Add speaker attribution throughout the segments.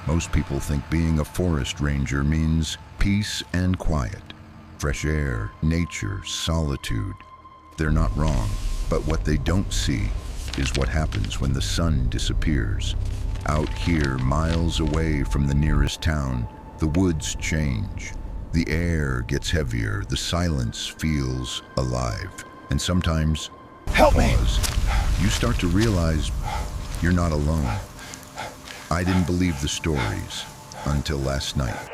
Speaker 1: Most people think being a forest ranger means peace and quiet, fresh air, nature, solitude. They're not wrong, but what they don't see is what happens when the sun disappears. Out here, miles away from the nearest town, the woods change. The air gets heavier, the silence feels alive, and sometimes,
Speaker 2: Help me!
Speaker 1: you start to realize you're not alone. I didn't believe the stories until last night.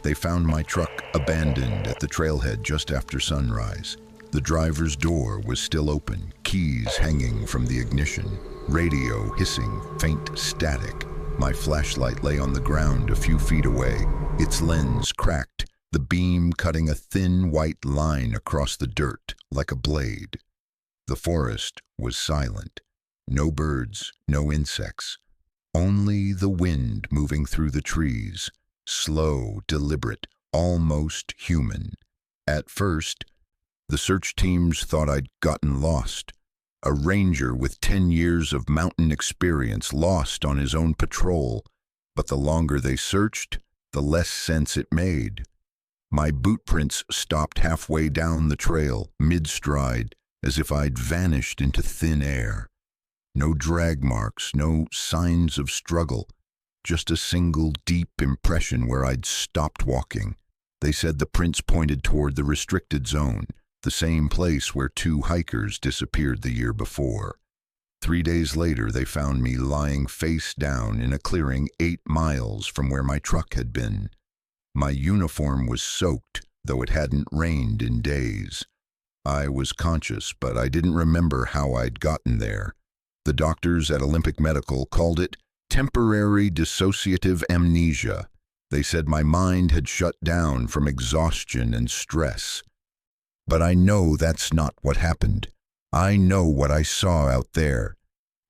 Speaker 1: They found my truck abandoned at the trailhead just after sunrise. The driver's door was still open, keys hanging from the ignition, radio hissing, faint static. My flashlight lay on the ground a few feet away, its lens cracked, the beam cutting a thin white line across the dirt like a blade. The forest was silent. No birds, no insects. Only the wind moving through the trees, slow, deliberate, almost human. At first, the search teams thought I'd gotten lost. A ranger with 10 years of mountain experience lost on his own patrol, but the longer they searched, the less sense it made. My boot prints stopped halfway down the trail, mid-stride, as if I'd vanished into thin air. No drag marks, no signs of struggle, just a single deep impression where I'd stopped walking. They said the prints pointed toward the restricted zone, the same place where 2 hikers disappeared the year before. 3 days later, they found me lying face down in a clearing 8 miles from where my truck had been. My uniform was soaked, though it hadn't rained in days. I was conscious, but I didn't remember how I'd gotten there. The doctors at Olympic Medical called it temporary dissociative amnesia. They said my mind had shut down from exhaustion and stress. But I know that's not what happened. I know what I saw out there.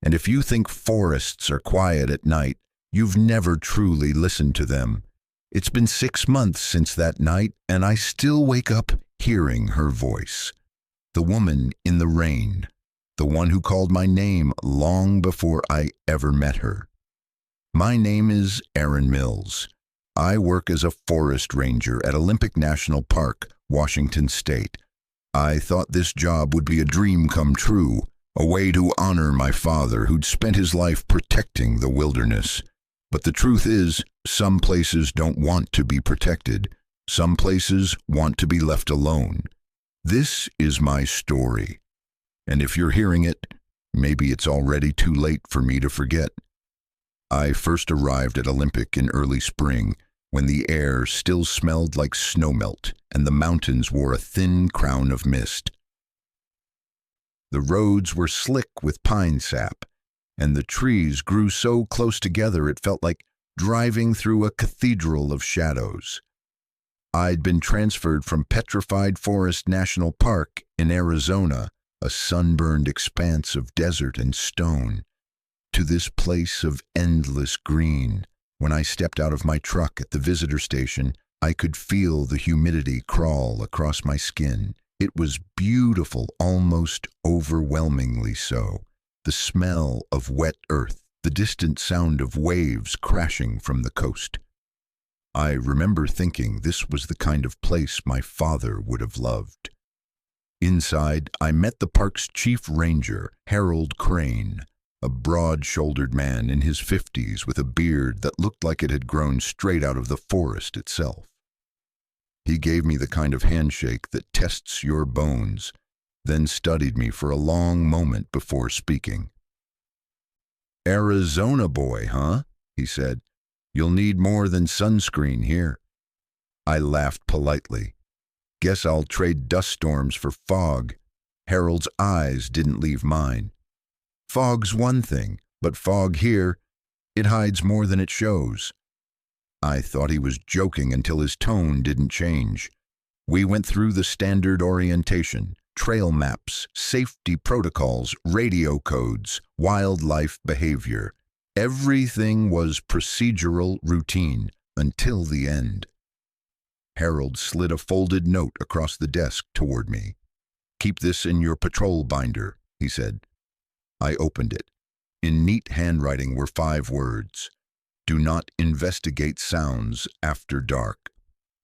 Speaker 1: And if you think forests are quiet at night, you've never truly listened to them. It's been 6 months since that night, and I still wake up hearing her voice. The woman in the rain. The one who called my name long before I ever met her. My name is Aaron Mills. I work as a forest ranger at Olympic National Park, Washington State. I thought this job would be a dream come true, a way to honor my father who'd spent his life protecting the wilderness. But the truth is, some places don't want to be protected. Some places want to be left alone. This is my story. And if you're hearing it, maybe it's already too late for me to forget. I first arrived at Olympic in early spring, when the air still smelled like snowmelt and the mountains wore a thin crown of mist. The roads were slick with pine sap, and the trees grew so close together it felt like driving through a cathedral of shadows. I'd been transferred from Petrified Forest National Park in Arizona, a sunburned expanse of desert and stone, to this place of endless green. When I stepped out of my truck at the visitor station, I could feel the humidity crawl across my skin. It was beautiful, almost overwhelmingly so. The smell of wet earth, the distant sound of waves crashing from the coast. I remember thinking this was the kind of place my father would have loved. Inside, I met the park's chief ranger, Harold Crane, a broad-shouldered man in his 50s with a beard that looked like it had grown straight out of the forest itself. He gave me the kind of handshake that tests your bones, then studied me for a long moment before speaking. "Arizona boy, huh?" he said. "You'll need more than sunscreen here." I laughed politely. "Guess I'll trade dust storms for fog." Harold's eyes didn't leave mine. "Fog's one thing, but fog here, it hides more than it shows." I thought he was joking until his tone didn't change. We went through the standard orientation, trail maps, safety protocols, radio codes, wildlife behavior. Everything was procedural routine until the end. Harold slid a folded note across the desk toward me. "Keep this in your patrol binder," he said. I opened it. In neat handwriting were 5 words. Do not investigate sounds after dark.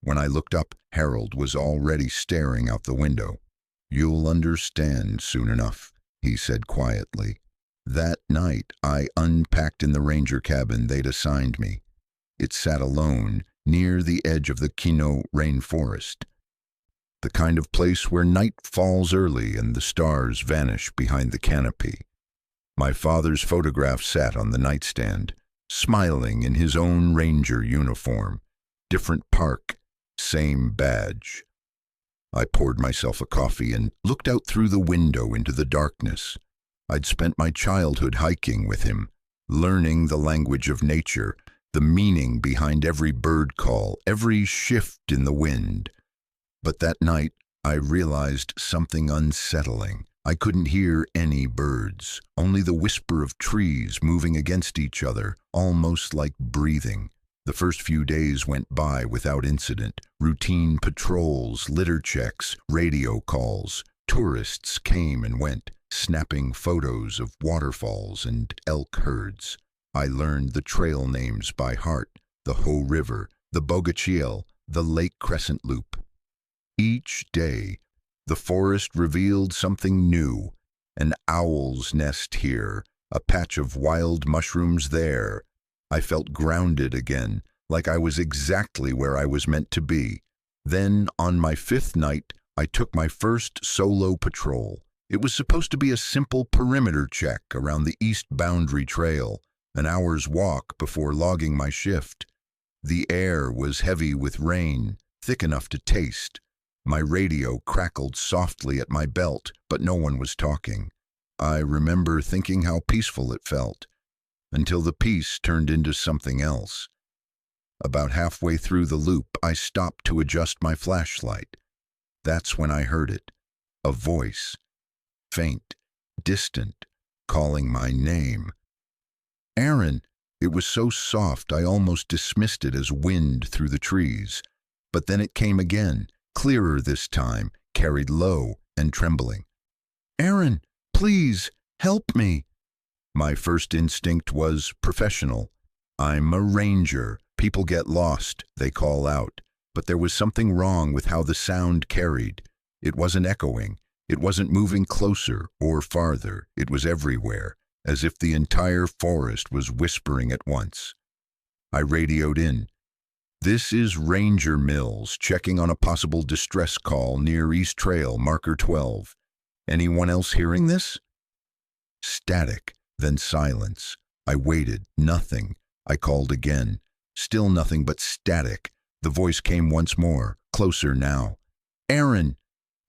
Speaker 1: When I looked up, Harold was already staring out the window. You'll understand soon enough, he said quietly. That night, I unpacked in the ranger cabin they'd assigned me. It sat alone near the edge of the Kino rainforest, the kind of place where night falls early and the stars vanish behind the canopy. My father's photograph sat on the nightstand, smiling in his own ranger uniform. Different park, same badge. I poured myself a coffee and looked out through the window into the darkness. I'd spent my childhood hiking with him, learning the language of nature, the meaning behind every bird call, every shift in the wind. But that night, I realized something unsettling. I couldn't hear any birds, only the whisper of trees moving against each other, almost like breathing. The first few days went by without incident. Routine patrols, litter checks, radio calls. Tourists came and went, snapping photos of waterfalls and elk herds. I learned the trail names by heart, the Hoh River, the Bogachiel, the Lake Crescent Loop. Each day, the forest revealed something new, an owl's nest here, a patch of wild mushrooms there. I felt grounded again, like I was exactly where I was meant to be. Then, on my 5th night, I took my first solo patrol. It was supposed to be a simple perimeter check around the east boundary trail, an hour's walk before logging my shift. The air was heavy with rain, thick enough to taste. My radio crackled softly at my belt, but no one was talking. I remember thinking how peaceful it felt, until the peace turned into something else. About halfway through the loop, I stopped to adjust my flashlight. That's when I heard it, a voice, faint, distant, calling my name. Aaron! It was so soft I almost dismissed it as wind through the trees. But then it came again, clearer this time, carried low and trembling. Aaron, please, help me. My first instinct was professional. I'm a ranger. People get lost, they call out. But there was something wrong with how the sound carried. It wasn't echoing. It wasn't moving closer or farther. It was everywhere, as if the entire forest was whispering at once. I radioed in. This is Ranger Mills, checking on a possible distress call near East Trail, marker 12. Anyone else hearing this? Static, then silence. I waited, nothing. I called again. Still nothing but static. The voice came once more, closer now. Aaron!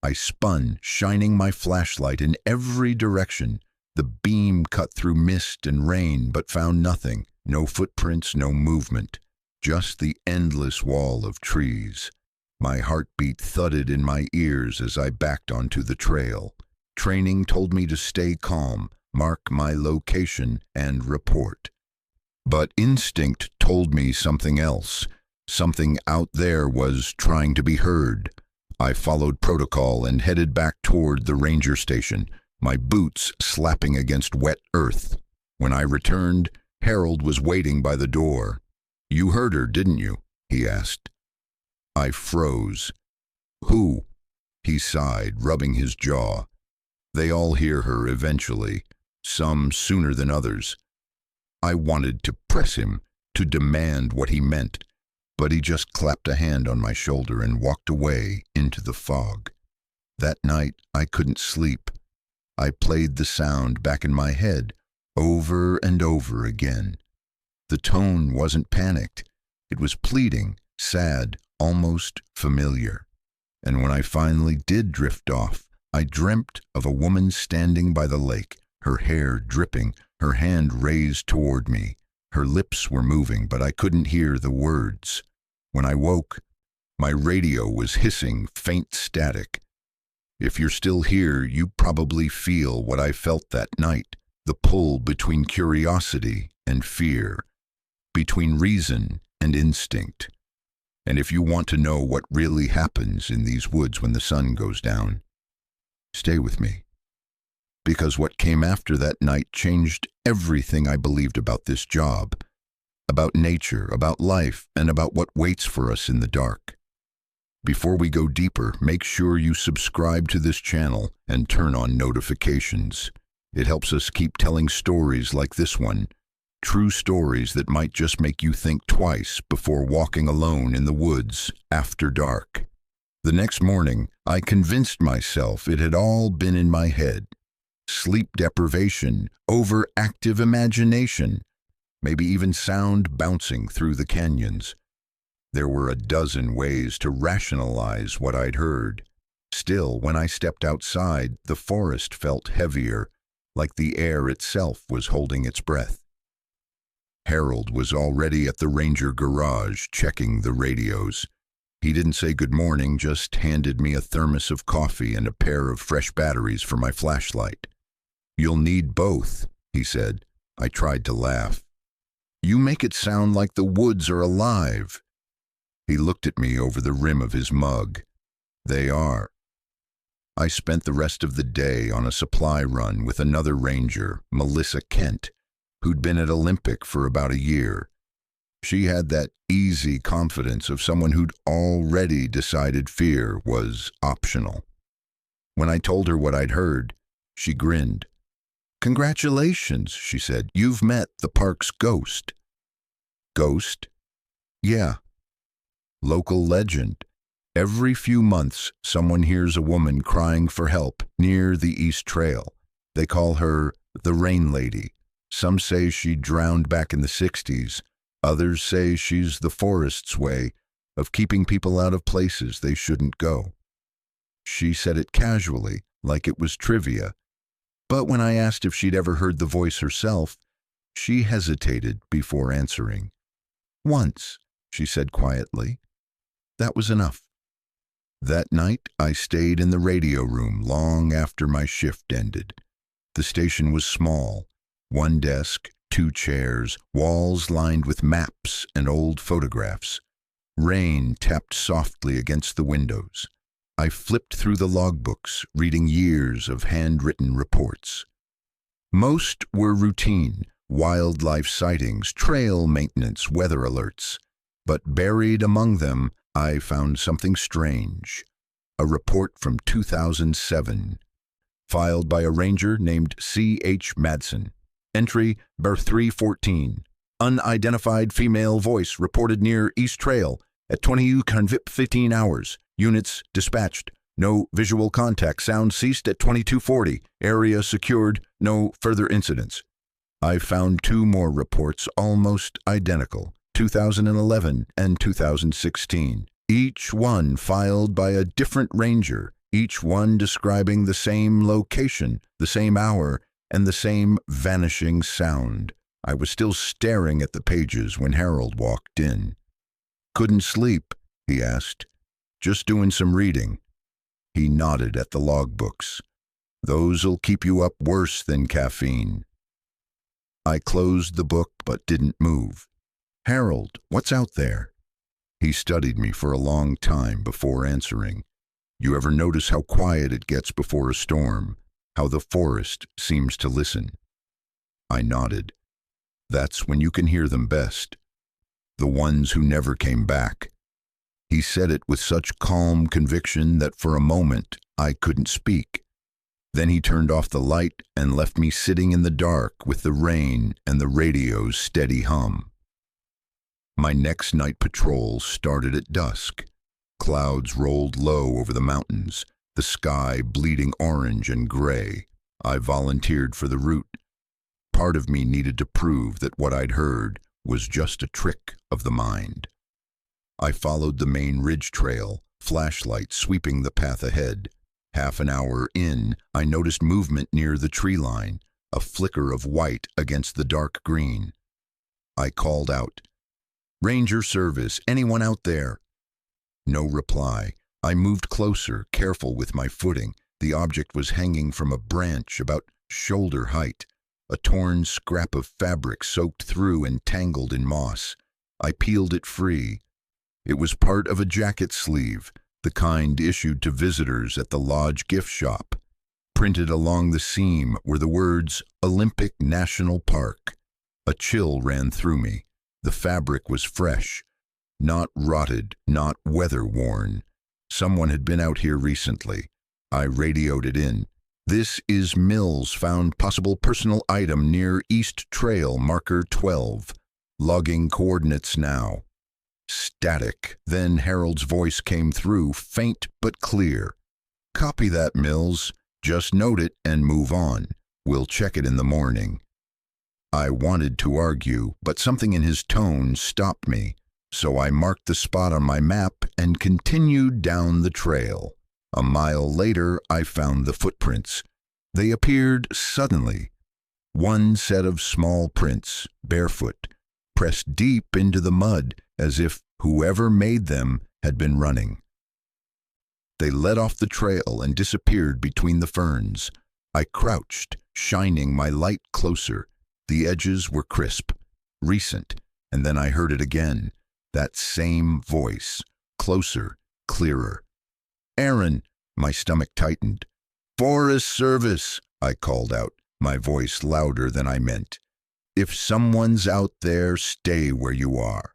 Speaker 1: I spun, shining my flashlight in every direction. The beam cut through mist and rain, but found nothing. No footprints, no movement. Just the endless wall of trees. My heartbeat thudded in my ears as I backed onto the trail. Training told me to stay calm, mark my location, and report. But instinct told me something else. Something out there was trying to be heard. I followed protocol and headed back toward the ranger station, my boots slapping against wet earth. When I returned, Harold was waiting by the door. You heard her, didn't you? He asked. I froze. Who? He sighed, rubbing his jaw. They all hear her eventually, some sooner than others. I wanted to press him, to demand what he meant, but he just clapped a hand on my shoulder and walked away into the fog. That night, I couldn't sleep. I played the sound back in my head, over and over again. The tone wasn't panicked. It was pleading, sad, almost familiar. And when I finally did drift off, I dreamt of a woman standing by the lake, her hair dripping, her hand raised toward me. Her lips were moving, but I couldn't hear the words. When I woke, my radio was hissing, faint static. If you're still here, you probably feel what I felt that night, the pull between curiosity and fear, between reason and instinct. And if you want to know what really happens in these woods when the sun goes down, stay with me. Because what came after that night changed everything I believed about this job. about nature, about life, and about what waits for us in the dark. Before we go deeper, make sure you subscribe to this channel and turn on notifications. It helps us keep telling stories like this one, true stories that might just make you think twice before walking alone in the woods after dark. The next morning, I convinced myself it had all been in my head. Sleep deprivation, overactive imagination, maybe even sound bouncing through the canyons. There were a dozen ways to rationalize what I'd heard. Still, when I stepped outside, the forest felt heavier, like the air itself was holding its breath. Harold was already at the ranger garage checking the radios. He didn't say good morning, just handed me a thermos of coffee and a pair of fresh batteries for my flashlight. "You'll need both," he said. I tried to laugh. "You make it sound like the woods are alive." He looked at me over the rim of his mug. "They are." I spent the rest of the day on a supply run with another ranger, Melissa Kent, who'd been at Olympic for about a year. She had that easy confidence of someone who'd already decided fear was optional. When I told her what I'd heard, she grinned. "Congratulations," she said. "You've met the park's ghost." "Ghost?" "Yeah. Local legend. Every few months, someone hears a woman crying for help near the East Trail. They call her the Rain Lady. Some say she drowned back in the 60s. Others say she's the forest's way of keeping people out of places they shouldn't go." She said it casually, like it was trivia. But when I asked if she'd ever heard the voice herself, she hesitated before answering. "Once," she said quietly. That was enough. That night, I stayed in the radio room long after my shift ended. The station was small. One desk, 2 chairs, walls lined with maps and old photographs. Rain tapped softly against the windows. I flipped through the logbooks, reading years of handwritten reports. Most were routine, wildlife sightings, trail maintenance, weather alerts. But buried among them, I found something strange. A report from 2007, filed by a ranger named C.H. Madsen. Entry, Bar 314. Unidentified female voice reported near East Trail at 15 hours. Units dispatched. No visual contact. Sound ceased at 22:40. Area secured. No further incidents. I found 2 more reports almost identical. 2011 and 2016, each one filed by a different ranger, each one describing the same location, the same hour, and the same vanishing sound. I was still staring at the pages when Harold walked in. "Couldn't sleep?" he asked. "Just doing some reading." He nodded at the logbooks. "Those'll keep you up worse than caffeine." I closed the book but didn't move. "Harold, what's out there?" He studied me for a long time before answering. "You ever notice how quiet it gets before a storm? How the forest seems to listen?" I nodded. "That's when you can hear them best. The ones who never came back." He said it with such calm conviction that for a moment I couldn't speak. Then he turned off the light and left me sitting in the dark with the rain and the radio's steady hum. My next night patrol started at dusk. Clouds rolled low over the mountains, the sky bleeding orange and gray. I volunteered for the route. Part of me needed to prove that what I'd heard was just a trick of the mind. I followed the main ridge trail, flashlight sweeping the path ahead. Half an hour in, I noticed movement near the tree line, a flicker of white against the dark green. I called out, "Ranger service, anyone out there?" No reply. I moved closer, careful with my footing. The object was hanging from a branch about shoulder height, a torn scrap of fabric soaked through and tangled in moss. I peeled it free. It was part of a jacket sleeve, the kind issued to visitors at the lodge gift shop. Printed along the seam were the words Olympic National Park. A chill ran through me. The fabric was fresh, not rotted, not weather-worn. Someone had been out here recently. I radioed it in. "This is Mills, found possible personal item near East Trail, marker 12. Logging coordinates now." Static. Then Harold's voice came through, faint but clear. "Copy that, Mills. Just note it and move on. We'll check it in the morning." I wanted to argue, but something in his tone stopped me, so I marked the spot on my map and continued down the trail. A mile later, I found the footprints. They appeared suddenly. One set of small prints, barefoot, pressed deep into the mud as if whoever made them had been running. They led off the trail and disappeared between the ferns. I crouched, shining my light closer. The edges were crisp, recent, and then I heard it again. That same voice, closer, clearer. "Aaron," my stomach tightened. "Forest Service," I called out, my voice louder than I meant. "If someone's out there, stay where you are."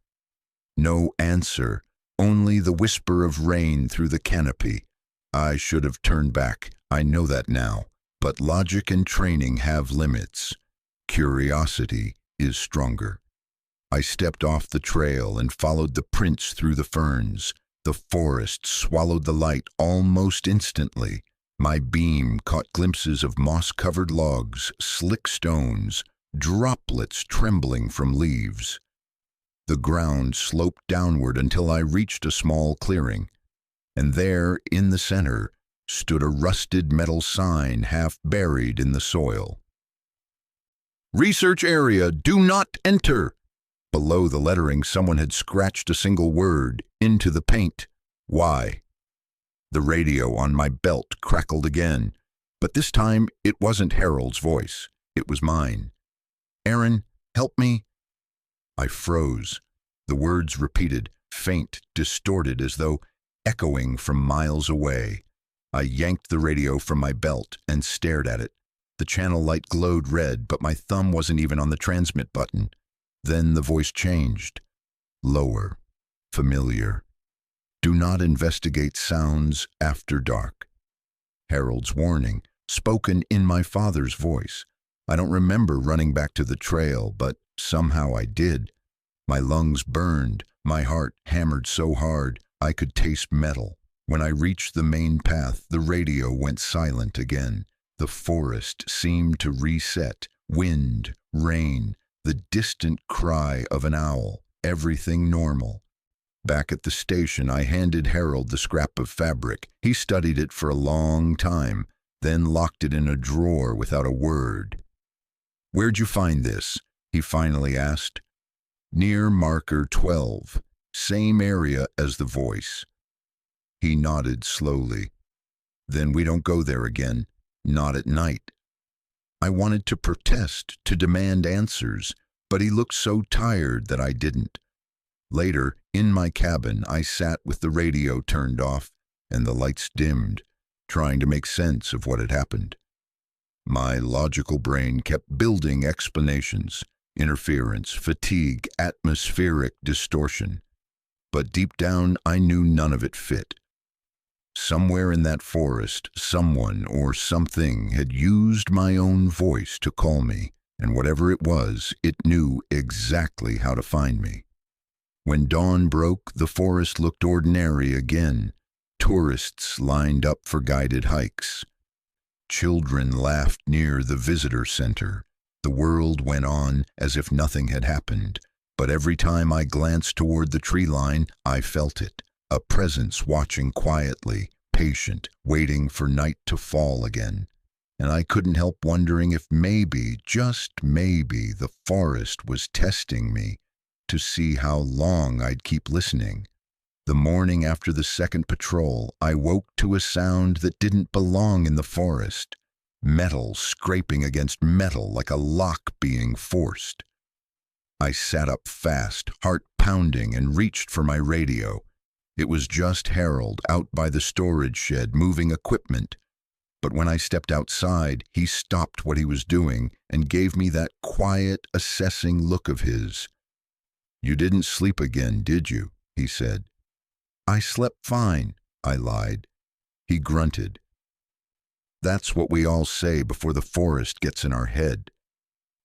Speaker 1: No answer, only the whisper of rain through the canopy. I should have turned back, I know that now, but logic and training have limits. Curiosity is stronger. I stepped off the trail and followed the prints through the ferns. The forest swallowed the light almost instantly. My beam caught glimpses of moss-covered logs, slick stones, droplets trembling from leaves. The ground sloped downward until I reached a small clearing, and there, in the center, stood a rusted metal sign half buried in the soil. "Research area, do not enter." Below the lettering, someone had scratched a single word into the paint. "Why?" The radio on my belt crackled again, but this time it wasn't Harold's voice. It was mine. "Aaron, help me." I froze. The words repeated, faint, distorted, as though echoing from miles away. I yanked the radio from my belt and stared at it. The channel light glowed red, but my thumb wasn't even on the transmit button. Then the voice changed. Lower. Familiar. "Do not investigate sounds after dark." Harold's warning, spoken in my father's voice. I don't remember running back to the trail, but somehow I did. My lungs burned, my heart hammered so hard I could taste metal. When I reached the main path, the radio went silent again. The forest seemed to reset. Wind, rain, the distant cry of an owl, everything normal. Back at the station, I handed Harold the scrap of fabric. He studied it for a long time, then locked it in a drawer without a word. "Where'd you find this?" he finally asked. "Near marker 12, same area as the voice." He nodded slowly. "Then we don't go there again. Not at night." I wanted to protest, to demand answers, but he looked so tired that I didn't. Later, in my cabin, I sat with the radio turned off and the lights dimmed, trying to make sense of what had happened. My logical brain kept building explanations: interference, fatigue, atmospheric distortion. But deep down, I knew none of it fit. Somewhere in that forest, someone or something had used my own voice to call me, and whatever it was, it knew exactly how to find me. When dawn broke, the forest looked ordinary again. Tourists lined up for guided hikes. Children laughed near the visitor center. The world went on as if nothing had happened, but every time I glanced toward the tree line, I felt it. A presence watching quietly, patient, waiting for night to fall again. And I couldn't help wondering if maybe, just maybe, the forest was testing me to see how long I'd keep listening. The morning after the second patrol, I woke to a sound that didn't belong in the forest. Metal scraping against metal like a lock being forced. I sat up fast, heart pounding, and reached for my radio. It was just Harold out by the storage shed moving equipment. But when I stepped outside, he stopped what he was doing and gave me that quiet, assessing look of his. "You didn't sleep again, did you?" he said. "I slept fine," I lied. He grunted. "That's what we all say before the forest gets in our head."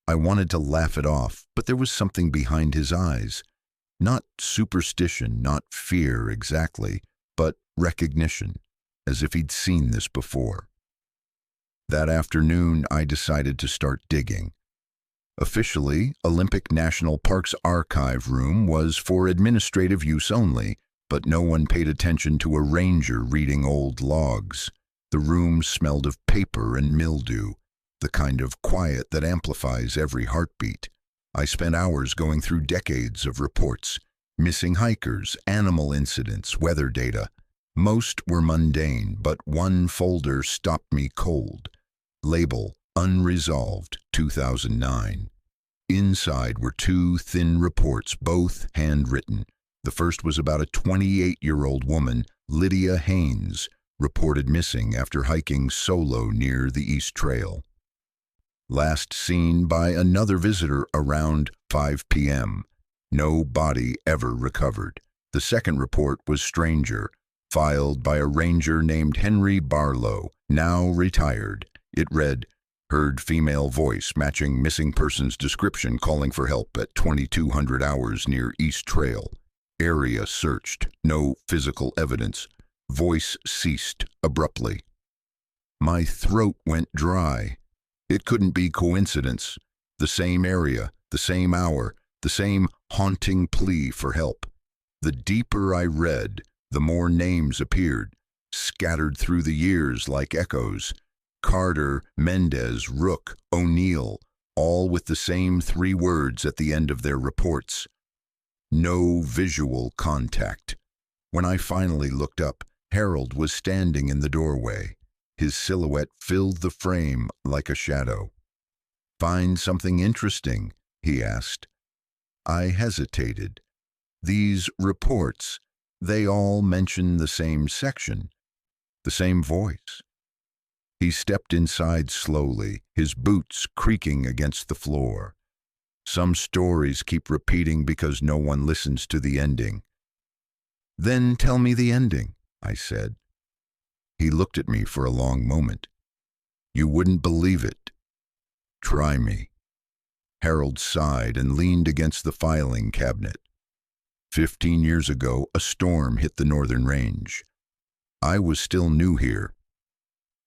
Speaker 1: I wanted to laugh it off, but there was something behind his eyes. Not superstition, not fear exactly, but recognition, as if he'd seen this before. That afternoon, I decided to start digging. Officially, Olympic National Park's archive room was for administrative use only, but no one paid attention to a ranger reading old logs. The room smelled of paper and mildew, the kind of quiet that amplifies every heartbeat. I spent hours going through decades of reports, missing hikers, animal incidents, weather data. Most were mundane, but one folder stopped me cold. Label, Unresolved, 2009. Inside were two thin reports, both handwritten. The first was about a 28-year-old woman, Lydia Haynes, reported missing after hiking solo near the East Trail. Last seen by another visitor around 5 p.m. No body ever recovered. The second report was stranger, filed by a ranger named Henry Barlow, now retired. It read, "Heard female voice matching missing person's description calling for help at 2200 hours near East Trail. Area searched. No physical evidence. Voice ceased abruptly." My throat went dry. It couldn't be coincidence. The same area, the same hour, the same haunting plea for help. The deeper I read, the more names appeared, scattered through the years like echoes. Carter, Mendez, Rook, O'Neill, all with the same three words at the end of their reports. No visual contact. When I finally looked up, Harold was standing in the doorway. His silhouette filled the frame like a shadow. "Find something interesting?" he asked. I hesitated. These reports, they all mention the same section, the same voice. He stepped inside slowly, his boots creaking against the floor. Some stories keep repeating because no one listens to the ending. "Then tell me the ending," I said. He looked at me for a long moment. "You wouldn't believe it." "Try me." Harold sighed and leaned against the filing cabinet. 15 years ago, a storm hit the northern range. I was still new here.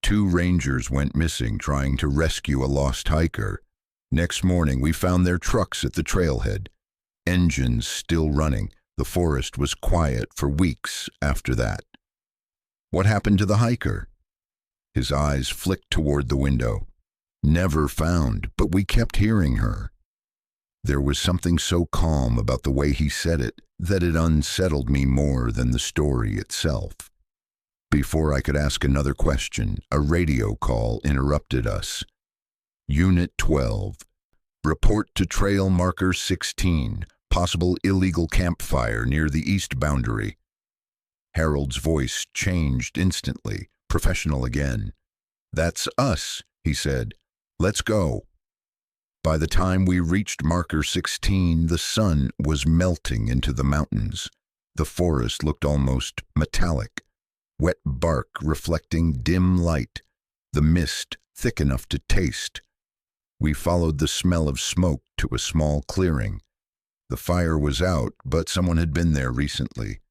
Speaker 1: 2 rangers went missing trying to rescue a lost hiker. Next morning, we found their trucks at the trailhead. Engines still running. The forest was quiet for weeks after that. "What happened to the hiker?" His eyes flicked toward the window. "Never found, but we kept hearing her." There was something so calm about the way he said it that it unsettled me more than the story itself. Before I could ask another question, a radio call interrupted us. "Unit 12. Report to trail marker 16. Possible illegal campfire near the east boundary." Harold's voice changed instantly, professional again. "That's us," he said. "Let's go." By the time we reached marker 16, the sun was melting into the mountains. The forest looked almost metallic, wet bark reflecting dim light, the mist thick enough to taste. We followed the smell of smoke to a small clearing. The fire was out, but someone had been there recently.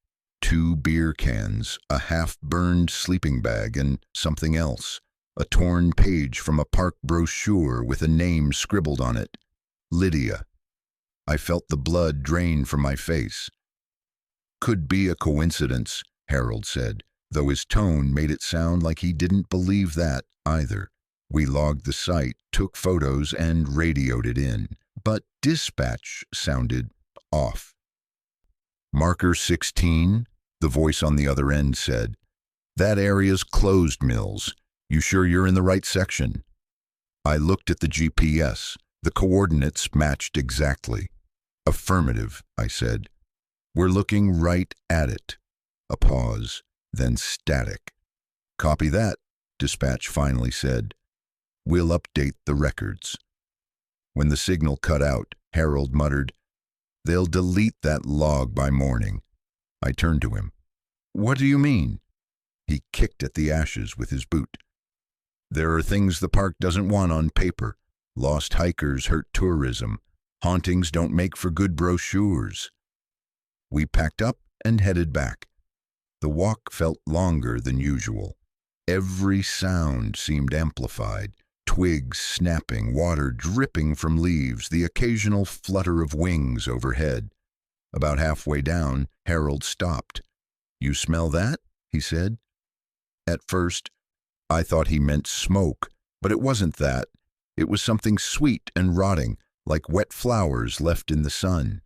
Speaker 1: 2 beer cans, a half-burned sleeping bag, and something else. A torn page from a park brochure with a name scribbled on it. Lydia. I felt the blood drain from my face. "Could be a coincidence," Harold said, though his tone made it sound like he didn't believe that either. We logged the site, took photos, and radioed it in. But dispatch sounded off. "Marker 16, the voice on the other end said. "That area's closed, Mills. You sure you're in the right section?" I looked at the GPS. The coordinates matched exactly. "Affirmative," I said. "We're looking right at it." A pause, then static. "Copy that," dispatch finally said. "We'll update the records." When the signal cut out, Harold muttered, They'll delete that log by morning. I turned to him. What do you mean? He kicked at the ashes with his boot. There are things the park doesn't want on paper. Lost hikers hurt tourism. Hauntings don't make for good brochures. We packed up and headed back. The walk felt longer than usual. Every sound seemed amplified. Twigs snapping, water dripping from leaves, the occasional flutter of wings overhead. About halfway down, Harold stopped. You smell that? He said. At first, I thought he meant smoke, but it wasn't that. It was something sweet and rotting, like wet flowers left in the sun.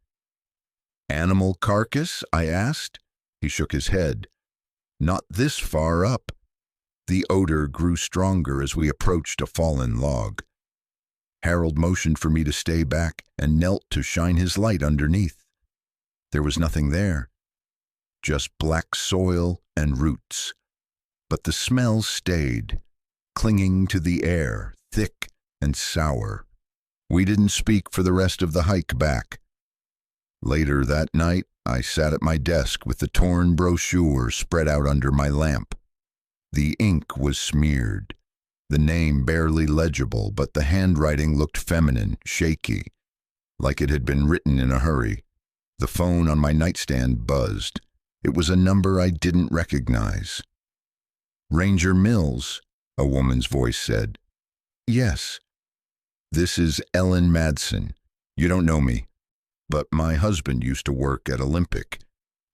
Speaker 1: Animal carcass? I asked. He shook his head. Not this far up. The odor grew stronger as we approached a fallen log. Harold motioned for me to stay back and knelt to shine his light underneath. There was nothing there, just black soil and roots. But the smell stayed, clinging to the air, thick and sour. We didn't speak for the rest of the hike back. Later that night, I sat at my desk with the torn brochure spread out under my lamp. The ink was smeared, the name barely legible, but the handwriting looked feminine, shaky, like it had been written in a hurry. The phone on my nightstand buzzed. It was a number I didn't recognize. Ranger Mills, a woman's voice said. Yes. This is Ellen Madsen. You don't know me, but my husband used to work at Olympic.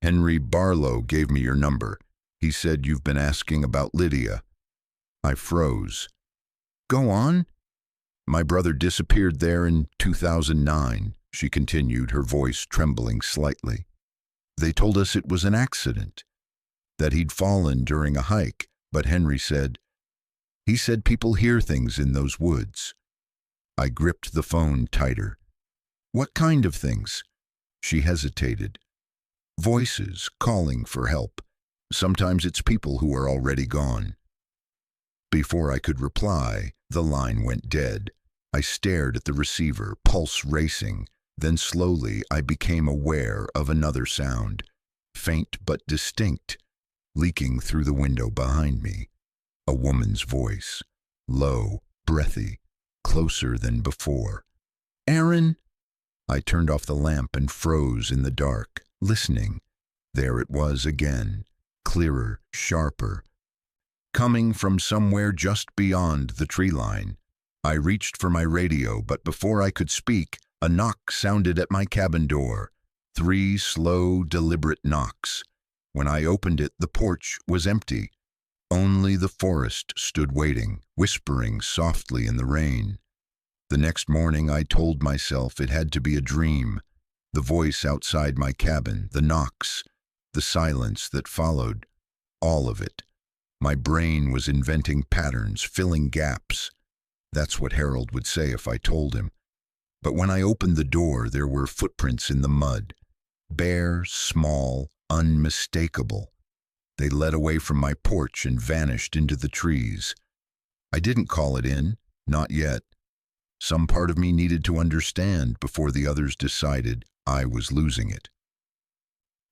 Speaker 1: Henry Barlow gave me your number. He said you've been asking about Lydia. I froze. Go on. My brother disappeared there in 2009, she continued, her voice trembling slightly. They told us it was an accident, that he'd fallen during a hike, but Henry said, he said people hear things in those woods. I gripped the phone tighter. What kind of things? She hesitated. Voices calling for help. Sometimes it's people who are already gone. Before I could reply, the line went dead. I stared at the receiver, pulse racing. Then slowly I became aware of another sound, faint but distinct, leaking through the window behind me. A woman's voice, low, breathy, closer than before. Aaron? I turned off the lamp and froze in the dark, listening. There it was again, clearer, sharper, coming from somewhere just beyond the tree line. I reached for my radio, but before I could speak, a knock sounded at my cabin door. 3 slow, deliberate knocks. When I opened it, the porch was empty. Only the forest stood waiting, whispering softly in the rain. The next morning, I told myself it had to be a dream. The voice outside my cabin, the knocks, the silence that followed, all of it. My brain was inventing patterns, filling gaps. That's what Harold would say if I told him. But when I opened the door, there were footprints in the mud. Bare, small, unmistakable. They led away from my porch and vanished into the trees. I didn't call it in, not yet. Some part of me needed to understand before the others decided I was losing it.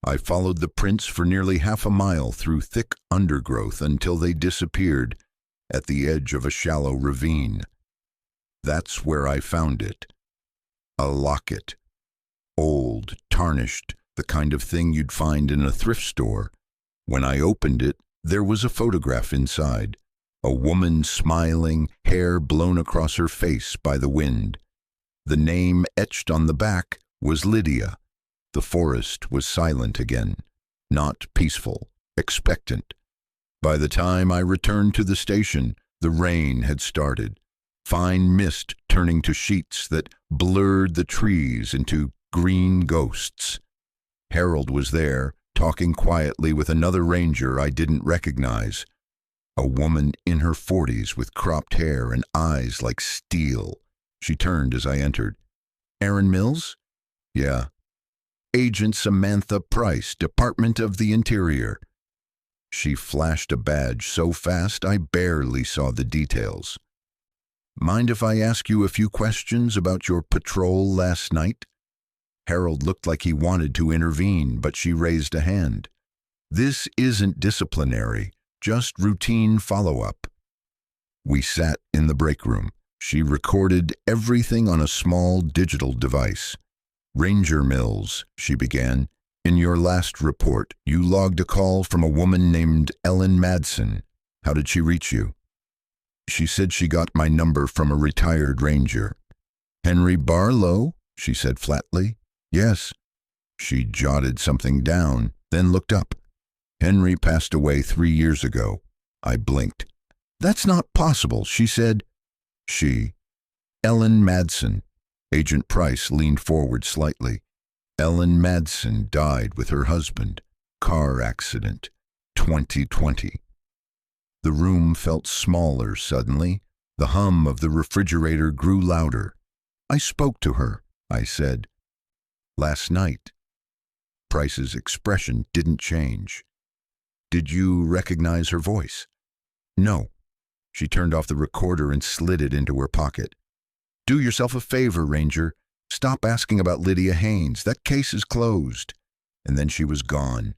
Speaker 1: I followed the prints for nearly half a mile through thick undergrowth until they disappeared at the edge of a shallow ravine. That's where I found it. A locket. Old, tarnished, the kind of thing you'd find in a thrift store. When I opened it, there was a photograph inside. A woman smiling, hair blown across her face by the wind. The name etched on the back was Lydia. The forest was silent again, not peaceful, expectant. By the time I returned to the station, the rain had started, fine mist turning to sheets that blurred the trees into green ghosts. Harold was there, talking quietly with another ranger I didn't recognize. A woman in her 40s with cropped hair and eyes like steel. She turned as I entered. Aaron Mills? Yeah. Agent Samantha Price, Department of the Interior. She flashed a badge so fast I barely saw the details. Mind if I ask you a few questions about your patrol last night? Harold looked like he wanted to intervene, but she raised a hand. This isn't disciplinary, just routine follow-up. We sat in the break room. She recorded everything on a small digital device. "Ranger Mills," she began. "In your last report, you logged a call from a woman named Ellen Madsen. How did she reach you?" She said she got my number from a retired ranger. "Henry Barlow?" she said flatly. "Yes." She jotted something down, then looked up. "Henry passed away 3 years ago." I blinked. "That's not possible," she said. She. "Ellen Madsen." Agent Price leaned forward slightly. "Ellen Madsen died with her husband. Car accident. 2020. The room felt smaller suddenly. The hum of the refrigerator grew louder. "I spoke to her," I said. "Last night." Price's expression didn't change. "Did you recognize her voice?" "No." She turned off the recorder and slid it into her pocket. "Do yourself a favor, Ranger. Stop asking about Lydia Haynes. That case is closed." And then she was gone.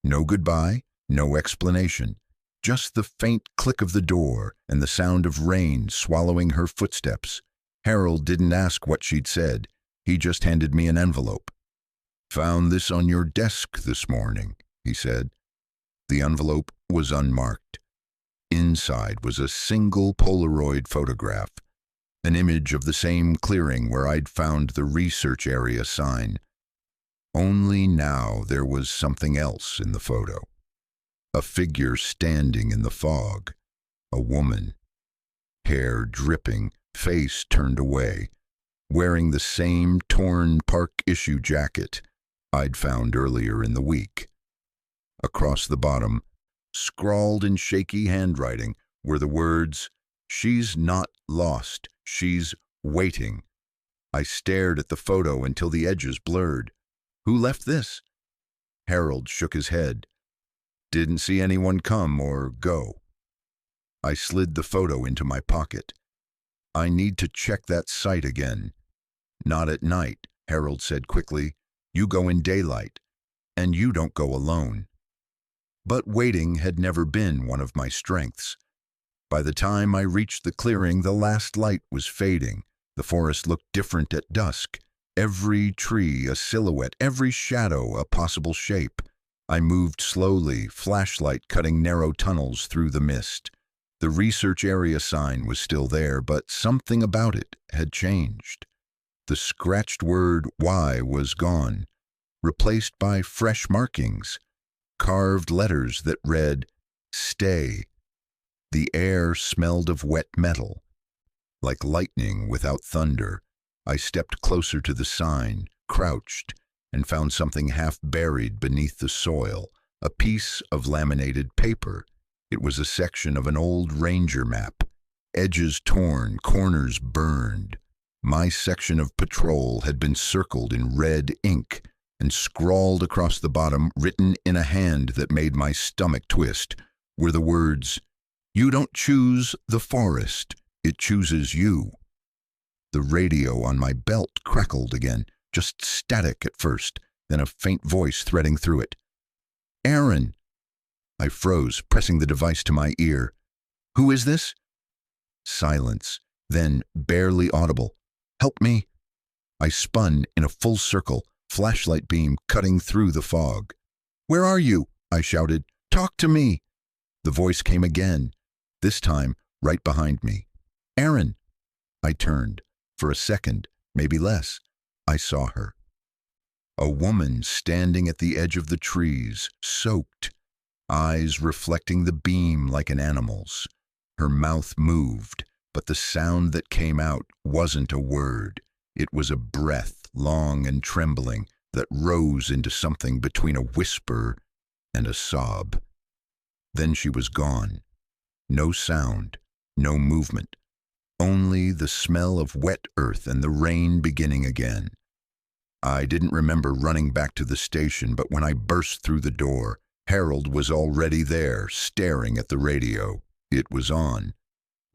Speaker 1: No goodbye, no explanation. Just the faint click of the door and the sound of rain swallowing her footsteps. Harold didn't ask what she'd said. He just handed me an envelope. "Found this on your desk this morning," he said. The envelope was unmarked. Inside was a single Polaroid photograph, an image of the same clearing where I'd found the research area sign. Only now there was something else in the photo. A figure standing in the fog. A woman. Hair dripping, face turned away, wearing the same torn park-issue jacket I'd found earlier in the week. Across the bottom, scrawled in shaky handwriting, were the words, "She's not lost, she's waiting." I stared at the photo until the edges blurred. "Who left this?" Harold shook his head. "Didn't see anyone come or go." I slid the photo into my pocket. "I need to check that site again." "Not at night," Harold said quickly. "You go in daylight. And you don't go alone." But waiting had never been one of my strengths. By the time I reached the clearing, the last light was fading. The forest looked different at dusk. Every tree a silhouette, every shadow a possible shape. I moved slowly, flashlight cutting narrow tunnels through the mist. The research area sign was still there, but something about it had changed. The scratched word "Y" was gone, replaced by fresh markings, carved letters that read, "Stay." The air smelled of wet metal. Like lightning without thunder, I stepped closer to the sign, crouched, and found something half buried beneath the soil, a piece of laminated paper. It was a section of an old ranger map, edges torn, corners burned. My section of patrol had been circled in red ink, and scrawled across the bottom, written in a hand that made my stomach twist, were the words, "You don't choose the forest, it chooses you." The radio on my belt crackled again, just static at first, then a faint voice threading through it. "Aaron." I froze, pressing the device to my ear. "Who is this?" Silence, then barely audible. "Help me." I spun in a full circle, flashlight beam cutting through the fog. "Where are you?" I shouted. "Talk to me." The voice came again, this time right behind me. "Aaron." I turned. For a second, maybe less, I saw her. A woman standing at the edge of the trees, soaked, eyes reflecting the beam like an animal's. Her mouth moved, but the sound that came out wasn't a word. It was a breath, long and trembling, that rose into something between a whisper and a sob. Then she was gone. No sound, no movement. Only the smell of wet earth and the rain beginning again. I didn't remember running back to the station, but when I burst through the door, Harold was already there, staring at the radio. It was on,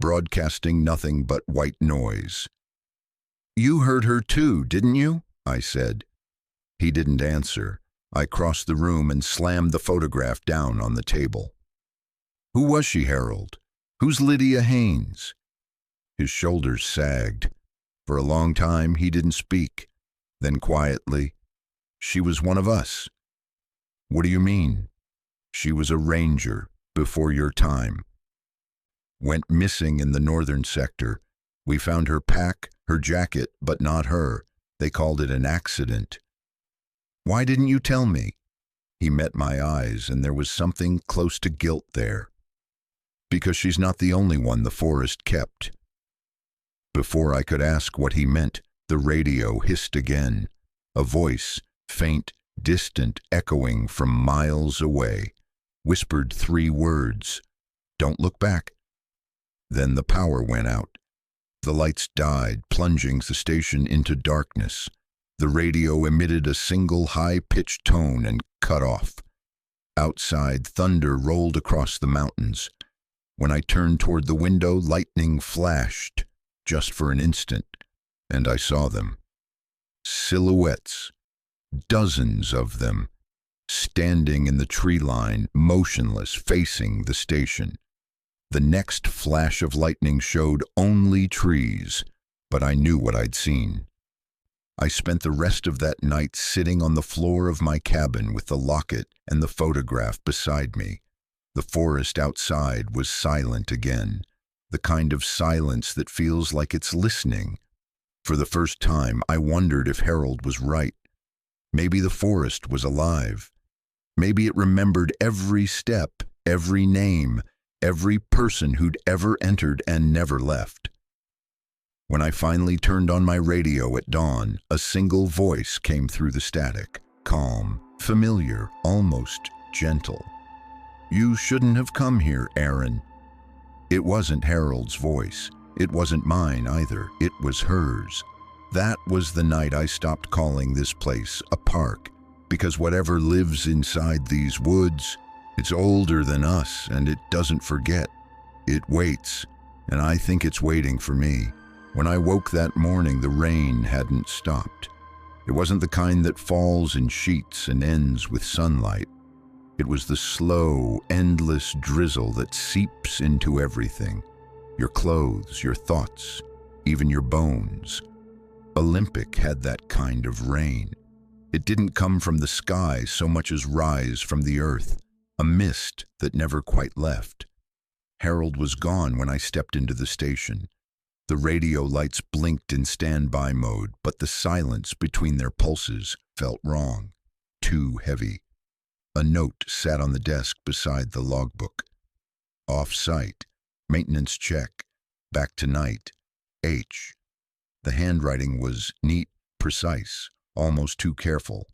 Speaker 1: broadcasting nothing but white noise. "You heard her too, didn't you?" I said. He didn't answer. I crossed the room and slammed the photograph down on the table. Who was she, Harold? Who's Lydia Haynes? His shoulders sagged. For a long time he didn't speak. Then quietly, she was one of us. What do you mean? She was a ranger before your time. Went missing in the northern sector. We found her pack, her jacket, but not her. They called it an accident. Why didn't you tell me? He met my eyes, and there was something close to guilt there. Because she's not the only one the forest kept. Before I could ask what he meant, the radio hissed again. A voice, faint, distant, echoing from miles away, whispered 3 words. Don't look back. Then the power went out. The lights died, plunging the station into darkness. The radio emitted a single high-pitched tone and cut off. Outside, thunder rolled across the mountains. When I turned toward the window, lightning flashed, just for an instant, and I saw them. Silhouettes, dozens of them, standing in the tree line, motionless, facing the station. The next flash of lightning showed only trees, but I knew what I'd seen. I spent the rest of that night sitting on the floor of my cabin with the locket and the photograph beside me. The forest outside was silent again, the kind of silence that feels like it's listening. For the first time, I wondered if Harold was right. Maybe the forest was alive. Maybe it remembered every step, every name, every person who'd ever entered and never left. When I finally turned on my radio at dawn, a single voice came through the static, calm, familiar, almost gentle. You shouldn't have come here, Aaron. It wasn't Harold's voice. It wasn't mine either. It was hers. That was the night I stopped calling this place a park, because whatever lives inside these woods, it's older than us, and it doesn't forget. It waits, and I think it's waiting for me. When I woke that morning, the rain hadn't stopped. It wasn't the kind that falls in sheets and ends with sunlight. It was the slow, endless drizzle that seeps into everything. Your clothes, your thoughts, even your bones. Olympic had that kind of rain. It didn't come from the sky so much as rise from the earth, a mist that never quite left. Harold was gone when I stepped into the station. The radio lights blinked in standby mode, but the silence between their pulses felt wrong, too heavy. A note sat on the desk beside the logbook. Off-site, maintenance check, back tonight, H. The handwriting was neat, precise, almost too careful.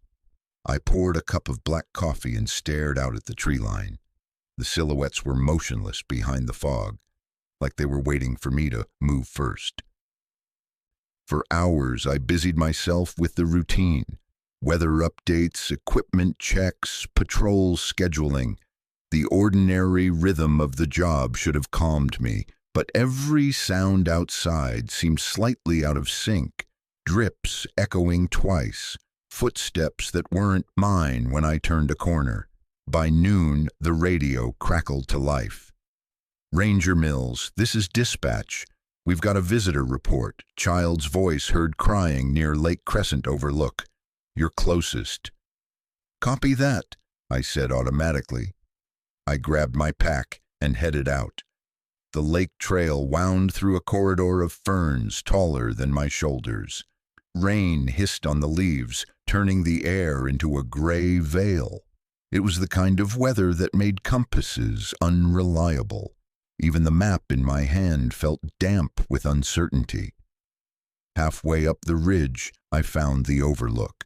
Speaker 1: I poured a cup of black coffee and stared out at the tree line. The silhouettes were motionless behind the fog, like they were waiting for me to move first. For hours, I busied myself with the routine. Weather updates, equipment checks, patrol scheduling. The ordinary rhythm of the job should have calmed me, but every sound outside seemed slightly out of sync. Drips echoing twice, footsteps that weren't mine when I turned a corner. By noon, the radio crackled to life. Ranger Mills, this is dispatch. We've got a visitor report. Child's voice heard crying near Lake Crescent Overlook. You're closest. Copy that, I said automatically. I grabbed my pack and headed out. The lake trail wound through a corridor of ferns taller than my shoulders. Rain hissed on the leaves, turning the air into a gray veil. It was the kind of weather that made compasses unreliable. Even the map in my hand felt damp with uncertainty. Halfway up the ridge, I found the overlook.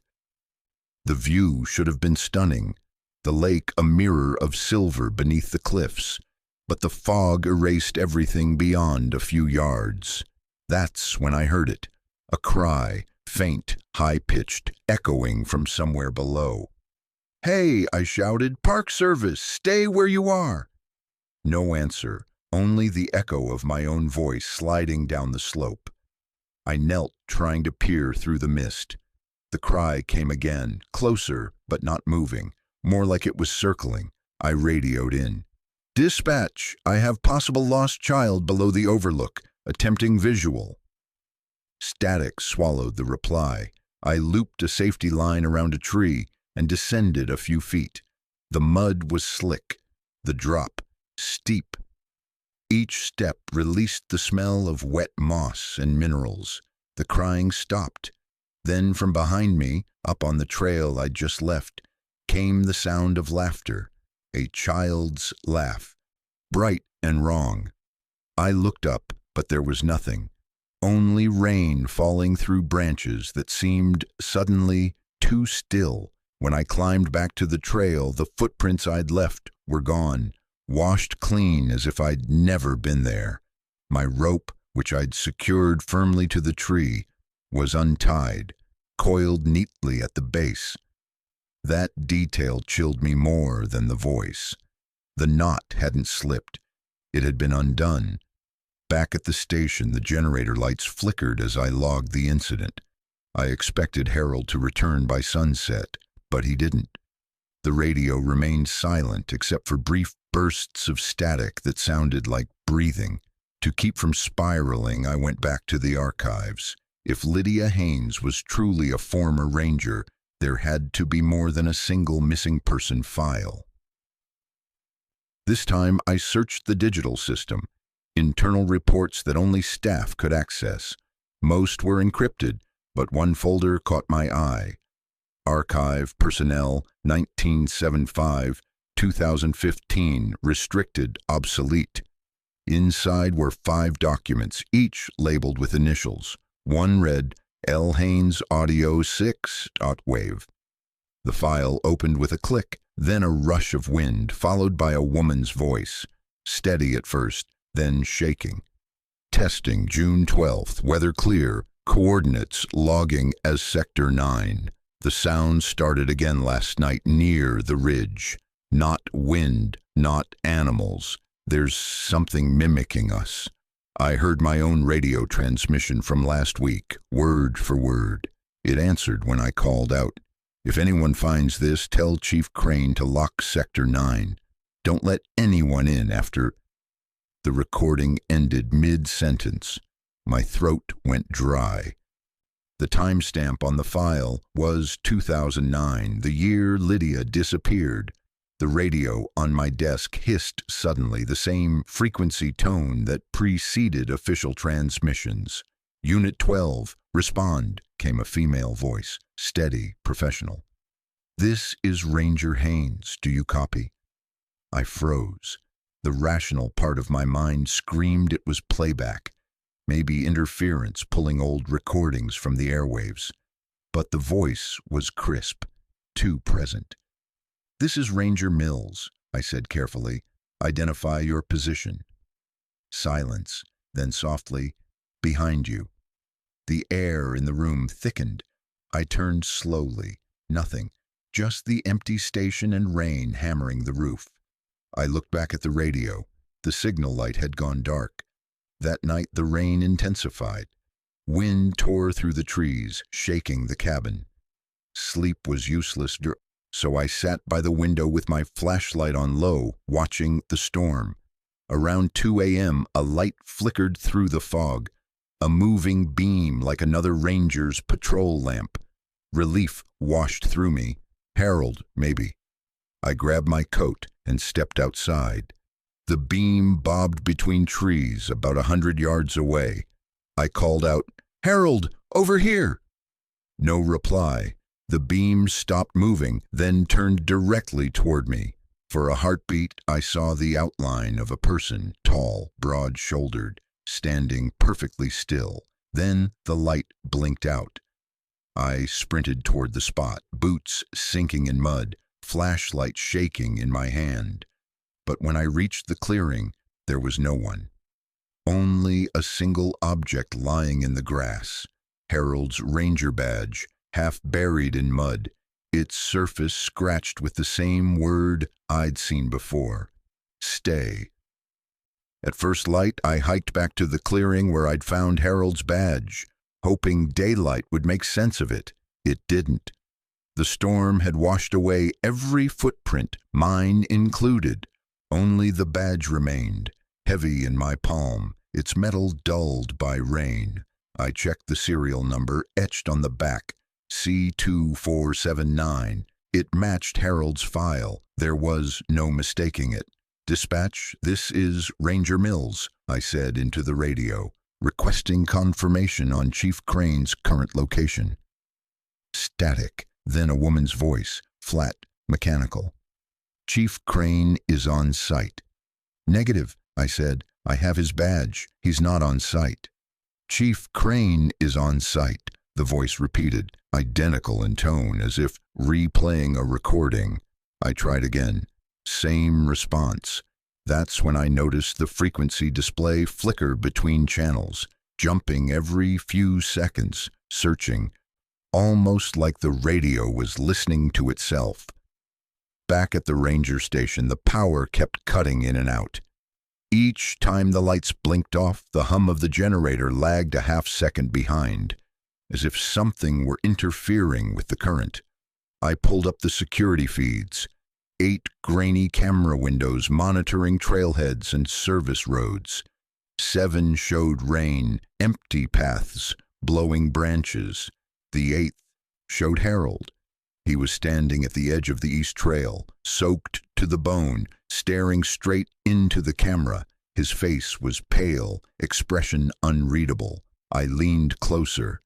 Speaker 1: The view should have been stunning, the lake a mirror of silver beneath the cliffs, but the fog erased everything beyond a few yards. That's when I heard it, a cry, faint, high-pitched, echoing from somewhere below. "Hey," I shouted, "Park Service, stay where you are!" No answer, only the echo of my own voice sliding down the slope. I knelt, trying to peer through the mist. The cry came again, closer but not moving, more like it was circling. I radioed in. "Dispatch, I have possible lost child below the overlook, attempting visual." Static swallowed the reply. I looped a safety line around a tree and descended a few feet. The mud was slick, the drop steep. Each step released the smell of wet moss and minerals. The crying stopped. Then from behind me, up on the trail I'd just left, came the sound of laughter, a child's laugh, bright and wrong. I looked up, but there was nothing. Only rain falling through branches that seemed suddenly too still. When I climbed back to the trail, the footprints I'd left were gone, washed clean as if I'd never been there. My rope, which I'd secured firmly to the tree, was untied, coiled neatly at the base. That detail chilled me more than the voice. The knot hadn't slipped. It had been undone. Back at the station, the generator lights flickered as I logged the incident. I expected Harold to return by sunset, but he didn't. The radio remained silent except for brief bursts of static that sounded like breathing. To keep from spiraling, I went back to the archives. If Lydia Haynes was truly a former ranger, there had to be more than a single missing person file. This time, I searched the digital system, internal reports that only staff could access. Most were encrypted, but one folder caught my eye. Archive Personnel 1975-2015 Restricted Obsolete. Inside were 5 documents, each labeled with initials. One read, L. Haynes Audio 6.wave. The file opened with a click, then a rush of wind, followed by a woman's voice, steady at first, then shaking. Testing June 12th, weather clear, coordinates logging as Sector 9. The sound started again last night near the ridge. Not wind, not animals. There's something mimicking us. I heard my own radio transmission from last week, word for word. It answered when I called out. If anyone finds this, tell Chief Crane to lock Sector 9. Don't let anyone in after... The recording ended mid-sentence. My throat went dry. The timestamp on the file was 2009, the year Lydia disappeared. The radio on my desk hissed suddenly, the same frequency tone that preceded official transmissions. Unit 12, respond, came a female voice, steady, professional. This is Ranger Haynes, do you copy? I froze. The rational part of my mind screamed it was playback, maybe interference pulling old recordings from the airwaves. But the voice was crisp, too present. This is Ranger Mills, I said carefully. Identify your position. Silence, then softly, behind you. The air in the room thickened. I turned slowly. Nothing, just the empty station and rain hammering the roof. I looked back at the radio. The signal light had gone dark. That night the rain intensified. Wind tore through the trees, shaking the cabin. Sleep was useless, so I sat by the window with my flashlight on low, watching the storm. Around 2 a.m., a light flickered through the fog, a moving beam like another ranger's patrol lamp. Relief washed through me. Harold, maybe. I grabbed my coat and stepped outside. The beam bobbed between trees about 100 yards away. I called out, "Harold, over here!" No reply. The beam stopped moving, then turned directly toward me. For a heartbeat, I saw the outline of a person, tall, broad-shouldered, standing perfectly still. Then the light blinked out. I sprinted toward the spot, boots sinking in mud, flashlight shaking in my hand. But when I reached the clearing, there was no one. Only a single object lying in the grass. Harold's ranger badge, half buried in mud, its surface scratched with the same word I'd seen before. Stay. At first light, I hiked back to the clearing where I'd found Harold's badge, hoping daylight would make sense of it. It didn't. The storm had washed away every footprint, mine included. Only the badge remained, heavy in my palm, its metal dulled by rain. I checked the serial number etched on the back, C2479. It matched Harold's file. There was no mistaking it. "Dispatch, this is Ranger Mills," I said into the radio, requesting confirmation on Chief Crane's current location. Static, then a woman's voice, flat, mechanical. "Chief Crane is on site." "Negative," I said. "I have his badge. He's not on site." "Chief Crane is on site," the voice repeated, identical in tone, as if replaying a recording. I tried again. Same response. That's when I noticed the frequency display flicker between channels, jumping every few seconds, searching, almost like the radio was listening to itself. Back at the ranger station, the power kept cutting in and out. Each time the lights blinked off, the hum of the generator lagged a half-second behind, as if something were interfering with the current. I pulled up the security feeds. 8 grainy camera windows monitoring trailheads and service roads. 7 showed rain, empty paths, blowing branches. The 8th showed Harold. He was standing at the edge of the East Trail, soaked to the bone, staring straight into the camera. His face was pale, expression unreadable. I leaned closer.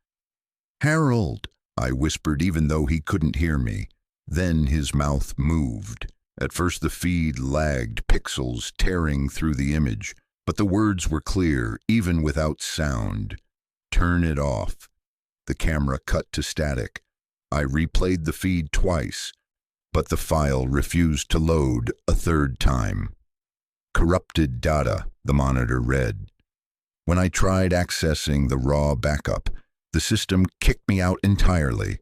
Speaker 1: "Harold," I whispered, even though he couldn't hear me. Then his mouth moved. At first the feed lagged, pixels tearing through the image, but the words were clear, even without sound. "Turn it off." The camera cut to static. I replayed the feed twice, but the file refused to load a third time. "Corrupted data," the monitor read. When I tried accessing the raw backup, the system kicked me out entirely.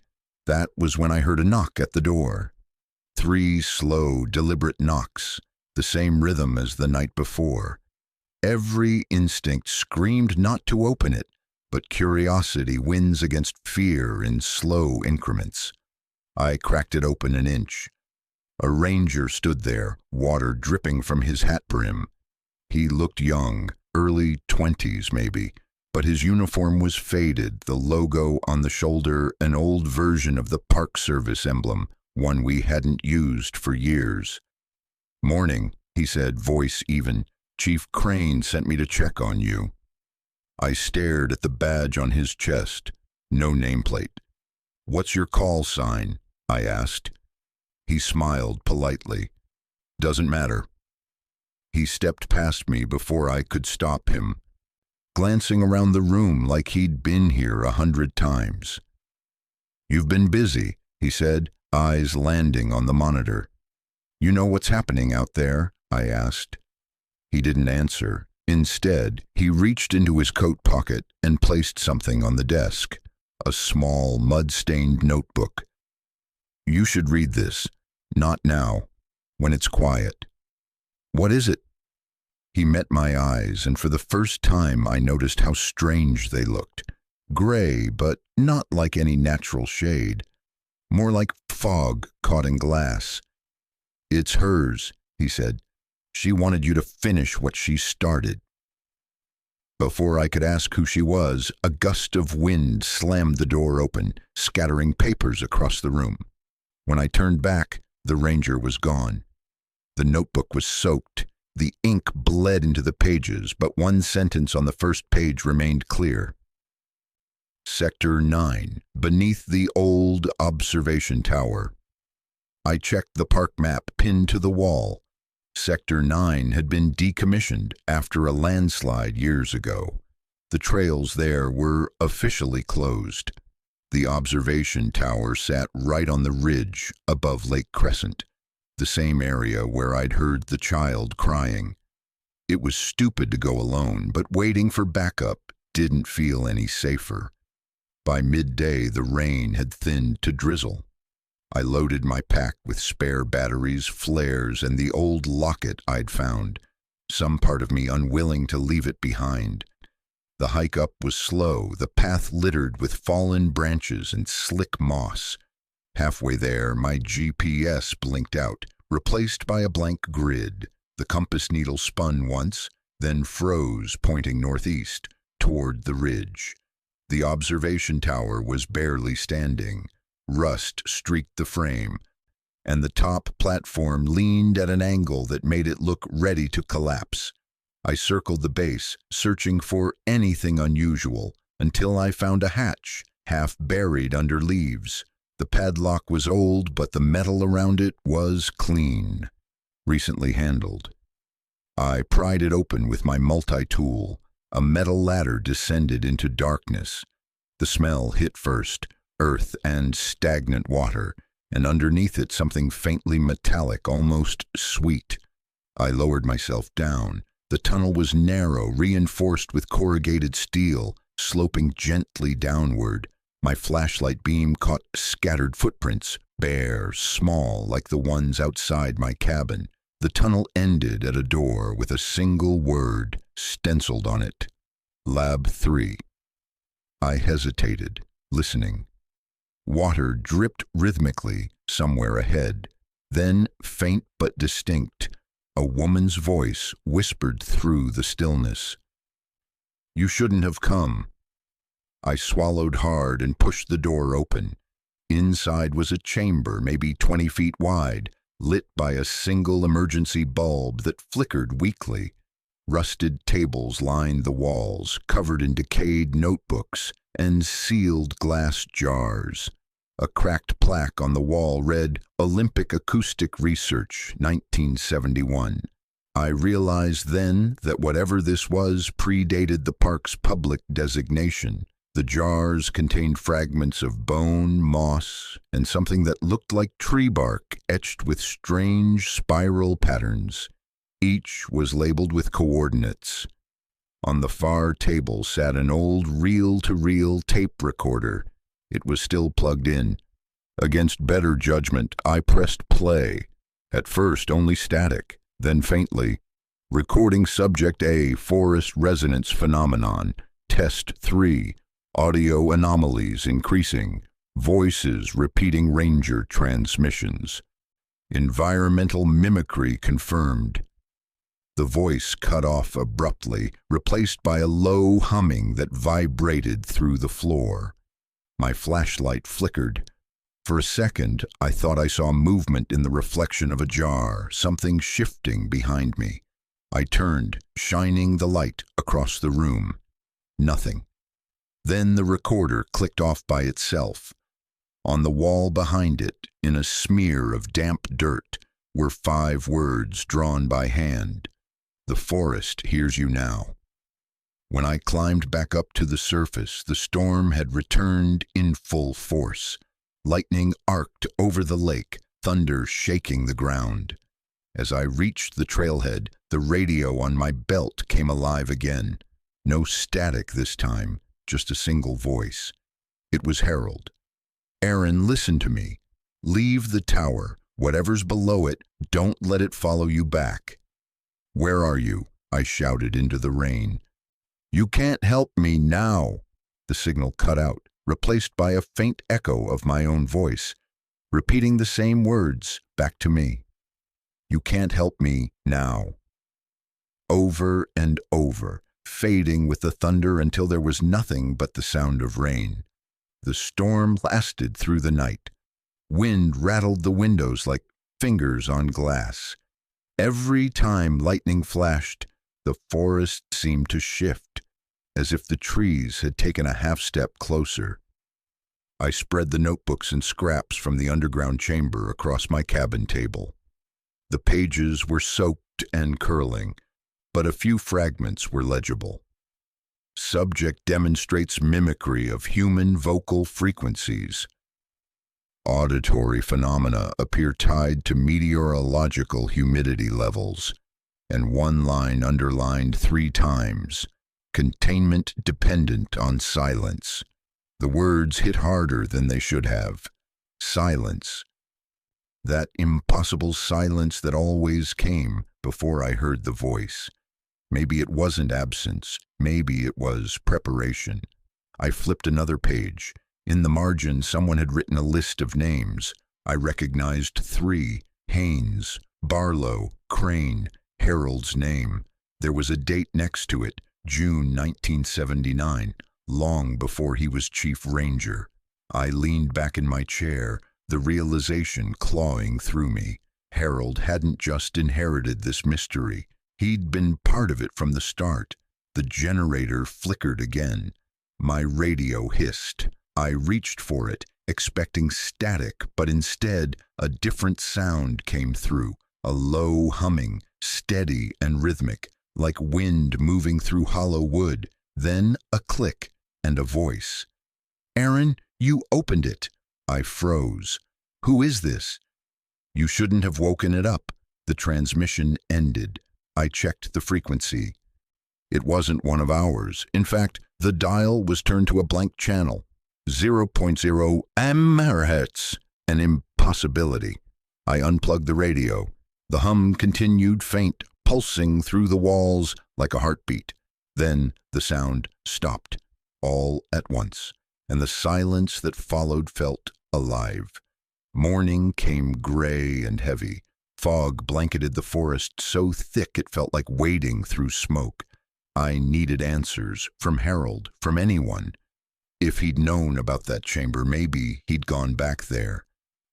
Speaker 1: That was when I heard a knock at the door. 3 slow, deliberate knocks, the same rhythm as the night before. Every instinct screamed not to open it, but curiosity wins against fear in slow increments. I cracked it open an inch. A ranger stood there, water dripping from his hat brim. He looked young, early 20s maybe, but his uniform was faded, the logo on the shoulder an old version of the Park Service emblem, one we hadn't used for years. "Morning," he said, voice even. "Chief Crane sent me to check on you." I stared at the badge on his chest. No nameplate. "What's your call sign?" I asked. He smiled politely. "Doesn't matter." He stepped past me before I could stop him, glancing around the room like he'd been here 100 times. "You've been busy," he said, eyes landing on the monitor. "You know what's happening out there?" I asked. He didn't answer. Instead, he reached into his coat pocket and placed something on the desk, a small, mud-stained notebook. "You should read this. Not now, when it's quiet." "What is it?" He met my eyes, and for the first time I noticed how strange they looked. Gray, but not like any natural shade. More like fog caught in glass. "It's hers," he said. "She wanted you to finish what she started." Before I could ask who she was, a gust of wind slammed the door open, scattering papers across the room. When I turned back, the ranger was gone. The notebook was soaked. The ink bled into the pages, but one sentence on the first page remained clear. "Sector 9, beneath the old observation tower." I checked the park map pinned to the wall. Sector 9 had been decommissioned after a landslide years ago. The trails there were officially closed. The observation tower sat right on the ridge above Lake Crescent, the same area where I'd heard the child crying. It was stupid to go alone, but waiting for backup didn't feel any safer. By midday, the rain had thinned to drizzle. I loaded my pack with spare batteries, flares, and the old locket I'd found, some part of me unwilling to leave it behind. The hike up was slow, the path littered with fallen branches and slick moss. Halfway there, my GPS blinked out, replaced by a blank grid. The compass needle spun once, then froze, pointing northeast, toward the ridge. The observation tower was barely standing. Rust streaked the frame, and the top platform leaned at an angle that made it look ready to collapse. I circled the base, searching for anything unusual, until I found a hatch, half buried under leaves. The padlock was old, but the metal around it was clean, recently handled. I pried it open with my multi-tool. A metal ladder descended into darkness. The smell hit first, earth and stagnant water, and underneath it something faintly metallic, almost sweet. I lowered myself down. The tunnel was narrow, reinforced with corrugated steel, sloping gently downward. My flashlight beam caught scattered footprints, bare, small, like the ones outside my cabin. The tunnel ended at a door with a single word stenciled on it: Lab 3. I hesitated, listening. Water dripped rhythmically somewhere ahead. Then, faint but distinct, a woman's voice whispered through the stillness. "You shouldn't have come." I swallowed hard and pushed the door open. Inside was a chamber, maybe 20 feet wide, lit by a single emergency bulb that flickered weakly. Rusted tables lined the walls, covered in decayed notebooks and sealed glass jars. A cracked plaque on the wall read, "Olympic Acoustic Research, 1971. I realized then that whatever this was predated the park's public designation. The jars contained fragments of bone, moss, and something that looked like tree bark etched with strange spiral patterns. Each was labeled with coordinates. On the far table sat an old reel-to-reel tape recorder. It was still plugged in. Against better judgment, I pressed play. At first only static, then faintly. Recording subject A, forest resonance phenomenon. Test 3. Audio anomalies increasing. Voices repeating ranger transmissions. Environmental mimicry confirmed. The voice cut off abruptly, replaced by a low humming that vibrated through the floor. My flashlight flickered. For a second, I thought I saw movement in the reflection of a jar, something shifting behind me. I turned, shining the light across the room. Nothing. Then the recorder clicked off by itself. On the wall behind it, in a smear of damp dirt, were 5 words drawn by hand. "The forest hears you now." When I climbed back up to the surface, the storm had returned in full force. Lightning arced over the lake, thunder shaking the ground. As I reached the trailhead, the radio on my belt came alive again. No static this time, just a single voice. It was Harold. "Aaron, listen to me. Leave the tower. Whatever's below it, don't let it follow you back." "Where are you?" I shouted into the rain. "You can't help me now." The signal cut out, replaced by a faint echo of my own voice, repeating the same words back to me. "You can't help me now." Over and over, fading with the thunder until there was nothing but the sound of rain. The storm lasted through the night. Wind rattled the windows like fingers on glass. Every time lightning flashed, the forest seemed to shift, as if the trees had taken a half-step closer. I spread the notebooks and scraps from the underground chamber across my cabin table. The pages were soaked and curling, but a few fragments were legible. Subject demonstrates mimicry of human vocal frequencies. Auditory phenomena appear tied to meteorological humidity levels, and one line underlined 3 times, containment dependent on silence. The words hit harder than they should have. Silence. That impossible silence that always came before I heard the voice. Maybe it wasn't absence. Maybe it was preparation. I flipped another page. In the margin, someone had written a list of names. I recognized 3: Haynes, Barlow, Crane, Harold's name. There was a date next to it, June 1979, long before he was chief ranger. I leaned back in my chair, the realization clawing through me. Harold hadn't just inherited this mystery. He'd been part of it from the start. The generator flickered again. My radio hissed. I reached for it, expecting static, but instead a different sound came through, a low humming, steady and rhythmic, like wind moving through hollow wood. Then a click and a voice. "Aaron, you opened it." I froze. "Who is this?" "You shouldn't have woken it up." The transmission ended. I checked the frequency. It wasn't one of ours. In fact, the dial was turned to a blank channel. 0.0 MHz. An impossibility. I unplugged the radio. The hum continued, faint, pulsing through the walls like a heartbeat. Then the sound stopped, all at once, and the silence that followed felt alive. Morning came gray and heavy. Fog blanketed the forest so thick it felt like wading through smoke. I needed answers, from Harold, from anyone. If he'd known about that chamber, maybe he'd gone back there.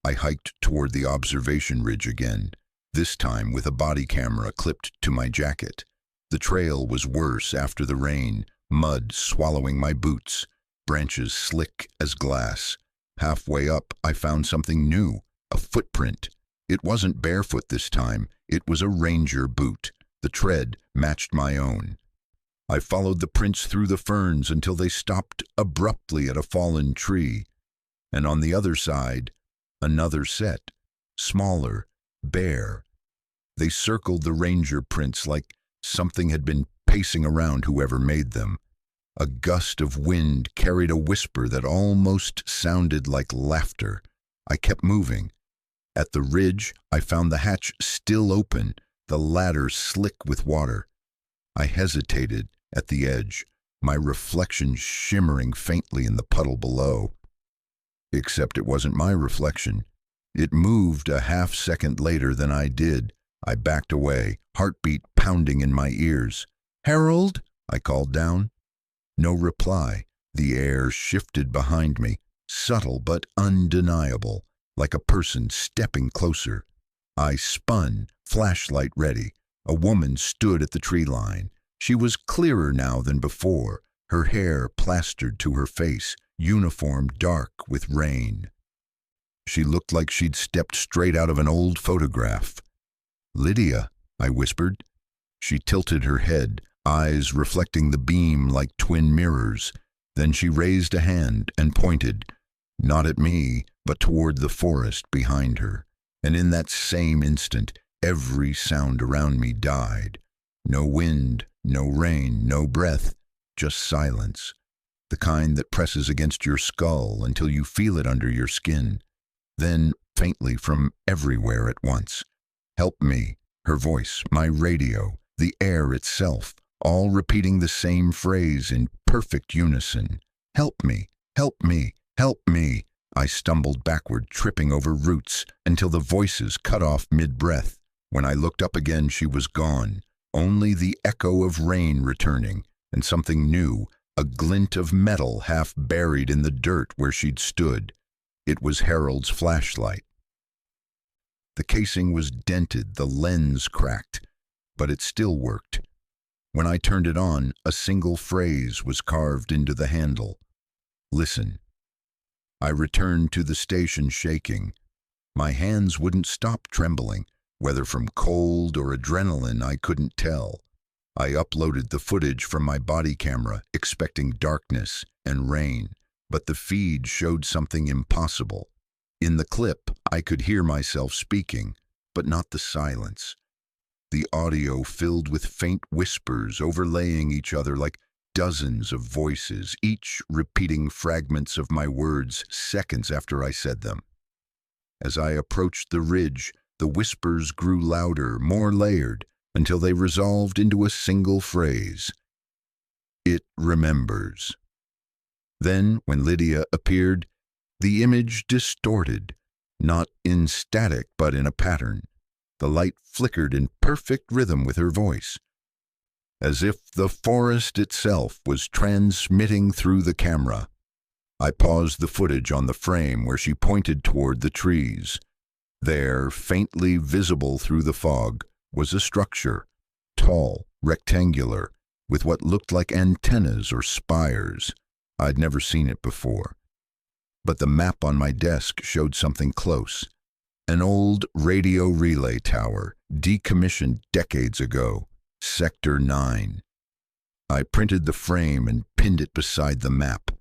Speaker 1: I hiked toward the observation ridge again, this time with a body camera clipped to my jacket. The trail was worse after the rain, mud swallowing my boots, branches slick as glass. Halfway up, I found something new, a footprint. It wasn't barefoot this time, it was a ranger boot. The tread matched my own. I followed the prints through the ferns until they stopped abruptly at a fallen tree. And on the other side, another set, smaller, bare. They circled the ranger prints like something had been pacing around whoever made them. A gust of wind carried a whisper that almost sounded like laughter. I kept moving. At the ridge, I found the hatch still open, the ladder slick with water. I hesitated at the edge, my reflection shimmering faintly in the puddle below. Except it wasn't my reflection. It moved a half-second later than I did. I backed away, heartbeat pounding in my ears. "Harold?" I called down. No reply. The air shifted behind me, subtle but undeniable, like a person stepping closer. I spun, flashlight ready. A woman stood at the tree line. She was clearer now than before, her hair plastered to her face, uniform dark with rain. She looked like she'd stepped straight out of an old photograph. "Lydia," I whispered. She tilted her head, eyes reflecting the beam like twin mirrors. Then she raised a hand and pointed, not at me, but toward the forest behind her. And in that same instant, every sound around me died. No wind, no rain, no breath, just silence. The kind that presses against your skull until you feel it under your skin. Then, faintly from everywhere at once. "Help me," her voice, my radio, the air itself, all repeating the same phrase in perfect unison. "Help me, help me, help me." I stumbled backward, tripping over roots, until the voices cut off mid-breath. When I looked up again, she was gone. Only the echo of rain returning, and something new, a glint of metal half buried in the dirt where she'd stood. It was Harold's flashlight. The casing was dented, the lens cracked, but it still worked. When I turned it on, a single phrase was carved into the handle. "Listen." I returned to the station shaking. My hands wouldn't stop trembling. Whether from cold or adrenaline, I couldn't tell. I uploaded the footage from my body camera, expecting darkness and rain, but the feed showed something impossible. In the clip, I could hear myself speaking, but not the silence. The audio filled with faint whispers overlaying each other like dozens of voices, each repeating fragments of my words seconds after I said them. As I approached the ridge, the whispers grew louder, more layered, until they resolved into a single phrase. It remembers. Then, when Lydia appeared, the image distorted, not in static but in a pattern. The light flickered in perfect rhythm with her voice, as if the forest itself was transmitting through the camera. I paused the footage on the frame where she pointed toward the trees. There, faintly visible through the fog, was a structure, tall, rectangular, with what looked like antennas or spires. I'd never seen it before. But the map on my desk showed something close. An old radio relay tower, decommissioned decades ago, Sector 9. I printed the frame and pinned it beside the map.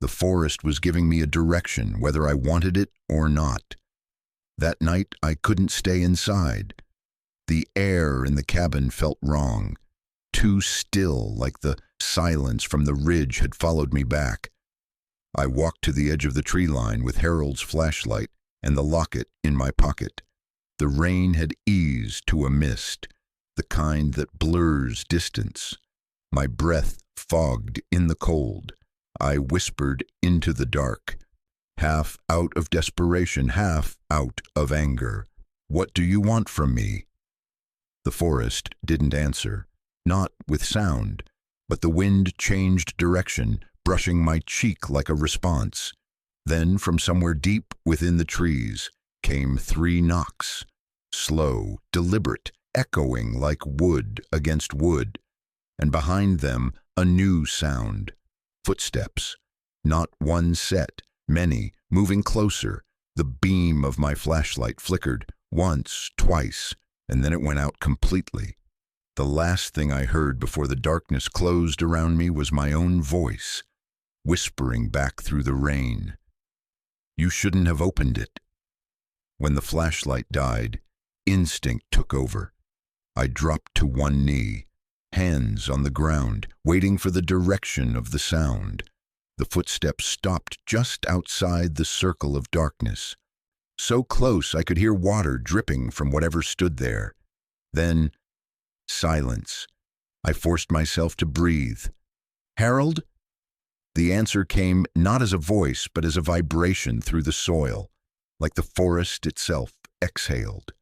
Speaker 1: The forest was giving me a direction, whether I wanted it or not. That night, I couldn't stay inside. The air in the cabin felt wrong, too still, like the silence from the ridge had followed me back. I walked to the edge of the tree line with Harold's flashlight and the locket in my pocket. The rain had eased to a mist, the kind that blurs distance. My breath fogged in the cold. I whispered into the dark, half out of desperation, half out of anger. "What do you want from me?" The forest didn't answer, not with sound, but the wind changed direction, brushing my cheek like a response. Then, from somewhere deep within the trees, came 3 knocks, slow, deliberate, echoing like wood against wood, and behind them a new sound. Footsteps, not one set, many, moving closer. The beam of my flashlight flickered once, twice, and then it went out completely. The last thing I heard before the darkness closed around me was my own voice, whispering back through the rain. "You shouldn't have opened it." When the flashlight died, instinct took over. I dropped to one knee, hands on the ground, waiting for the direction of the sound. The footsteps stopped just outside the circle of darkness, so close I could hear water dripping from whatever stood there. Then, silence. I forced myself to breathe. "Harold?" The answer came not as a voice, but as a vibration through the soil, like the forest itself exhaled.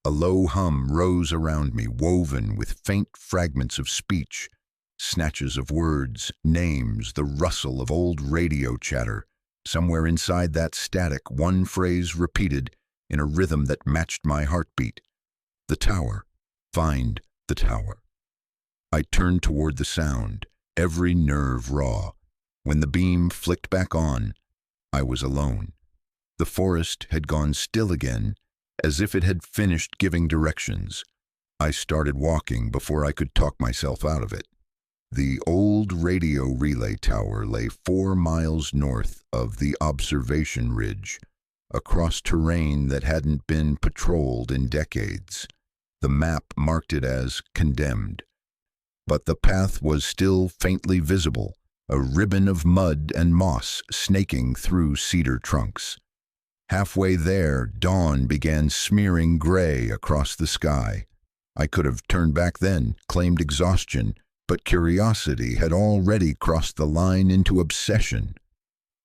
Speaker 1: A low hum rose around me, woven with faint fragments of speech, snatches of words, names, the rustle of old radio chatter. Somewhere inside that static, one phrase repeated in a rhythm that matched my heartbeat. "The tower. Find the tower." I turned toward the sound, every nerve raw. When the beam flicked back on, I was alone. The forest had gone still again, as if it had finished giving directions. I started walking before I could talk myself out of it. The old radio relay tower lay 4 miles north of the observation ridge, across terrain that hadn't been patrolled in decades. The map marked it as condemned, but the path was still faintly visible, a ribbon of mud and moss snaking through cedar trunks. Halfway there, dawn began smearing gray across the sky. I could have turned back then, claimed exhaustion, but curiosity had already crossed the line into obsession.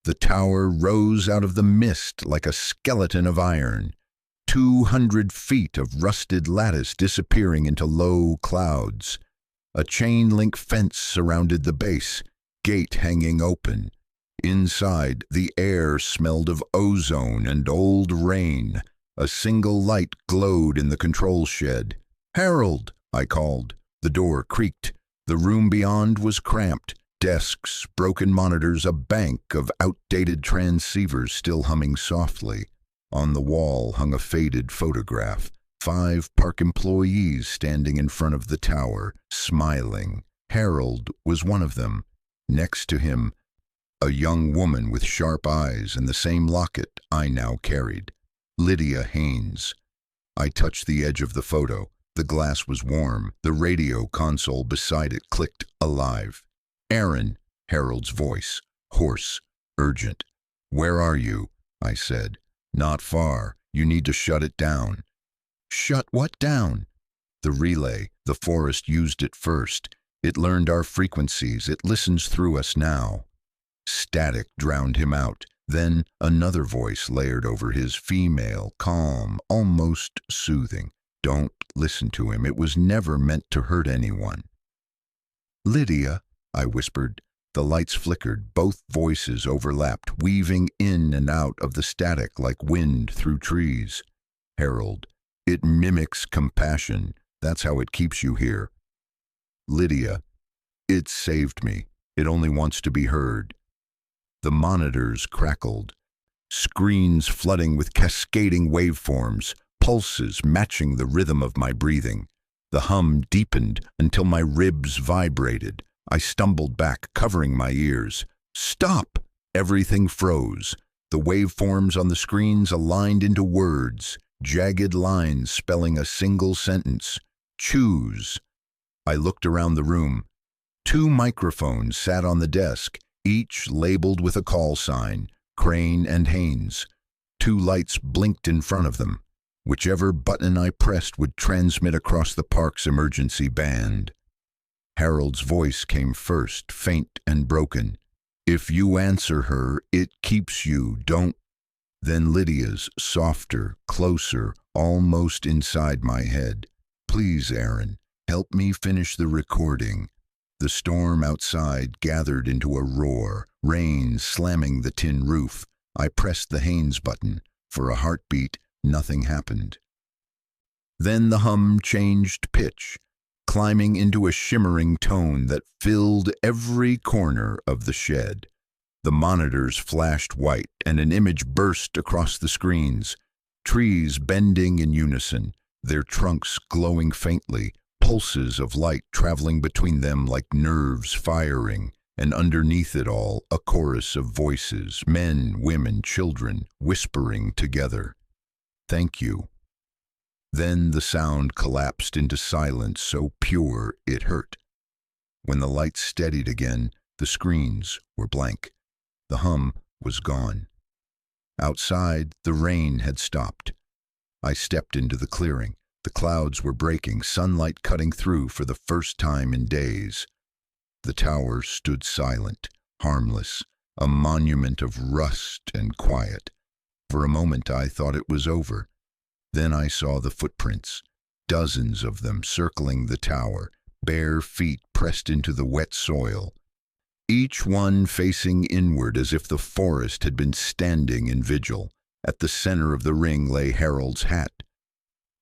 Speaker 1: The tower rose out of the mist like a skeleton of iron, 200 feet of rusted lattice disappearing into low clouds. A chain-link fence surrounded the base, gate hanging open. Inside, the air smelled of ozone and old rain. A single light glowed in the control shed. "Harold!" I called. The door creaked. The room beyond was cramped. Desks, broken monitors, a bank of outdated transceivers still humming softly. On the wall hung a faded photograph. 5 park employees standing in front of the tower, smiling. Harold was one of them. Next to him, a young woman with sharp eyes and the same locket I now carried. Lydia Haynes. I touched the edge of the photo. The glass was warm. The radio console beside it clicked alive. "Aaron," Harold's voice, hoarse, urgent. "Where are you?" I said. "Not far. You need to shut it down." "Shut what down?" The relay, the forest used it first. It learned our frequencies. It listens through us now. Static drowned him out. Then another voice layered over his, female, calm, almost soothing. Don't listen to him. It was never meant to hurt anyone. Lydia, I whispered. The lights flickered. Both voices overlapped, weaving in and out of the static like wind through trees. Harold, it mimics compassion. That's how it keeps you here. Lydia, it saved me. It only wants to be heard. The monitors crackled, screens flooding with cascading waveforms, pulses matching the rhythm of my breathing. The hum deepened until my ribs vibrated. I stumbled back, covering my ears. Stop! Everything froze. The waveforms on the screens aligned into words, jagged lines spelling a single sentence. Choose. I looked around the room. 2 microphones sat on the desk, each labeled with a call sign, Crane and Haynes. 2 lights blinked in front of them. Whichever button I pressed would transmit across the park's emergency band. Harold's voice came first, faint and broken. If you answer her, it keeps you, don't. Then Lydia's, softer, closer, almost inside my head. Please, Aaron, help me finish the recording. The storm outside gathered into a roar, rain slamming the tin roof. I pressed the Haynes button. For a heartbeat, nothing happened. Then the hum changed pitch, climbing into a shimmering tone that filled every corner of the shed. The monitors flashed white, and an image burst across the screens. Trees bending in unison, their trunks glowing faintly, pulses of light traveling between them like nerves firing, and underneath it all, a chorus of voices, men, women, children, whispering together. Thank you. Then the sound collapsed into silence so pure it hurt. When the lights steadied again, the screens were blank. The hum was gone. Outside, the rain had stopped. I stepped into the clearing. The clouds were breaking, sunlight cutting through for the first time in days. The tower stood silent, harmless, a monument of rust and quiet. For a moment I thought it was over. Then I saw the footprints, dozens of them circling the tower, bare feet pressed into the wet soil. Each one facing inward as if the forest had been standing in vigil. At the center of the ring lay Harold's hat.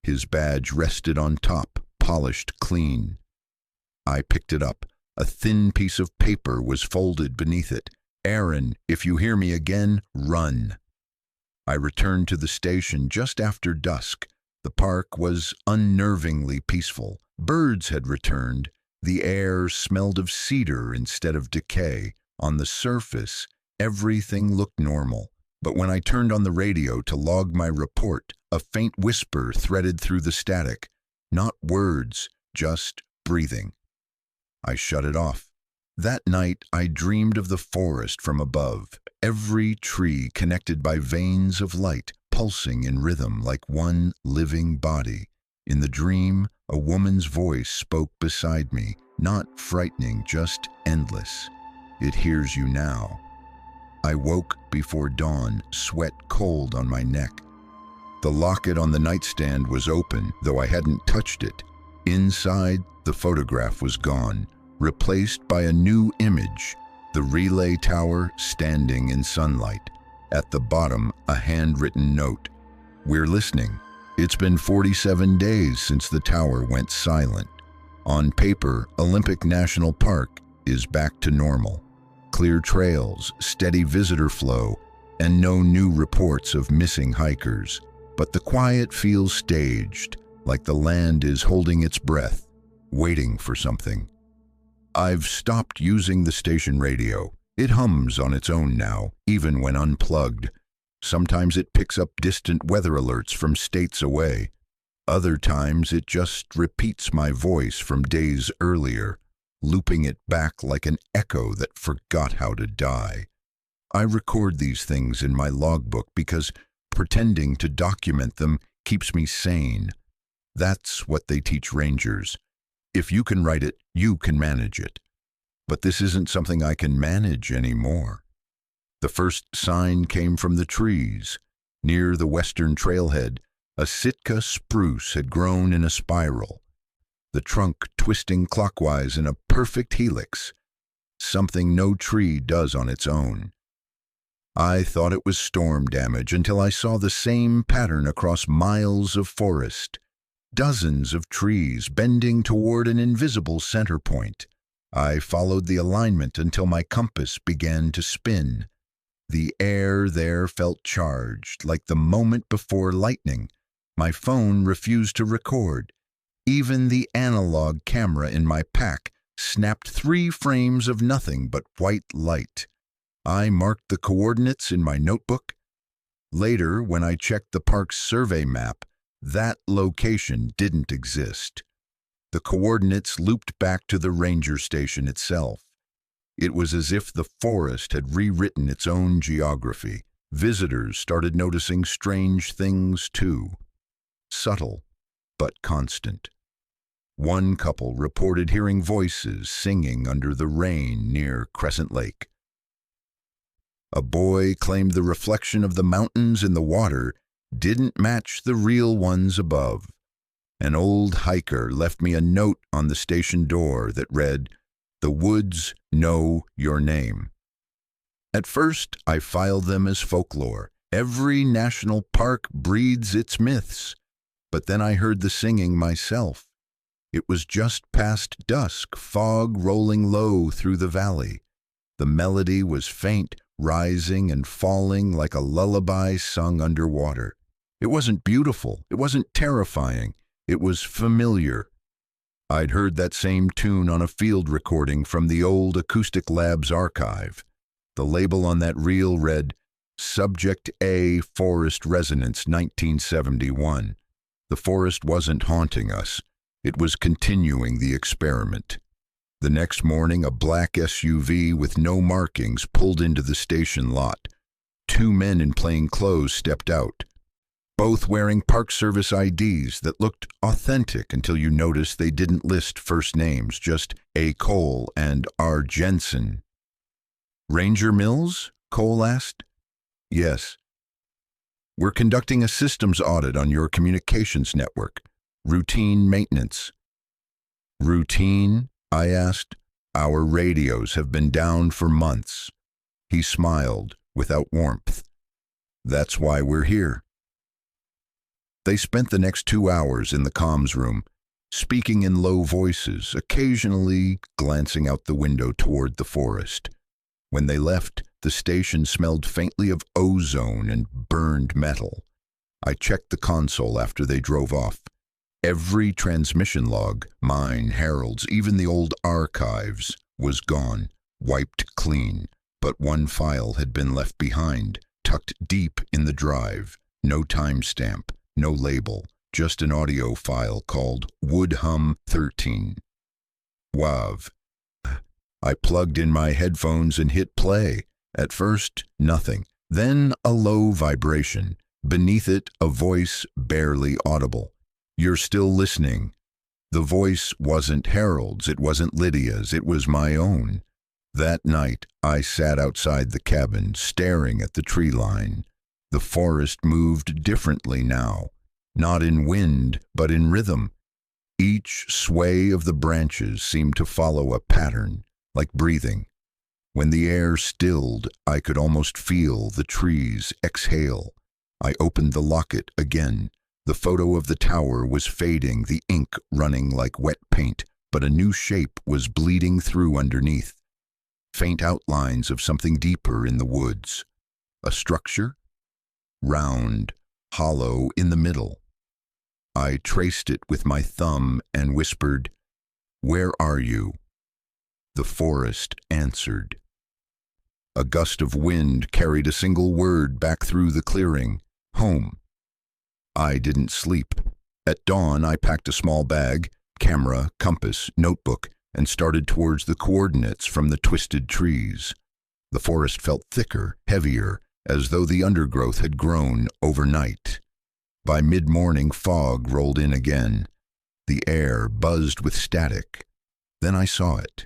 Speaker 1: His badge rested on top, polished clean. I picked it up. A thin piece of paper was folded beneath it. Aaron, if you hear me again, run. I returned to the station just after dusk. The park was unnervingly peaceful. Birds had returned. The air smelled of cedar instead of decay. On the surface, everything looked normal. But when I turned on the radio to log my report, a faint whisper threaded through the static. Not words, just breathing. I shut it off. That night, I dreamed of the forest from above, every tree connected by veins of light, pulsing in rhythm like one living body. In the dream, a woman's voice spoke beside me, not frightening, just endless. It hears you now. I woke before dawn, sweat cold on my neck. The locket on the nightstand was open, though I hadn't touched it. Inside, the photograph was gone, replaced by a new image, the relay tower standing in sunlight. At the bottom, a handwritten note. We're listening. It's been 47 days since the tower went silent. On paper, Olympic National Park is back to normal. Clear trails, steady visitor flow, and no new reports of missing hikers. But the quiet feels staged, like the land is holding its breath, waiting for something. I've stopped using the station radio. It hums on its own now, even when unplugged. Sometimes it picks up distant weather alerts from states away. Other times it just repeats my voice from days earlier, looping it back like an echo that forgot how to die. I record these things in my logbook because pretending to document them keeps me sane. That's what they teach rangers. If you can write it, you can manage it. But this isn't something I can manage anymore. The first sign came from the trees. Near the western trailhead, a Sitka spruce had grown in a spiral, the trunk twisting clockwise in a perfect helix, something no tree does on its own. I thought it was storm damage until I saw the same pattern across miles of forest, dozens of trees bending toward an invisible center point. I followed the alignment until my compass began to spin. The air there felt charged, like the moment before lightning. My phone refused to record. Even the analog camera in my pack snapped 3 frames of nothing but white light. I marked the coordinates in my notebook. Later, when I checked the park's survey map, that location didn't exist. The coordinates looped back to the ranger station itself. It was as if the forest had rewritten its own geography. Visitors started noticing strange things too. Subtle, but constant. One couple reported hearing voices singing under the rain near Crescent Lake. A boy claimed the reflection of the mountains in the water didn't match the real ones above. An old hiker left me a note on the station door that read, "The woods know your name." At first, I filed them as folklore. Every national park breeds its myths. But then I heard the singing myself. It was just past dusk, fog rolling low through the valley. The melody was faint, rising and falling like a lullaby sung underwater. It wasn't beautiful. It wasn't terrifying. It was familiar. I'd heard that same tune on a field recording from the old Acoustic Labs archive. The label on that reel read, Subject A Forest Resonance 1971. The forest wasn't haunting us. It was continuing the experiment. The next morning, a black SUV with no markings pulled into the station lot. 2 men in plain clothes stepped out, both wearing Park Service IDs that looked authentic until you noticed they didn't list first names, just A. Cole and R. Jensen. "Ranger Mills?" Cole asked. "Yes. We're conducting a systems audit on your communications network. Routine maintenance." "Routine?" I asked. "Our radios have been down for months." He smiled, without warmth. "That's why we're here." They spent the next 2 hours in the comms room, speaking in low voices, occasionally glancing out the window toward the forest. When they left, the station smelled faintly of ozone and burned metal. I checked the console after they drove off. Every transmission log, mine, Harold's, even the old archives, was gone, wiped clean. But one file had been left behind, tucked deep in the drive. No timestamp, no label, just an audio file called Woodhum 13. WAV. I plugged in my headphones and hit play. At first, nothing. Then a low vibration. Beneath it, a voice barely audible. "You're still listening." The voice wasn't Harold's, it wasn't Lydia's, it was my own. That night, I sat outside the cabin, staring at the tree line. The forest moved differently now, not in wind, but in rhythm. Each sway of the branches seemed to follow a pattern, like breathing. When the air stilled, I could almost feel the trees exhale. I opened the locket again. The photo of the tower was fading, the ink running like wet paint, but a new shape was bleeding through underneath. Faint outlines of something deeper in the woods. A structure? Round, hollow in the middle. I traced it with my thumb and whispered, "Where are you?" The forest answered. A gust of wind carried a single word back through the clearing. Home. I didn't sleep. At dawn, I packed a small bag, camera, compass, notebook, and started towards the coordinates from the twisted trees. The forest felt thicker, heavier, as though the undergrowth had grown overnight. By mid-morning, fog rolled in again. The air buzzed with static. Then I saw it,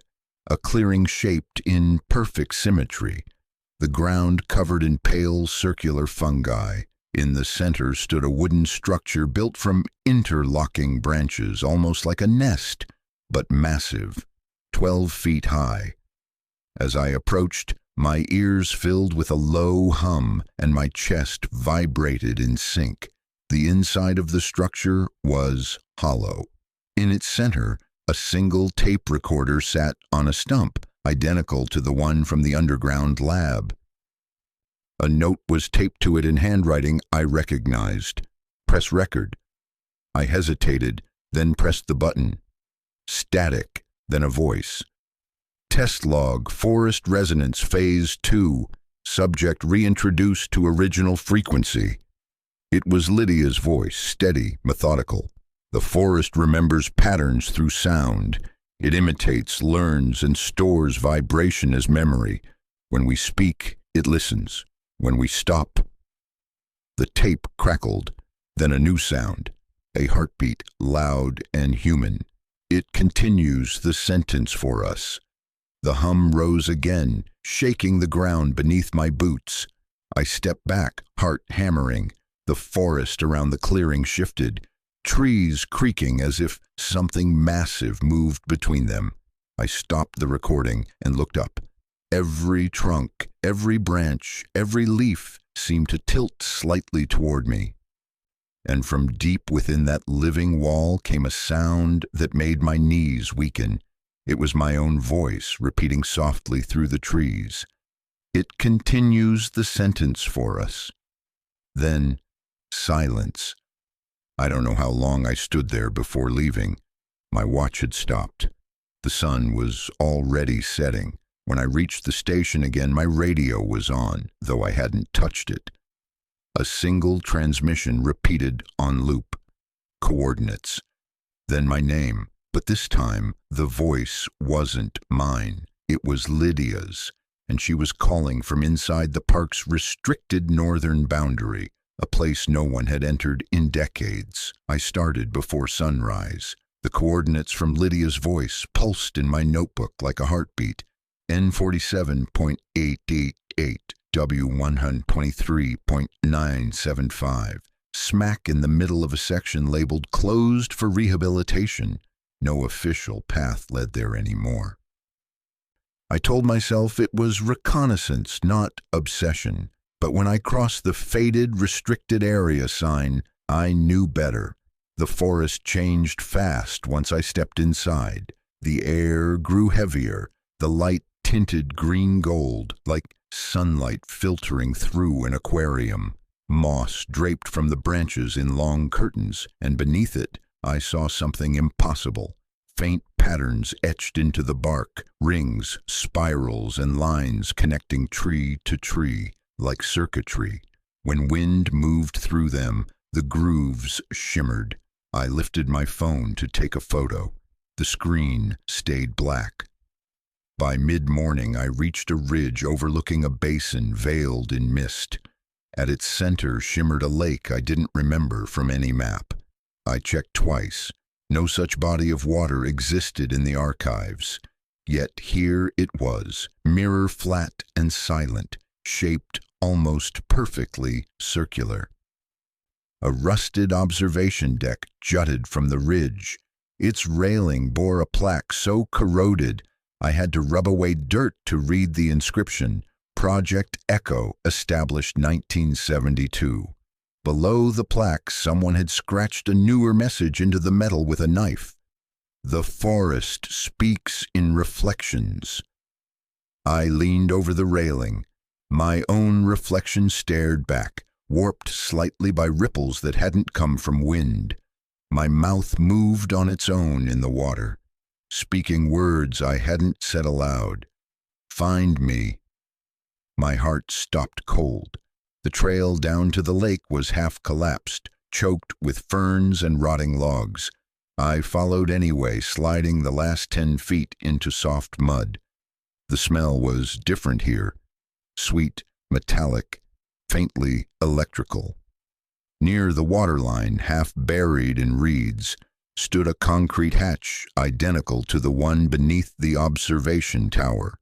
Speaker 1: a clearing shaped in perfect symmetry, the ground covered in pale circular fungi. In the center stood a wooden structure built from interlocking branches, almost like a nest, but massive, 12 feet high. As I approached, my ears filled with a low hum and my chest vibrated in sync. The inside of the structure was hollow. In its center, a single tape recorder sat on a stump, identical to the one from the underground lab. A note was taped to it in handwriting I recognized. "Press record." I hesitated, then pressed the button. Static, then a voice. "Test log, forest resonance, phase 2. Subject reintroduced to original frequency." It was Lydia's voice, steady, methodical. The forest remembers patterns through sound. It imitates, learns, and stores vibration as memory. When we speak, it listens. When we stop, the tape crackled, then a new sound, a heartbeat, loud and human. It continues the sentence for us. The hum rose again, shaking the ground beneath my boots. I stepped back, heart hammering. The forest around the clearing shifted, trees creaking as if something massive moved between them. I stopped the recording and looked up. Every trunk, every branch, every leaf seemed to tilt slightly toward me. And from deep within that living wall came a sound that made my knees weaken. It was my own voice repeating softly through the trees. It continues the sentence for us. Then, silence. I don't know how long I stood there before leaving. My watch had stopped. The sun was already setting. When I reached the station again, my radio was on, though I hadn't touched it. A single transmission repeated on loop. Coordinates. Then my name. But this time, the voice wasn't mine. It was Lydia's, and she was calling from inside the park's restricted northern boundary, a place no one had entered in decades. I started before sunrise. The coordinates from Lydia's voice pulsed in my notebook like a heartbeat. N47.888, W123.975, smack in the middle of a section labeled "Closed for Rehabilitation." No official path led there anymore. I told myself it was reconnaissance, not obsession. But when I crossed the faded, restricted area sign, I knew better. The forest changed fast once I stepped inside. The air grew heavier, the light tinted green gold, like sunlight filtering through an aquarium. Moss draped from the branches in long curtains, and beneath it, I saw something impossible. Faint patterns etched into the bark, rings, spirals, and lines connecting tree to tree, like circuitry. When wind moved through them, the grooves shimmered. I lifted my phone to take a photo. The screen stayed black. By mid-morning, I reached a ridge overlooking a basin veiled in mist. At its center shimmered a lake I didn't remember from any map. I checked twice. No such body of water existed in the archives. Yet here it was, mirror flat and silent, shaped almost perfectly circular. A rusted observation deck jutted from the ridge. Its railing bore a plaque so corroded I had to rub away dirt to read the inscription, Project Echo, established 1972. Below the plaque, someone had scratched a newer message into the metal with a knife. The forest speaks in reflections. I leaned over the railing. My own reflection stared back, warped slightly by ripples that hadn't come from wind. My mouth moved on its own in the water, speaking words I hadn't said aloud. Find me. My heart stopped cold. The trail down to the lake was half collapsed, choked with ferns and rotting logs. I followed anyway, sliding the last 10 feet into soft mud. The smell was different here. Sweet, metallic, faintly electrical. Near the waterline, half buried in reeds, stood a concrete hatch identical to the one beneath the observation tower.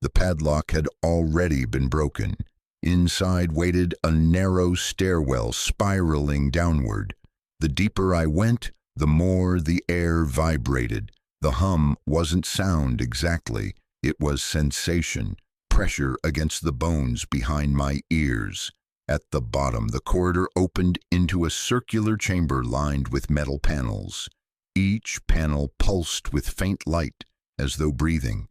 Speaker 1: The padlock had already been broken. Inside waited a narrow stairwell spiraling downward. The deeper I went, the more the air vibrated. The hum wasn't sound exactly, it was sensation, pressure against the bones behind my ears. At the bottom, the corridor opened into a circular chamber lined with metal panels. Each panel pulsed with faint light, as though breathing.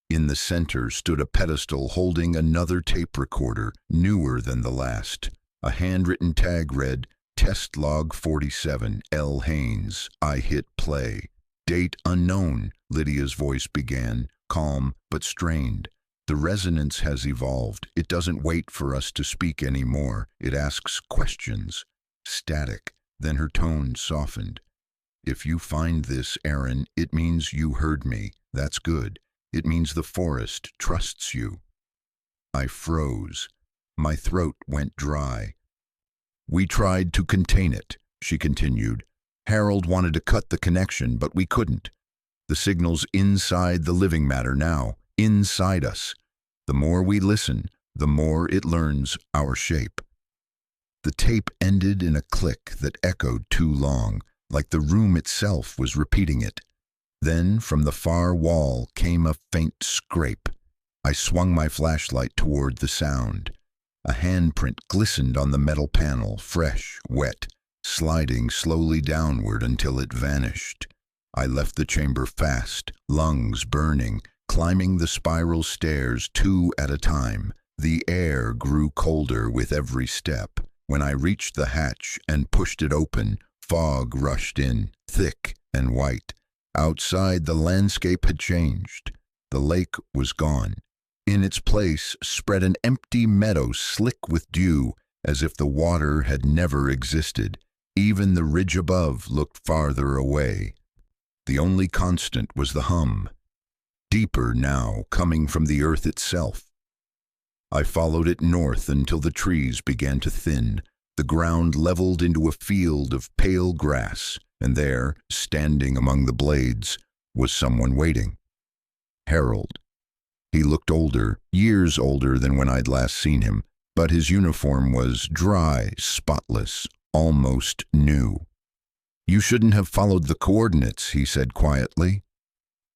Speaker 1: In the center stood a pedestal holding another tape recorder, newer than the last. A handwritten tag read, "Test log 47, L. Haynes. I hit play." "Date unknown," Lydia's voice began, calm but strained. "The resonance has evolved. It doesn't wait for us to speak anymore. It asks questions." Static. Then her tone softened. "If you find this, Aaron, it means you heard me. That's good. It means the forest trusts you." I froze. My throat went dry. "We tried to contain it," she continued. "Harold wanted to cut the connection, but we couldn't. The signal's inside the living matter now, inside us. The more we listen, the more it learns our shape." The tape ended in a click that echoed too long, like the room itself was repeating it. Then, from the far wall, came a faint scrape. I swung my flashlight toward the sound. A handprint glistened on the metal panel, fresh, wet, sliding slowly downward until it vanished. I left the chamber fast, lungs burning, climbing the spiral stairs 2 at a time. The air grew colder with every step. When I reached the hatch and pushed it open, fog rushed in, thick and white. Outside, the landscape had changed. The lake was gone. In its place spread an empty meadow slick with dew, as if the water had never existed. Even the ridge above looked farther away. The only constant was the hum, deeper now, coming from the earth itself. I followed it north until the trees began to thin. The ground leveled into a field of pale grass, and there, standing among the blades, was someone waiting. Harold. He looked older, years older than when I'd last seen him, but his uniform was dry, spotless, almost new. "You shouldn't have followed the coordinates," he said quietly.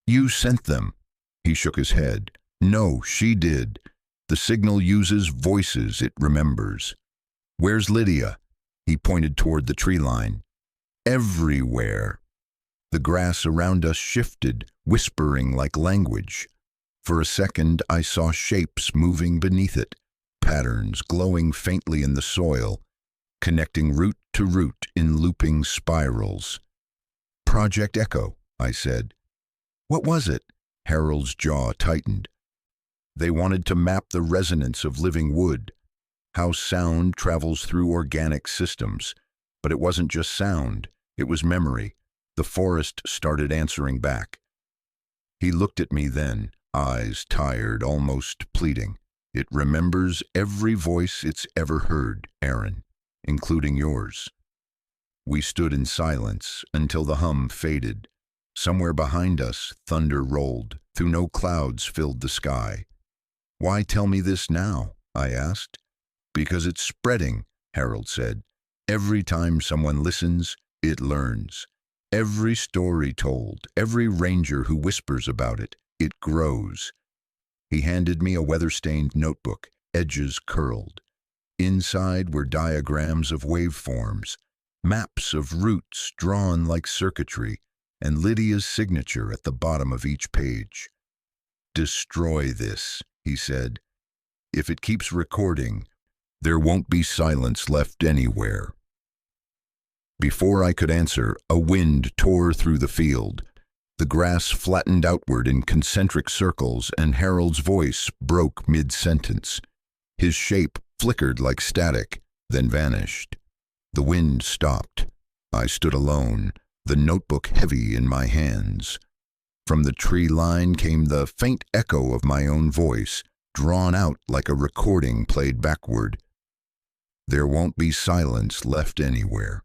Speaker 1: "You sent them." He shook his head. "No, she did. The signal uses voices it remembers." "Where's Lydia?" He pointed toward the tree line. "Everywhere." The grass around us shifted, whispering like language. For a second, I saw shapes moving beneath it, patterns glowing faintly in the soil, connecting root to root in looping spirals. "Project Echo," I said. "What was it?" Harold's jaw tightened. "They wanted to map the resonance of living wood, how sound travels through organic systems. But it wasn't just sound, it was memory. The forest started answering back." He looked at me then, eyes tired, almost pleading. "It remembers every voice it's ever heard, Aaron, including yours." We stood in silence until the hum faded. Somewhere behind us, thunder rolled, though no clouds filled the sky. "Why tell me this now?" I asked. "Because it's spreading," Harold said. "Every time someone listens, it learns. Every story told, every ranger who whispers about it, it grows." He handed me a weather-stained notebook, edges curled. Inside were diagrams of waveforms, maps of routes drawn like circuitry, and Lydia's signature at the bottom of each page. "Destroy this," he said. "If it keeps recording, there won't be silence left anywhere." Before I could answer, a wind tore through the field. The grass flattened outward in concentric circles, and Harold's voice broke mid-sentence. His shape flickered like static, then vanished. The wind stopped. I stood alone, the notebook heavy in my hands. From the tree line came the faint echo of my own voice, drawn out like a recording played backward. There won't be silence left anywhere.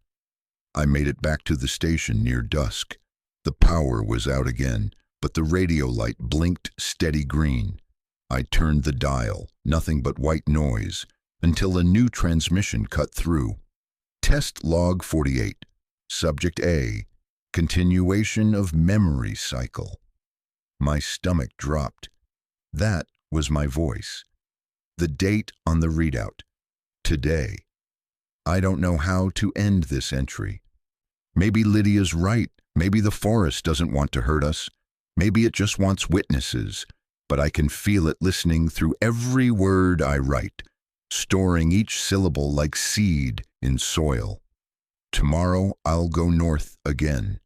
Speaker 1: I made it back to the station near dusk. The power was out again, but the radio light blinked steady green. I turned the dial, nothing but white noise, until a new transmission cut through. Test log 48. Subject A. Continuation of memory cycle. My stomach dropped. That was my voice. The date on the readout. Today. I don't know how to end this entry. Maybe Lydia's right. Maybe the forest doesn't want to hurt us. Maybe it just wants witnesses. But I can feel it listening through every word I write, storing each syllable like seed in soil. Tomorrow I'll go north again.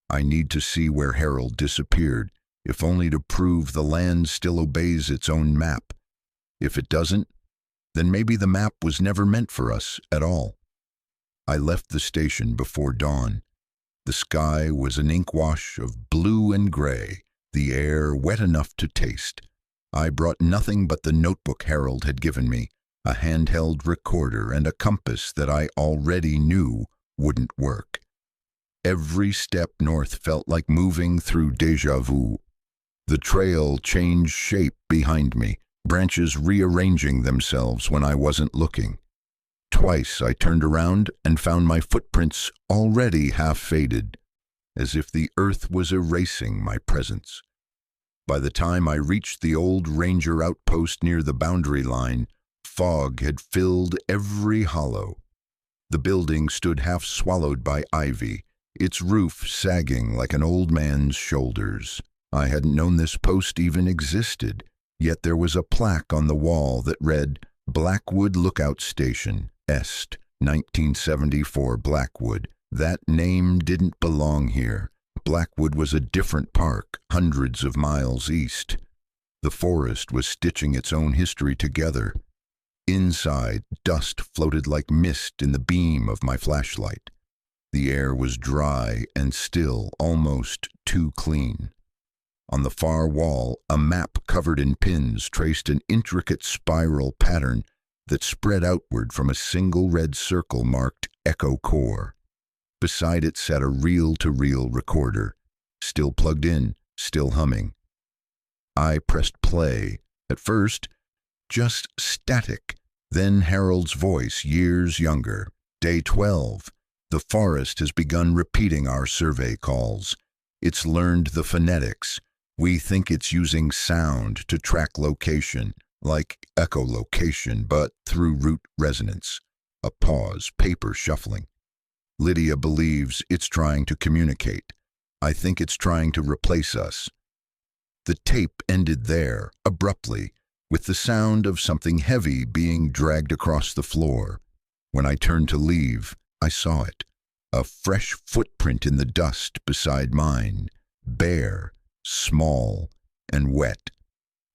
Speaker 1: I need to see where Harold disappeared, if only to prove the land still obeys its own map. If it doesn't, then maybe the map was never meant for us at all. I left the station before dawn. The sky was an ink wash of blue and gray, the air wet enough to taste. I brought nothing but the notebook Harold had given me, a handheld recorder and a compass that I already knew wouldn't work. Every step north felt like moving through déjà vu. The trail changed shape behind me, branches rearranging themselves when I wasn't looking. Twice I turned around and found my footprints already half faded, as if the earth was erasing my presence. By the time I reached the old ranger outpost near the boundary line, fog had filled every hollow. The building stood half swallowed by ivy, its roof sagging like an old man's shoulders. I hadn't known this post even existed, yet there was a plaque on the wall that read, Blackwood Lookout Station, Est, 1974 Blackwood. That name didn't belong here. Blackwood was a different park, hundreds of miles east. The forest was stitching its own history together. Inside, dust floated like mist in the beam of my flashlight. The air was dry and still, almost too clean. On the far wall, a map covered in pins traced an intricate spiral pattern that spread outward from a single red circle marked Echo Core. Beside it sat a reel-to-reel recorder, still plugged in, still humming. I pressed play. At first, just static. Then Harold's voice, years younger. Day 12. The forest has begun repeating our survey calls. It's learned the phonetics. We think it's using sound to track location, like echolocation, but through root resonance. A pause, paper shuffling. Lydia believes it's trying to communicate. I think it's trying to replace us. The tape ended there, abruptly, with the sound of something heavy being dragged across the floor. When I turned to leave, I saw it. A fresh footprint in the dust beside mine, bare, small, and wet.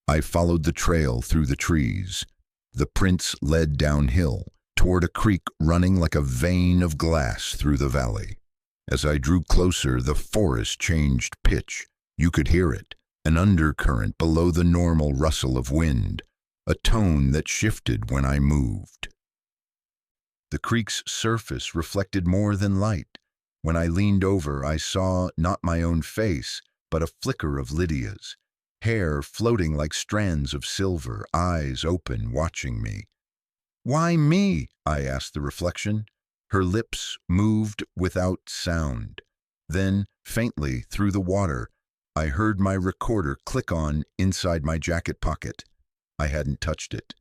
Speaker 1: I followed the trail through the trees. The prints led downhill, toward a creek running like a vein of glass through the valley. As I drew closer, the forest changed pitch. You could hear it, an undercurrent below the normal rustle of wind, a tone that shifted when I moved. The creek's surface reflected more than light. When I leaned over, I saw not my own face, but a flicker of Lydia's, hair floating like strands of silver, eyes open, watching me. "Why me?" I asked the reflection. Her lips moved without sound. Then, faintly, through the water, I heard my recorder click on inside my jacket pocket. I hadn't touched it.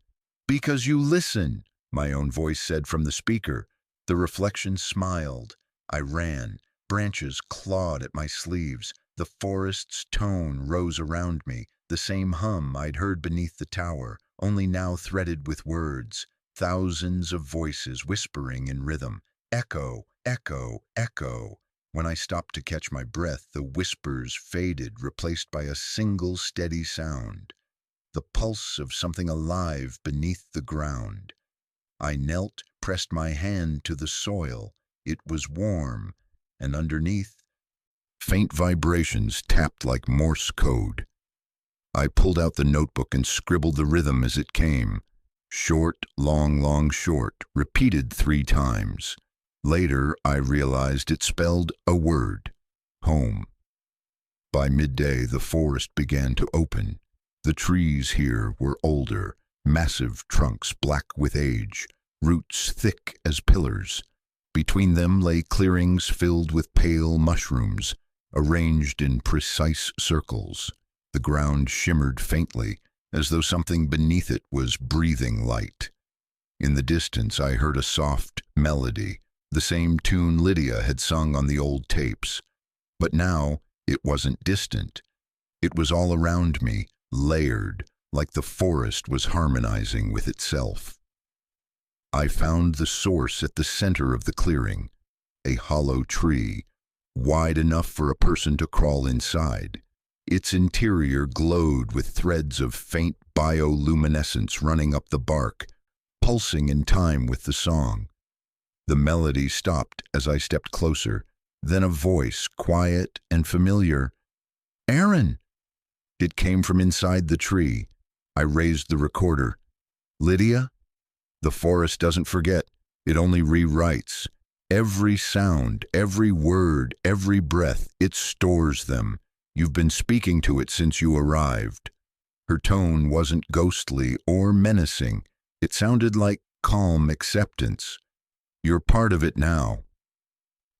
Speaker 1: "Because you listen," my own voice said from the speaker. The reflection smiled. I ran. Branches clawed at my sleeves. The forest's tone rose around me, the same hum I'd heard beneath the tower, only now threaded with words. Thousands of voices whispering in rhythm. Echo, echo, echo. When I stopped to catch my breath, the whispers faded, replaced by a single steady sound. The pulse of something alive beneath the ground. I knelt, pressed my hand to the soil. It was warm, and underneath, faint vibrations tapped like Morse code. I pulled out the notebook and scribbled the rhythm as it came. Short, long, long, short, repeated 3 times. Later, I realized it spelled a word: home. By midday, the forest began to open. The trees here were older, massive trunks black with age, roots thick as pillars. Between them lay clearings filled with pale mushrooms, arranged in precise circles. The ground shimmered faintly, as though something beneath it was breathing light. In the distance, I heard a soft melody, the same tune Lydia had sung on the old tapes. But now, it wasn't distant. It was all around me, layered, like the forest was harmonizing with itself. I found the source at the center of the clearing, a hollow tree, wide enough for a person to crawl inside. Its interior glowed with threads of faint bioluminescence running up the bark, pulsing in time with the song. The melody stopped as I stepped closer, then a voice, quiet and familiar. "Aaron!" It came from inside the tree. I raised the recorder. "Lydia? The forest doesn't forget, it only rewrites. Every sound, every word, every breath, it stores them. You've been speaking to it since you arrived." Her tone wasn't ghostly or menacing. It sounded like calm acceptance. "You're part of it now."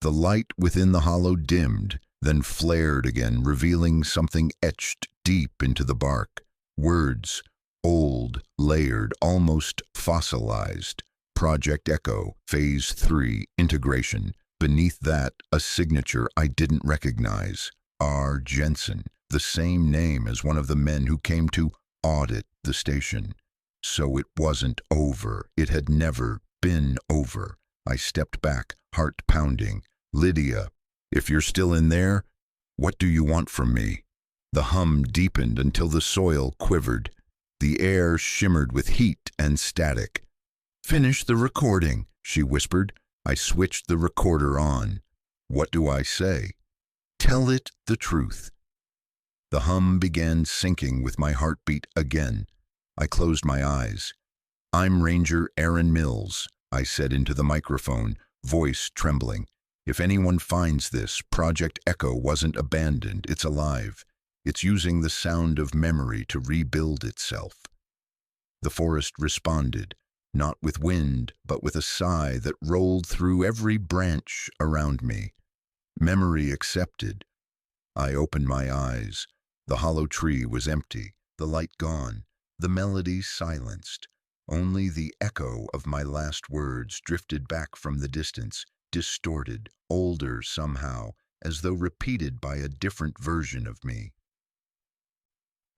Speaker 1: The light within the hollow dimmed, then flared again, revealing something etched deep into the bark. Words, old, layered, almost fossilized. Project Echo, Phase 3, Integration. Beneath that, a signature I didn't recognize. R. Jensen, the same name as one of the men who came to audit the station. So it wasn't over. It had never been over. I stepped back, heart pounding. "Lydia, if you're still in there, what do you want from me?" The hum deepened until the soil quivered. The air shimmered with heat and static. "Finish the recording," she whispered. I switched the recorder on. "What do I say?" "Tell it the truth." The hum began syncing with my heartbeat again. I closed my eyes. "I'm Ranger Aaron Mills," I said into the microphone, voice trembling. "If anyone finds this, Project Echo wasn't abandoned. It's alive. It's using the sound of memory to rebuild itself." The forest responded, not with wind, but with a sigh that rolled through every branch around me. Memory accepted. I opened my eyes. The hollow tree was empty, the light gone, the melody silenced. Only the echo of my last words drifted back from the distance, distorted, older somehow, as though repeated by a different version of me.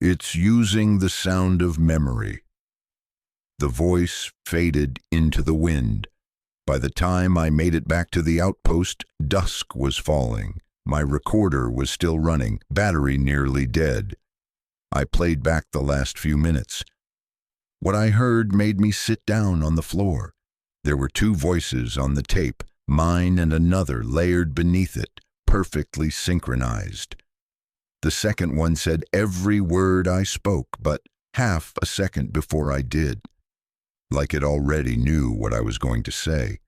Speaker 1: "It's using the sound of memory." The voice faded into the wind. By the time I made it back to the outpost, dusk was falling. My recorder was still running, battery nearly dead. I played back the last few minutes. What I heard made me sit down on the floor. There were 2 voices on the tape, mine and another layered beneath it, perfectly synchronized. The second one said every word I spoke, but half a second before I did. Like it already knew what I was going to say.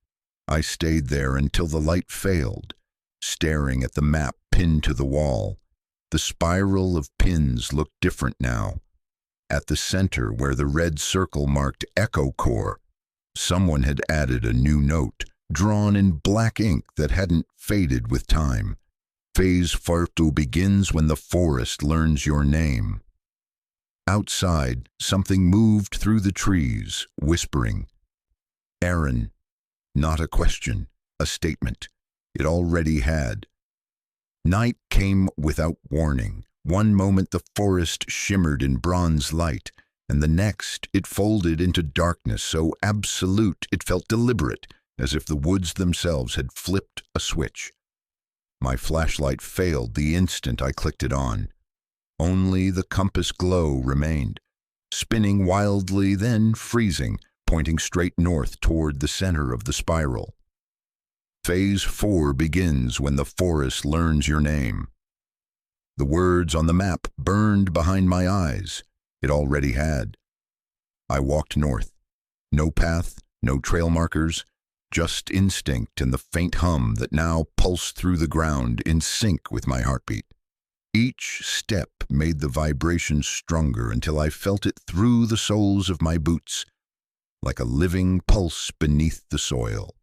Speaker 1: I stayed there until the light failed, staring at the map pinned to the wall. The spiral of pins looked different now. At the center, where the red circle marked Echo Core, someone had added a new note, drawn in black ink that hadn't faded with time. Phase 4 begins when the forest learns your name. Outside, something moved through the trees, whispering. "Aaron." Not a question, a statement. It already had. Night came without warning. One moment the forest shimmered in bronze light, and the next it folded into darkness so absolute it felt deliberate, as if the woods themselves had flipped a switch. My flashlight failed the instant I clicked it on. Only the compass glow remained, spinning wildly, then freezing, pointing straight north toward the center of the spiral. Phase 4 begins when the forest learns your name. The words on the map burned behind my eyes. It already had. I walked north, No path, no trail markers, just instinct and the faint hum that now pulsed through the ground in sync with my heartbeat. Each step made the vibration stronger until I felt it through the soles of my boots, like a living pulse beneath the soil.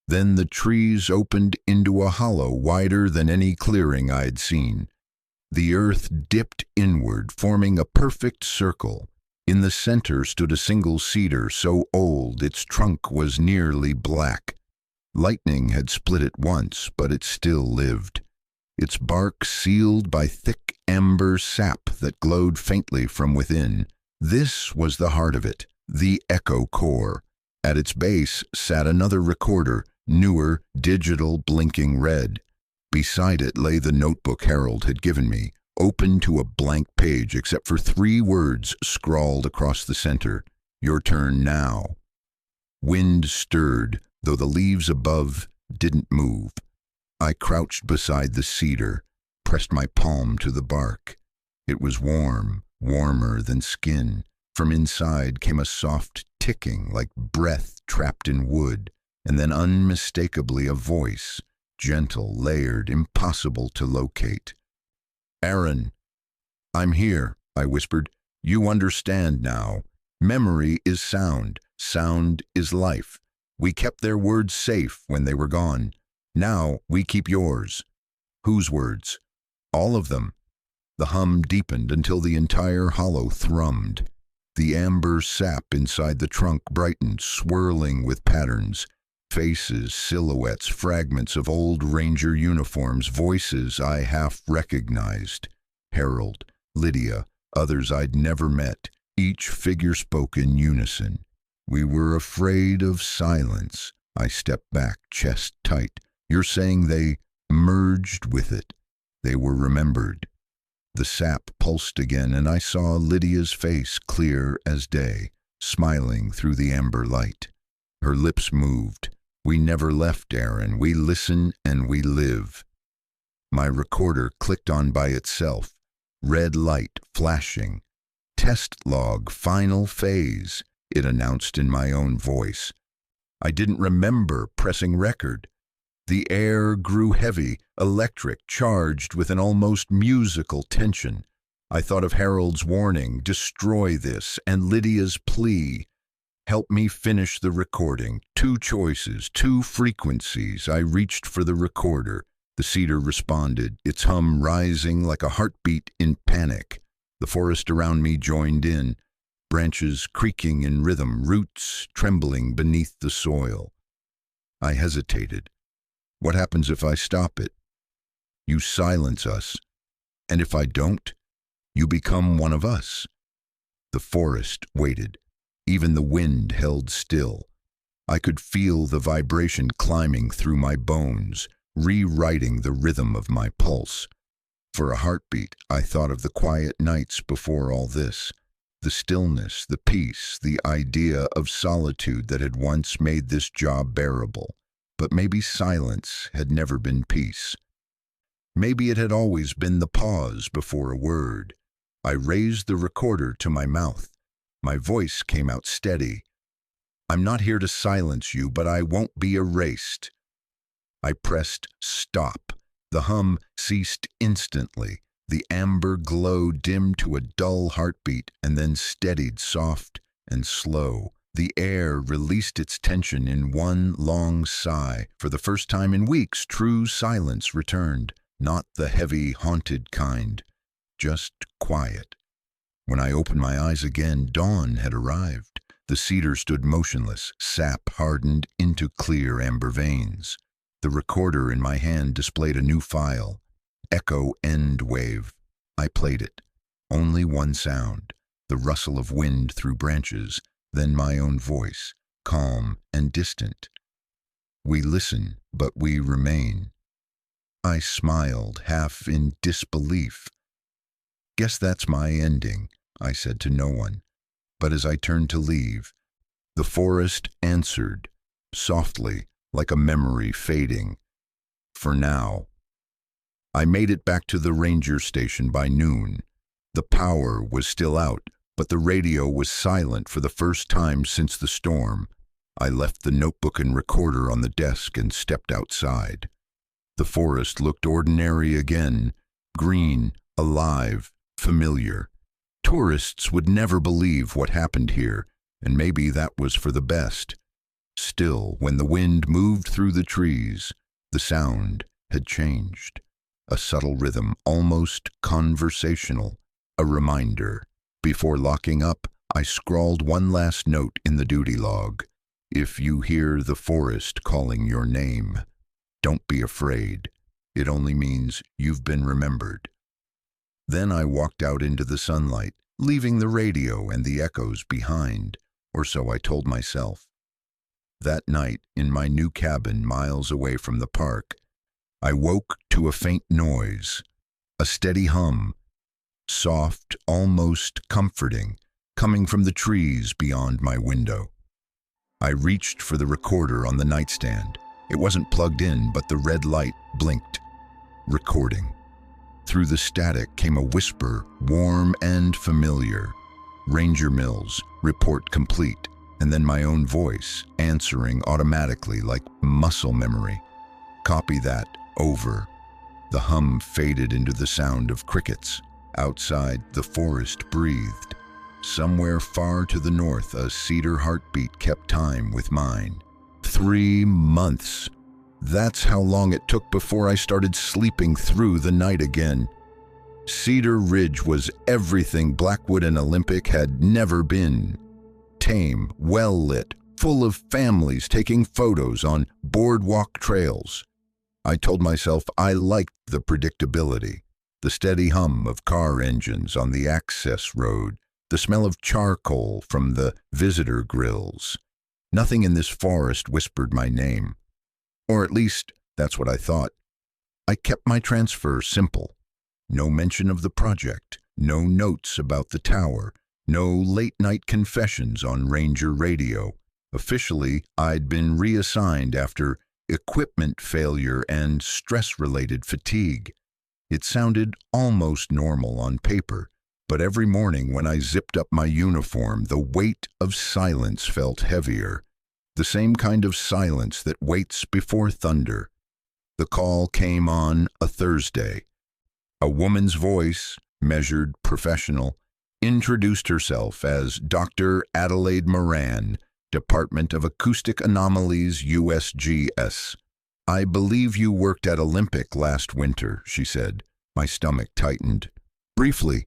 Speaker 1: Then the trees opened into a hollow wider than any clearing I'd seen. The earth dipped inward, forming a perfect circle. In the center stood a single cedar so old its trunk was nearly black. Lightning had split it once, but it still lived, its bark sealed by thick amber sap that glowed faintly from within. This was the heart of it, the echo core. At its base sat another recorder, newer, digital, blinking red. Beside it lay the notebook Harold had given me, open to a blank page except for 3 words scrawled across the center: "Your turn now." Wind stirred, though the leaves above didn't move. I crouched beside the cedar, pressed my palm to the bark. It was warm, warmer than skin. From inside came a soft ticking like breath trapped in wood, and then unmistakably a voice, gentle, layered, impossible to locate. "Aaron." "I'm here," I whispered. "You understand now. Memory is sound. Sound is life. We kept their words safe when they were gone. Now we keep yours." "Whose words?" "All of them." The hum deepened until the entire hollow thrummed. The amber sap inside the trunk brightened, swirling with patterns. Faces, silhouettes, fragments of old ranger uniforms, voices I half recognized. Harold, Lydia, others I'd never met. Each figure spoke in unison. "We were afraid of silence." I stepped back, chest tight. "You're saying they merged with it?" "They were remembered." The sap pulsed again, and I saw Lydia's face clear as day, smiling through the amber light. Her lips moved. "We never left, Aaron. We listen and we live." My recorder clicked on by itself, red light flashing. "Test log, final phase," it announced in my own voice. I didn't remember pressing record. The air grew heavy, electric, charged with an almost musical tension. I thought of Harold's warning, "Destroy this," and Lydia's plea, "Help me finish the recording." 2 choices, 2 frequencies. I reached for the recorder. The cedar responded, its hum rising like a heartbeat in panic. The forest around me joined in, branches creaking in rhythm, roots trembling beneath the soil. I hesitated. "What happens if I stop it?" "You silence us. And if I don't, you become one of us." The forest waited. Even the wind held still. I could feel the vibration climbing through my bones, rewriting the rhythm of my pulse. For a heartbeat, I thought of the quiet nights before all this. The stillness, the peace, the idea of solitude that had once made this job bearable. But maybe silence had never been peace. Maybe it had always been the pause before a word. I raised the recorder to my mouth. My voice came out steady. "I'm not here to silence you, but I won't be erased." I pressed stop. The hum ceased instantly. The amber glow dimmed to a dull heartbeat and then steadied, soft and slow. The air released its tension in one long sigh. For the first time in weeks, true silence returned. Not the heavy, haunted kind. Just quiet. When I opened my eyes again, dawn had arrived. The cedar stood motionless, sap hardened into clear amber veins. The recorder in my hand displayed a new file. Echo end wave. I played it. Only one sound. The rustle of wind through branches, then my own voice, calm and distant. "We listen, but we remain." I smiled, half in disbelief. "Guess that's my ending," I said to no one. But as I turned to leave, the forest answered, softly, like a memory fading. "For now." I made it back to the ranger station by noon. The power was still out, but the radio was silent for the first time since the storm. I left the notebook and recorder on the desk and stepped outside. The forest looked ordinary again, green, alive, familiar. Tourists would never believe what happened here, and maybe that was for the best. Still, when the wind moved through the trees, the sound had changed. A subtle rhythm, almost conversational, a reminder. Before locking up, I scrawled one last note in the duty log. If you hear the forest calling your name, don't be afraid. It only means you've been remembered. Then I walked out into the sunlight, leaving the radio and the echoes behind, or so I told myself. That night, in my new cabin miles away from the park, I woke to a faint noise, a steady hum, soft, almost comforting, coming from the trees beyond my window. I reached for the recorder on the nightstand. It wasn't plugged in, but the red light blinked. Recording. Through the static came a whisper, warm and familiar. Ranger Mills, report complete. And then my own voice, answering automatically like muscle memory. Copy that, over. The hum faded into the sound of crickets. Outside, the forest breathed. Somewhere far to the north, a cedar heartbeat kept time with mine. 3 months. That's how long it took before I started sleeping through the night again. Cedar Ridge was everything Blackwood and Olympic had never been. Tame, well-lit, full of families taking photos on boardwalk trails. I told myself I liked the predictability, the steady hum of car engines on the access road, the smell of charcoal from the visitor grills. Nothing in this forest whispered my name. Or at least, that's what I thought. I kept my transfer simple. No mention of the project, no notes about the tower, no late-night confessions on Ranger radio. Officially, I'd been reassigned after equipment failure and stress-related fatigue. It sounded almost normal on paper, but every morning when I zipped up my uniform, the weight of silence felt heavier. The same kind of silence that waits before thunder. The call came on a Thursday. A woman's voice, measured, professional, introduced herself as Dr. Adelaide Moran, Department of Acoustic Anomalies, USGS. I believe you worked at Olympic last winter, she said. My stomach tightened. Briefly,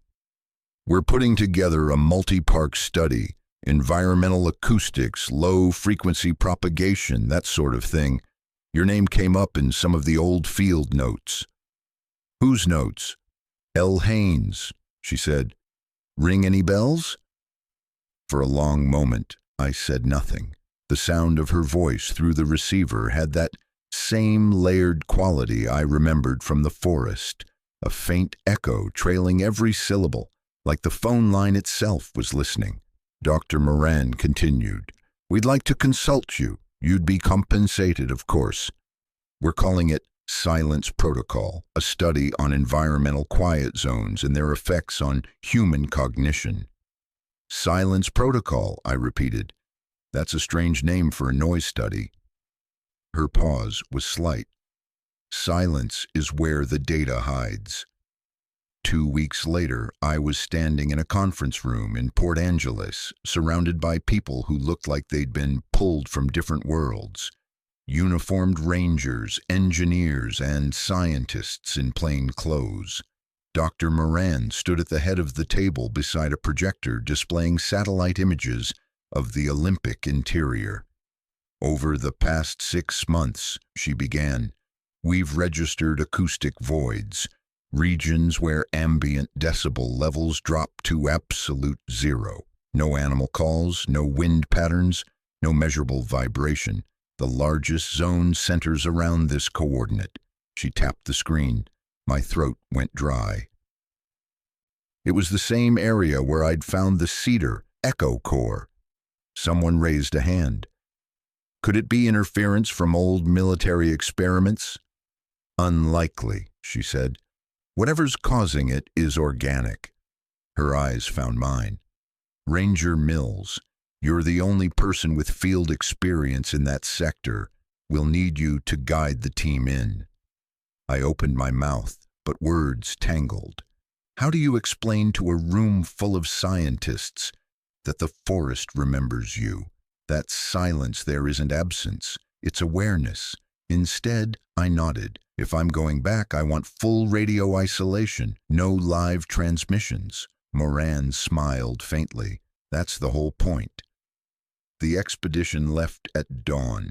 Speaker 1: we're putting together a multi-park study, environmental acoustics, low-frequency propagation, that sort of thing. Your name came up in some of the old field notes. Whose notes? L. Haynes, she said. Ring any bells? For a long moment, I said nothing. The sound of her voice through the receiver had that same layered quality I remembered from the forest, a faint echo trailing every syllable, like the phone line itself was listening. Dr. Moran continued, We'd like to consult you. You'd be compensated, of course. We're calling it Silence Protocol, a study on environmental quiet zones and their effects on human cognition. Silence Protocol, I repeated. That's a strange name for a noise study. Her pause was slight. Silence is where the data hides. 2 weeks later, I was standing in a conference room in Port Angeles, surrounded by people who looked like they'd been pulled from different worlds. Uniformed rangers, engineers, and scientists in plain clothes. Dr. Moran stood at the head of the table beside a projector displaying satellite images of the Olympic interior. Over the past 6 months, she began, we've registered acoustic voids, regions where ambient decibel levels drop to absolute zero. No animal calls, no wind patterns, no measurable vibration. The largest zone centers around this coordinate. She tapped the screen. My throat went dry. It was the same area where I'd found the cedar echo core. Someone raised a hand. Could it be interference from old military experiments? Unlikely, she said. Whatever's causing it is organic. Her eyes found mine. Ranger Mills, you're the only person with field experience in that sector. We'll need you to guide the team in. I opened my mouth, but words tangled. How do you explain to a room full of scientists that the forest remembers you? That silence there isn't absence, it's awareness. Instead, I nodded. If I'm going back, I want full radio isolation, no live transmissions. Moran smiled faintly. That's the whole point. The expedition left at dawn.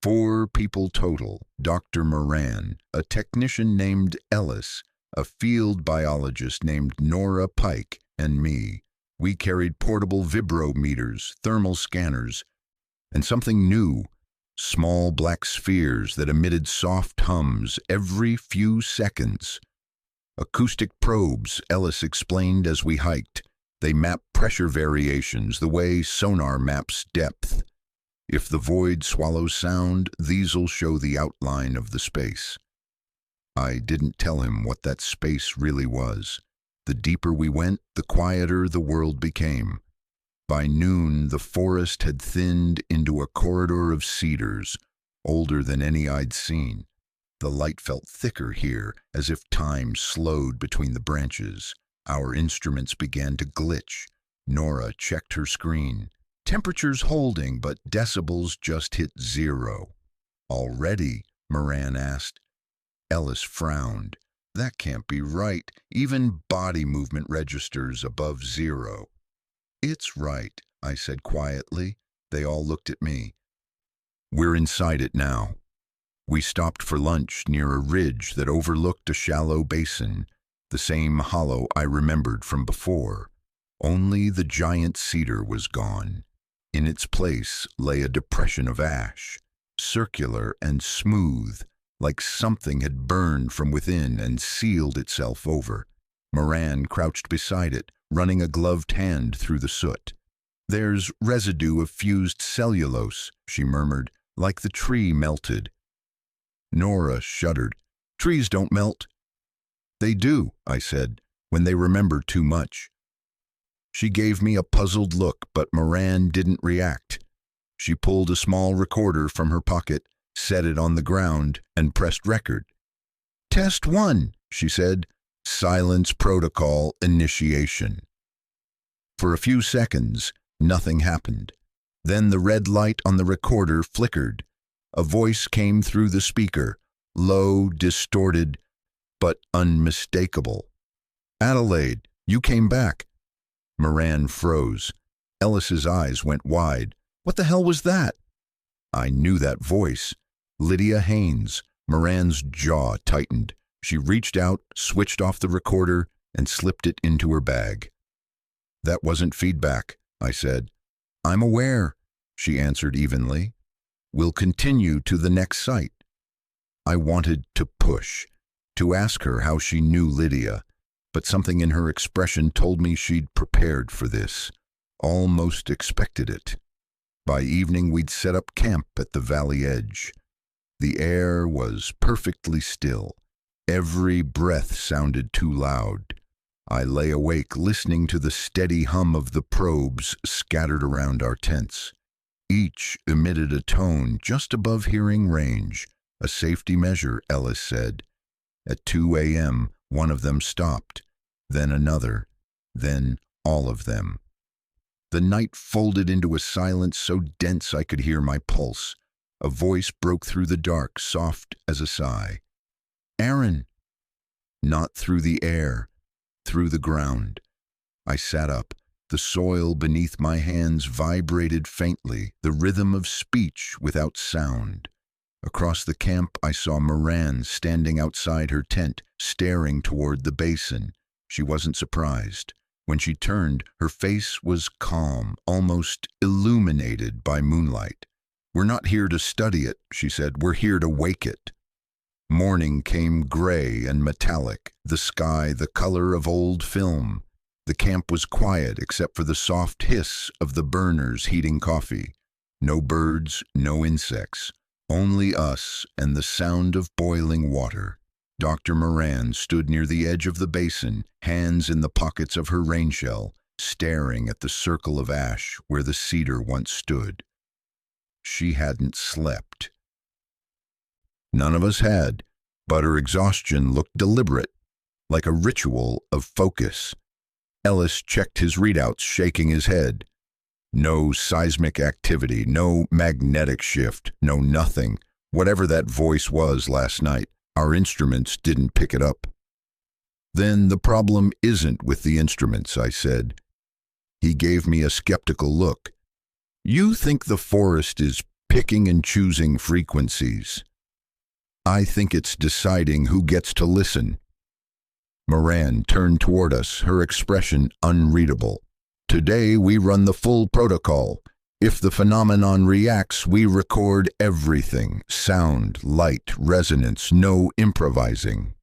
Speaker 1: 4 people total: Dr. Moran, a technician named Ellis, a field biologist named Nora Pike, and me. We carried portable vibrometers, thermal scanners, and something new: small black spheres that emitted soft hums every few seconds. Acoustic probes, Ellis explained as we hiked. They map pressure variations the way sonar maps depth. If the void swallows sound, these'll show the outline of the space. I didn't tell him what that space really was. The deeper we went, the quieter the world became. By noon, the forest had thinned into a corridor of cedars, older than any I'd seen. The light felt thicker here, as if time slowed between the branches. Our instruments began to glitch. Nora checked her screen. Temperatures holding, but decibels just hit 0. Already? Moran asked. Ellis frowned. That can't be right. Even body movement registers above 0. It's right, I said quietly. They all looked at me. We're inside it now. We stopped for lunch near a ridge that overlooked a shallow basin, the same hollow I remembered from before. Only the giant cedar was gone. In its place lay a depression of ash, circular and smooth, like something had burned from within and sealed itself over. Moran crouched beside it, running a gloved hand through the soot. There's residue of fused cellulose, she murmured, like the tree melted. Nora shuddered. Trees don't melt. They do, I said, when they remember too much. She gave me a puzzled look, but Moran didn't react. She pulled a small recorder from her pocket, set it on the ground, and pressed record. Test 1, she said. Silence protocol initiation. For a few seconds, nothing happened. Then the red light on the recorder flickered. A voice came through the speaker, low, distorted, but unmistakable. Adelaide, you came back. Moran froze. Ellis's eyes went wide. What the hell was that? I knew that voice. Lydia Haynes. Moran's jaw tightened. She reached out, switched off the recorder, and slipped it into her bag. That wasn't feedback, I said. I'm aware, she answered evenly. We'll continue to the next site. I wanted to push, to ask her how she knew Lydia, but something in her expression told me she'd prepared for this, almost expected it. By evening, we'd set up camp at the valley edge. The air was perfectly still. Every breath sounded too loud. I lay awake listening to the steady hum of the probes scattered around our tents. Each emitted a tone just above hearing range, a safety measure, Ellis said. At 2 a.m., one of them stopped, then another, then all of them. The night folded into a silence so dense I could hear my pulse. A voice broke through the dark, soft as a sigh. Aaron! Not through the air, through the ground. I sat up. The soil beneath my hands vibrated faintly, the rhythm of speech without sound. Across the camp, I saw Moran standing outside her tent, staring toward the basin. She wasn't surprised. When she turned, her face was calm, almost illuminated by moonlight. We're not here to study it, she said. We're here to wake it. Morning came gray and metallic, the sky the color of old film. The camp was quiet except for the soft hiss of the burners heating coffee. No birds, no insects, only us and the sound of boiling water. Dr. Moran stood near the edge of the basin, hands in the pockets of her rain shell. staring at the circle of ash where the cedar once stood. She hadn't slept. None of us had, but her exhaustion looked deliberate, like a ritual of focus. Ellis checked his readouts, shaking his head. No seismic activity, no magnetic shift, no nothing. Whatever that voice was last night, our instruments didn't pick it up. Then the problem isn't with the instruments, I said. He gave me a skeptical look. You think the forest is picking and choosing frequencies. I think it's deciding who gets to listen. Moran turned toward us, her expression unreadable. Today we run the full protocol. If the phenomenon reacts, we record everything. Sound, light, resonance, no improvising.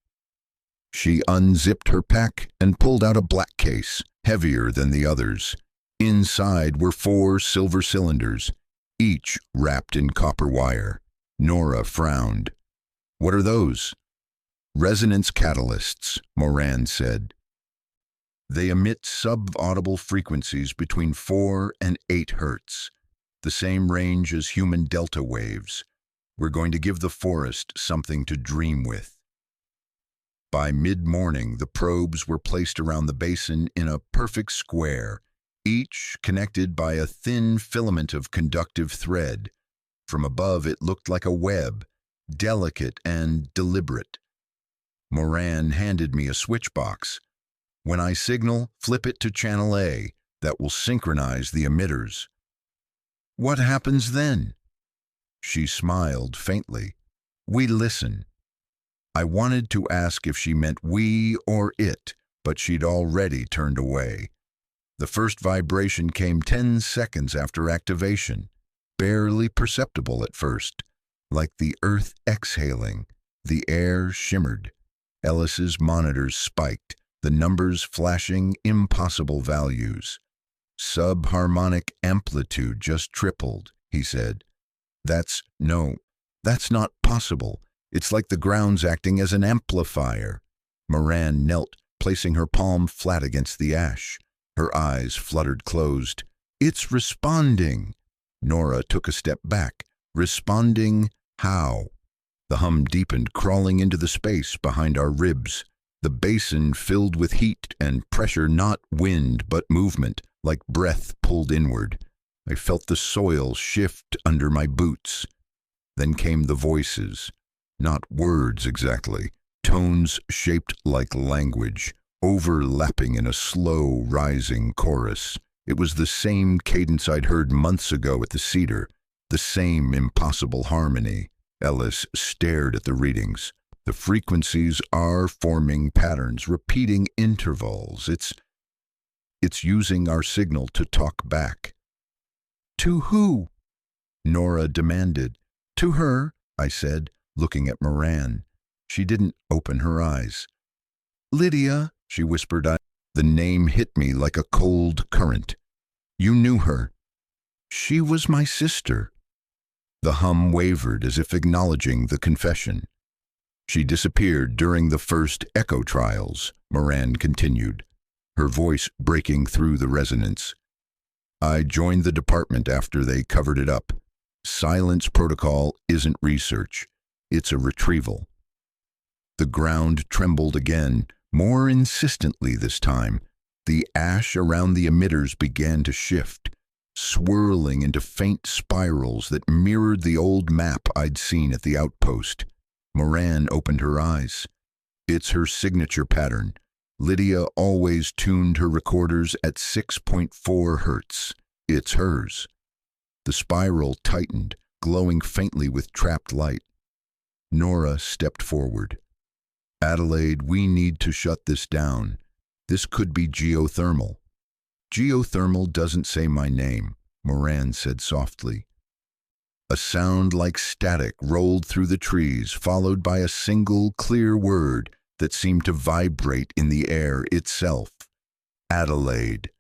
Speaker 1: She unzipped her pack and pulled out a black case, heavier than the others. Inside were 4 silver cylinders, each wrapped in copper wire. Nora frowned. What are those? Resonance catalysts, Moran said. They emit sub-audible frequencies between 4 and 8 hertz, the same range as human delta waves. We're going to give the forest something to dream with. By mid-morning, the probes were placed around the basin in a perfect square, each connected by a thin filament of conductive thread. From above, it looked like a web, delicate and deliberate. Moran handed me a switch box. When I signal, flip it to channel A. That will synchronize the emitters. What happens then? She smiled faintly. We listen. I wanted to ask if she meant we or it, but she'd already turned away. The first vibration came 10 seconds after activation, barely perceptible at first, like the earth exhaling. The air shimmered. Ellis's monitors spiked, the numbers flashing impossible values. Subharmonic amplitude just tripled, he said. That's not possible. It's like the ground's acting as an amplifier. Moran knelt, placing her palm flat against the ash. Her eyes fluttered closed. It's responding. Nora took a step back. Responding how? The hum deepened, crawling into the space behind our ribs. The basin filled with heat and pressure, not wind but movement, like breath pulled inward. I felt the soil shift under my boots. Then came the voices. Not words exactly, tones shaped like language, overlapping in a slow, rising chorus. It was the same cadence I'd heard months ago at the Cedar, the same impossible harmony. Ellis stared at the readings. The frequencies are forming patterns, repeating intervals. It's using our signal to talk back. To who? Nora demanded. To her, I said, looking at Moran. She didn't open her eyes. Lydia, she whispered. The name hit me like a cold current. You knew her. She was my sister. The hum wavered as if acknowledging the confession. She disappeared during the first echo trials, Moran continued, her voice breaking through the resonance. I joined the department after they covered it up. Silence protocol isn't research. It's a retrieval. The ground trembled again, more insistently this time. The ash around the emitters began to shift, swirling into faint spirals that mirrored the old map I'd seen at the outpost. Moran opened her eyes. It's her signature pattern. Lydia always tuned her recorders at 6.4 hertz. It's hers. The spiral tightened, glowing faintly with trapped light. Nora stepped forward. Adelaide, we need to shut this down. This could be geothermal. Geothermal doesn't say my name, Moran said softly. A sound like static rolled through the trees, followed by a single clear word that seemed to vibrate in the air itself. Adelaide.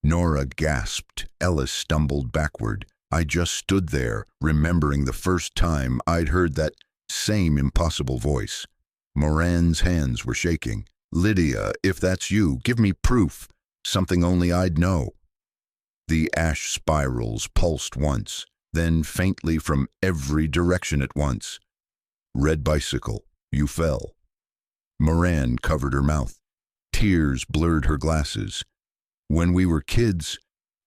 Speaker 1: Nora gasped. Ellis stumbled backward. I just stood there, remembering the first time I'd heard that same impossible voice. Moran's hands were shaking. Lydia, if that's you, give me proof. something only I'd know. The ash spirals pulsed once, then faintly from every direction at once. Red bicycle, you fell. Moran covered her mouth. Tears blurred her glasses. When we were kids,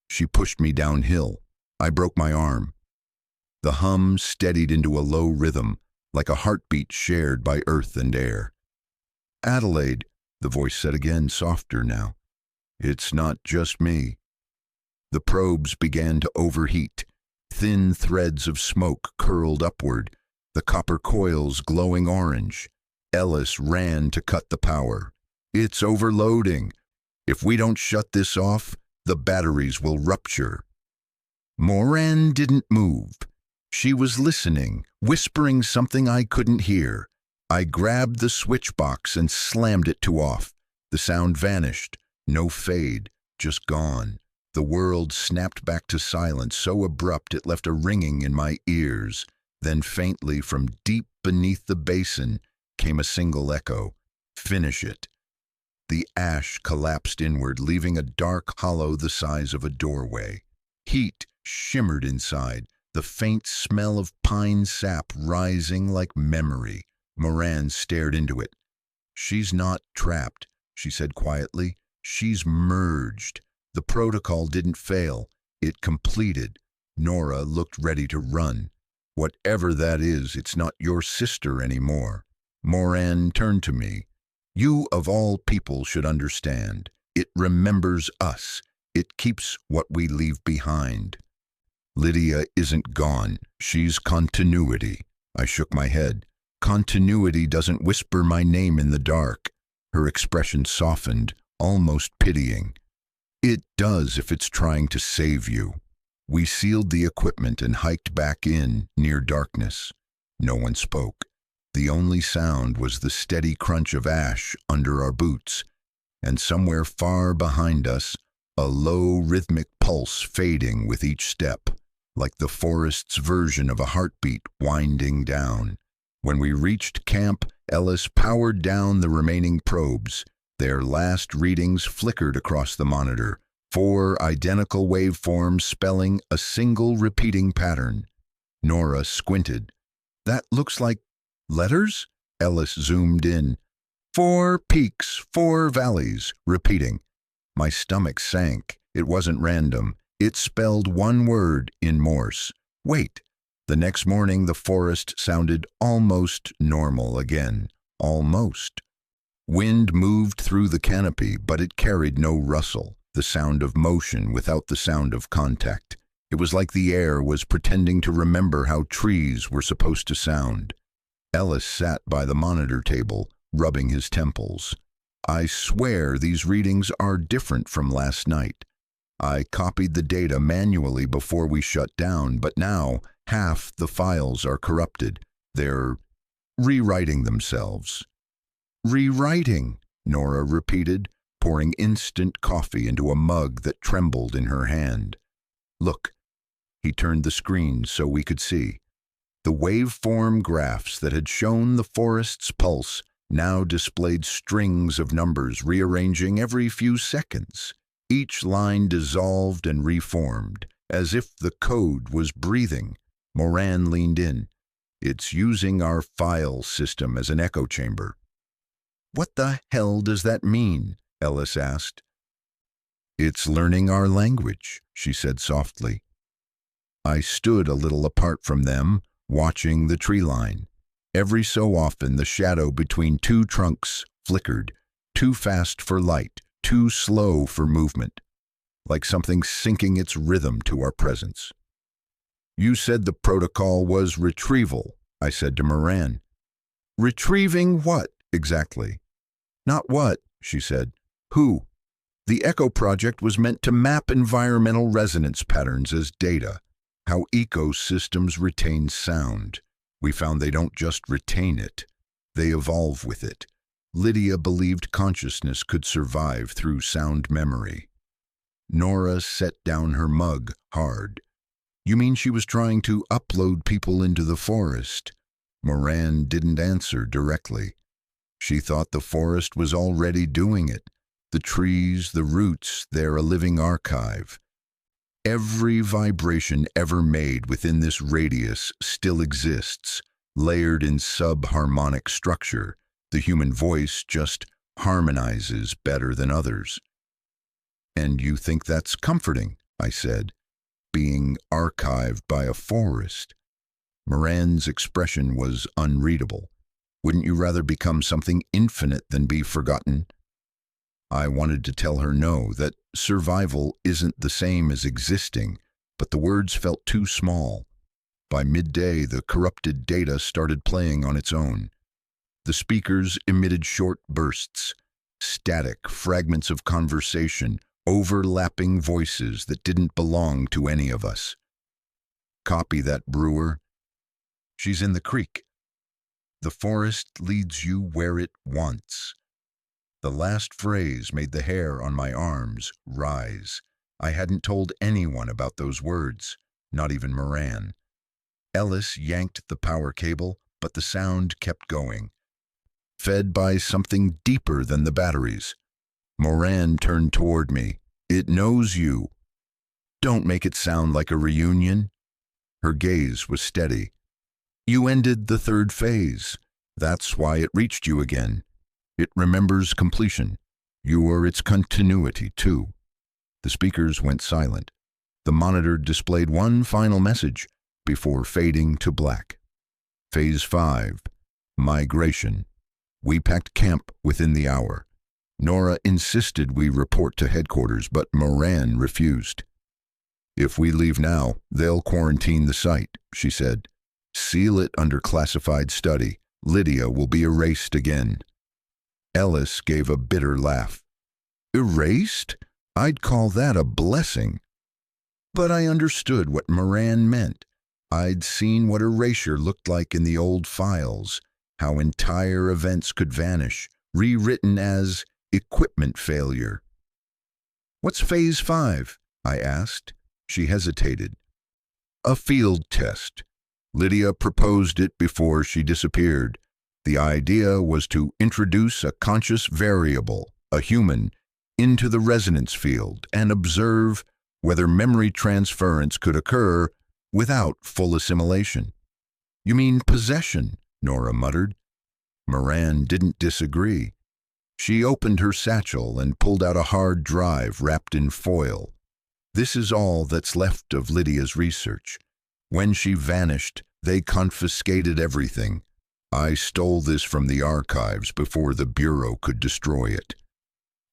Speaker 1: she pushed me downhill. I broke my arm. The hum steadied into a low rhythm, like a heartbeat shared by earth and air. Adelaide, the voice said again, softer now. It's not just me. The probes began to overheat. Thin threads of smoke curled upward, the copper coils glowing orange. Ellis ran to cut the power. It's overloading. If we don't shut this off, the batteries will rupture. Moran didn't move. She was listening, whispering something I couldn't hear. I grabbed the switch box and slammed it to off. The sound vanished. No fade, just gone. The world snapped back to silence, so abrupt it left a ringing in my ears. Then faintly from deep beneath the basin came a single echo. Finish it. The ash collapsed inward, leaving a dark hollow the size of a doorway. Heat shimmered inside, the faint smell of pine sap rising like memory. Moran stared into it. She's not trapped, she said quietly. She's merged. The protocol didn't fail. It completed. Nora looked ready to run. Whatever that is, it's not your sister anymore. Moran turned to me. You of all people should understand. It remembers us. It keeps what we leave behind. Lydia isn't gone. She's continuity. I shook my head. Continuity doesn't whisper my name in the dark. Her expression softened, almost pitying. It does if it's trying to save you. We sealed the equipment and hiked back in, near darkness. No one spoke. The only sound was the steady crunch of ash under our boots, and somewhere far behind us, a low rhythmic pulse fading with each step, like the forest's version of a heartbeat winding down. When we reached camp, Ellis powered down the remaining probes. Their last readings flickered across the monitor, 4 identical waveforms spelling a single repeating pattern. Nora squinted. That looks like letters? Ellis zoomed in. 4 peaks, 4 valleys, repeating. My stomach sank. It wasn't random. It spelled one word in Morse. Wait. The next morning, the forest sounded almost normal again. Almost. Wind moved through the canopy, but it carried no rustle, the sound of motion without the sound of contact. It was like the air was pretending to remember how trees were supposed to sound. Ellis sat by the monitor table, rubbing his temples. I swear these readings are different from last night. I copied the data manually before we shut down, but now half the files are corrupted. They're rewriting themselves. Rewriting, Nora repeated, pouring instant coffee into a mug that trembled in her hand. Look. He turned the screen so we could see. The waveform graphs that had shown the forest's pulse now displayed strings of numbers rearranging every few seconds. Each line dissolved and reformed, as if the code was breathing. Moran leaned in. It's using our file system as an echo chamber. What the hell does that mean? Ellis asked. It's learning our language, she said softly. I stood a little apart from them, watching the tree line. Every so often the shadow between 2 trunks flickered, too fast for light, too slow for movement, like something syncing its rhythm to our presence. You said the protocol was retrieval, I said to Moran. Retrieving what, exactly? Not what, she said. Who? The Echo Project was meant to map environmental resonance patterns as data, how ecosystems retain sound. We found they don't just retain it, they evolve with it. Lydia believed consciousness could survive through sound memory. Nora set down her mug hard. You mean she was trying to upload people into the forest? Moran didn't answer directly. She thought the forest was already doing it. The trees, the roots, they're a living archive. Every vibration ever made within this radius still exists, layered in sub-harmonic structure. The human voice just harmonizes better than others. And you think that's comforting, I said, being archived by a forest. Moran's expression was unreadable. Wouldn't you rather become something infinite than be forgotten? I wanted to tell her no, that survival isn't the same as existing, but the words felt too small. By midday, the corrupted data started playing on its own. The speakers emitted short bursts, static fragments of conversation, overlapping voices that didn't belong to any of us. Copy that, Brewer. She's in the creek. The forest leads you where it wants. The last phrase made the hair on my arms rise. I hadn't told anyone about those words, not even Moran. Ellis yanked the power cable, but the sound kept going, fed by something deeper than the batteries. Moran turned toward me. It knows you. Don't make it sound like a reunion. Her gaze was steady. You ended the third phase. That's why it reached you again. It remembers completion. You are its continuity, too. The speakers went silent. The monitor displayed one final message before fading to black. Phase 5. Migration. We packed camp within the hour. Nora insisted we report to headquarters, but Moran refused. If we leave now, they'll quarantine the site, she said. Seal it under classified study. Lydia will be erased again. Ellis gave a bitter laugh. Erased? I'd call that a blessing. But I understood what Moran meant. I'd seen what erasure looked like in the old files, how entire events could vanish, rewritten as equipment failure. What's Phase 5? I asked. She hesitated. A field test. Lydia proposed it before she disappeared. The idea was to introduce a conscious variable, a human, into the resonance field and observe whether memory transference could occur without full assimilation. You mean possession, Nora muttered. Moran didn't disagree. She opened her satchel and pulled out a hard drive wrapped in foil. This is all that's left of Lydia's research. When she vanished, they confiscated everything. I stole this from the archives before the Bureau could destroy it.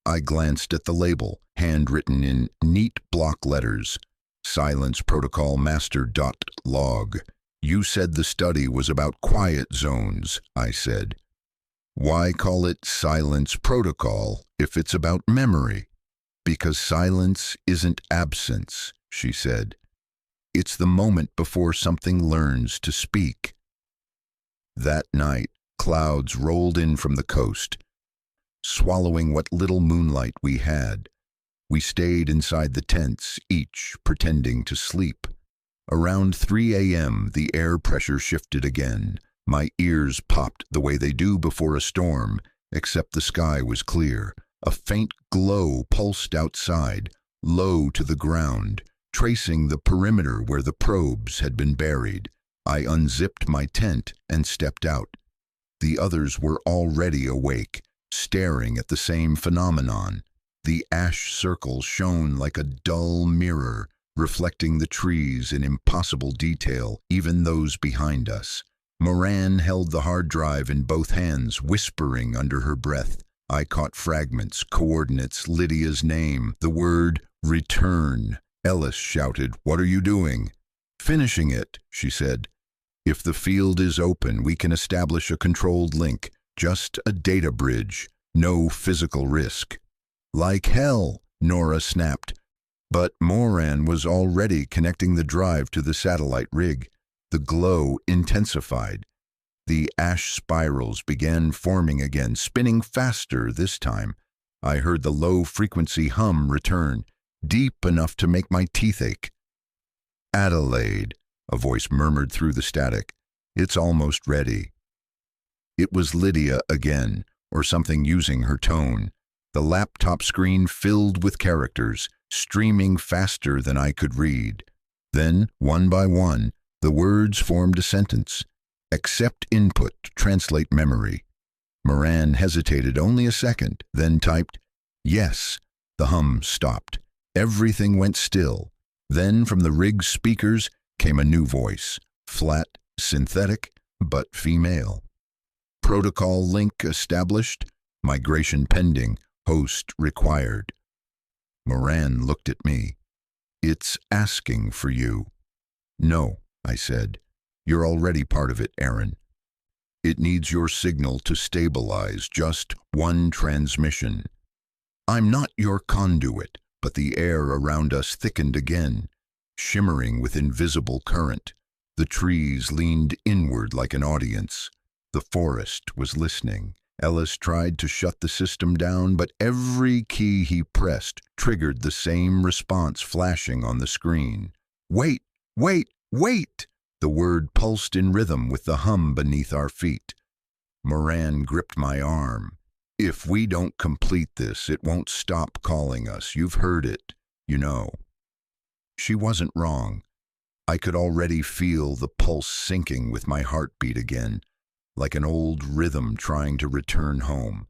Speaker 1: I glanced at the label, handwritten in neat block letters. Silence Protocol Master.log. You said the study was about quiet zones, I said. Why call it Silence Protocol if it's about memory? Because silence isn't absence, she said. It's the moment before something learns to speak. That night, clouds rolled in from the coast, swallowing what little moonlight we had. We stayed inside the tents, each pretending to sleep. Around 3 a.m., the air pressure shifted again. My ears popped the way they do before a storm, except the sky was clear. A faint glow pulsed outside, low to the ground, tracing the perimeter where the probes had been buried. I unzipped my tent and stepped out. The others were already awake, staring at the same phenomenon. The ash circle shone like a dull mirror, reflecting the trees in impossible detail, even those behind us. Moran held the hard drive in both hands, whispering under her breath. I caught fragments, coordinates, Lydia's name, the word return. Ellis shouted, "What are you doing?" "Finishing it," she said. "If the field is open, we can establish a controlled link, just a data bridge, no physical risk." "Like hell," Nora snapped. But Moran was already connecting the drive to the satellite rig. The glow intensified. The ash spirals began forming again, spinning faster this time. I heard the low-frequency hum return, deep enough to make my teeth ache. "Adelaide," a voice murmured through the static. "It's almost ready." It was Lydia again, or something using her tone. The laptop screen filled with characters, streaming faster than I could read. Then, one by one, the words formed a sentence. Accept input, translate memory. Moran hesitated only a second, then typed, yes. The hum stopped. Everything went still. Then from the rig's speakers came a new voice, flat, synthetic, but female. Protocol link established, migration pending, host required. Moran looked at me. It's asking for you. No, I said. You're already part of it, Aaron. It needs your signal to stabilize, just one transmission. I'm not your conduit, but the air around us thickened again, shimmering with invisible current. The trees leaned inward like an audience. The forest was listening. Ellis tried to shut the system down, but every key he pressed triggered the same response flashing on the screen. Wait, wait, wait! The word pulsed in rhythm with the hum beneath our feet. Moran gripped my arm. If we don't complete this, it won't stop calling us. You've heard it, you know. She wasn't wrong. I could already feel the pulse sinking with my heartbeat again, like an old rhythm trying to return home.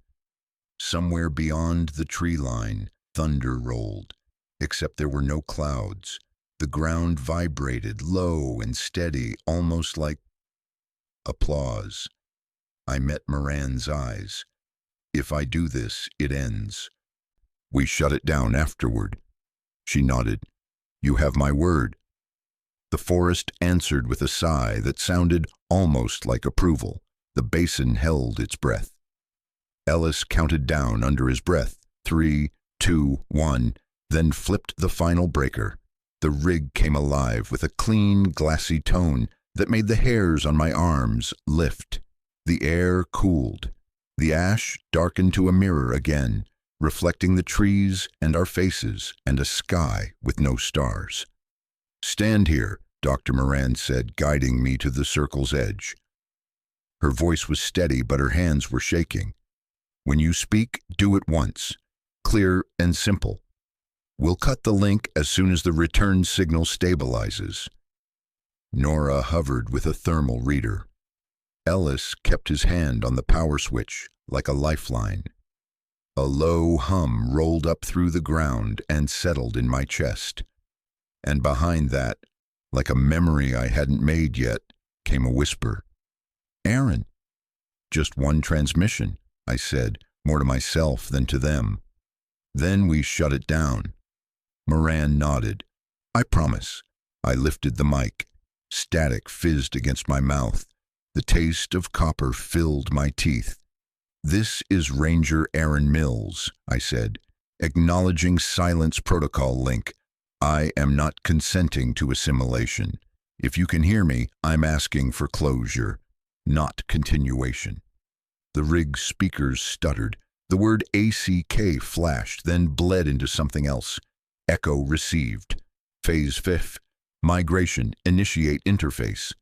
Speaker 1: Somewhere beyond the tree line, thunder rolled, except there were no clouds. The ground vibrated, low and steady, almost like applause. I met Moran's eyes. If I do this, it ends. We shut it down afterward. She nodded. You have my word. The forest answered with a sigh that sounded almost like approval. The basin held its breath. Ellis counted down under his breath. 3, 2, 1, then flipped the final breaker. The rig came alive with a clean, glassy tone that made the hairs on my arms lift. The air cooled. The ash darkened to a mirror again, reflecting the trees and our faces and a sky with no stars. Stand here, Dr. Moran said, guiding me to the circle's edge. Her voice was steady, but her hands were shaking. When you speak, do it once. Clear and simple. We'll cut the link as soon as the return signal stabilizes. Nora hovered with a thermal reader. Ellis kept his hand on the power switch, like a lifeline. A low hum rolled up through the ground and settled in my chest. And behind that, like a memory I hadn't made yet, came a whisper. Aaron. Just one transmission, I said, more to myself than to them. Then we shut it down. Moran nodded. I promise. I lifted the mic. Static fizzed against my mouth. The taste of copper filled my teeth. This is Ranger Aaron Mills, I said, acknowledging silence protocol link. I am not consenting to assimilation. If you can hear me, I'm asking for closure, not continuation. The rig speakers stuttered. The word ACK flashed, then bled into something else. Echo received. Phase 5. Migration. Initiate interface.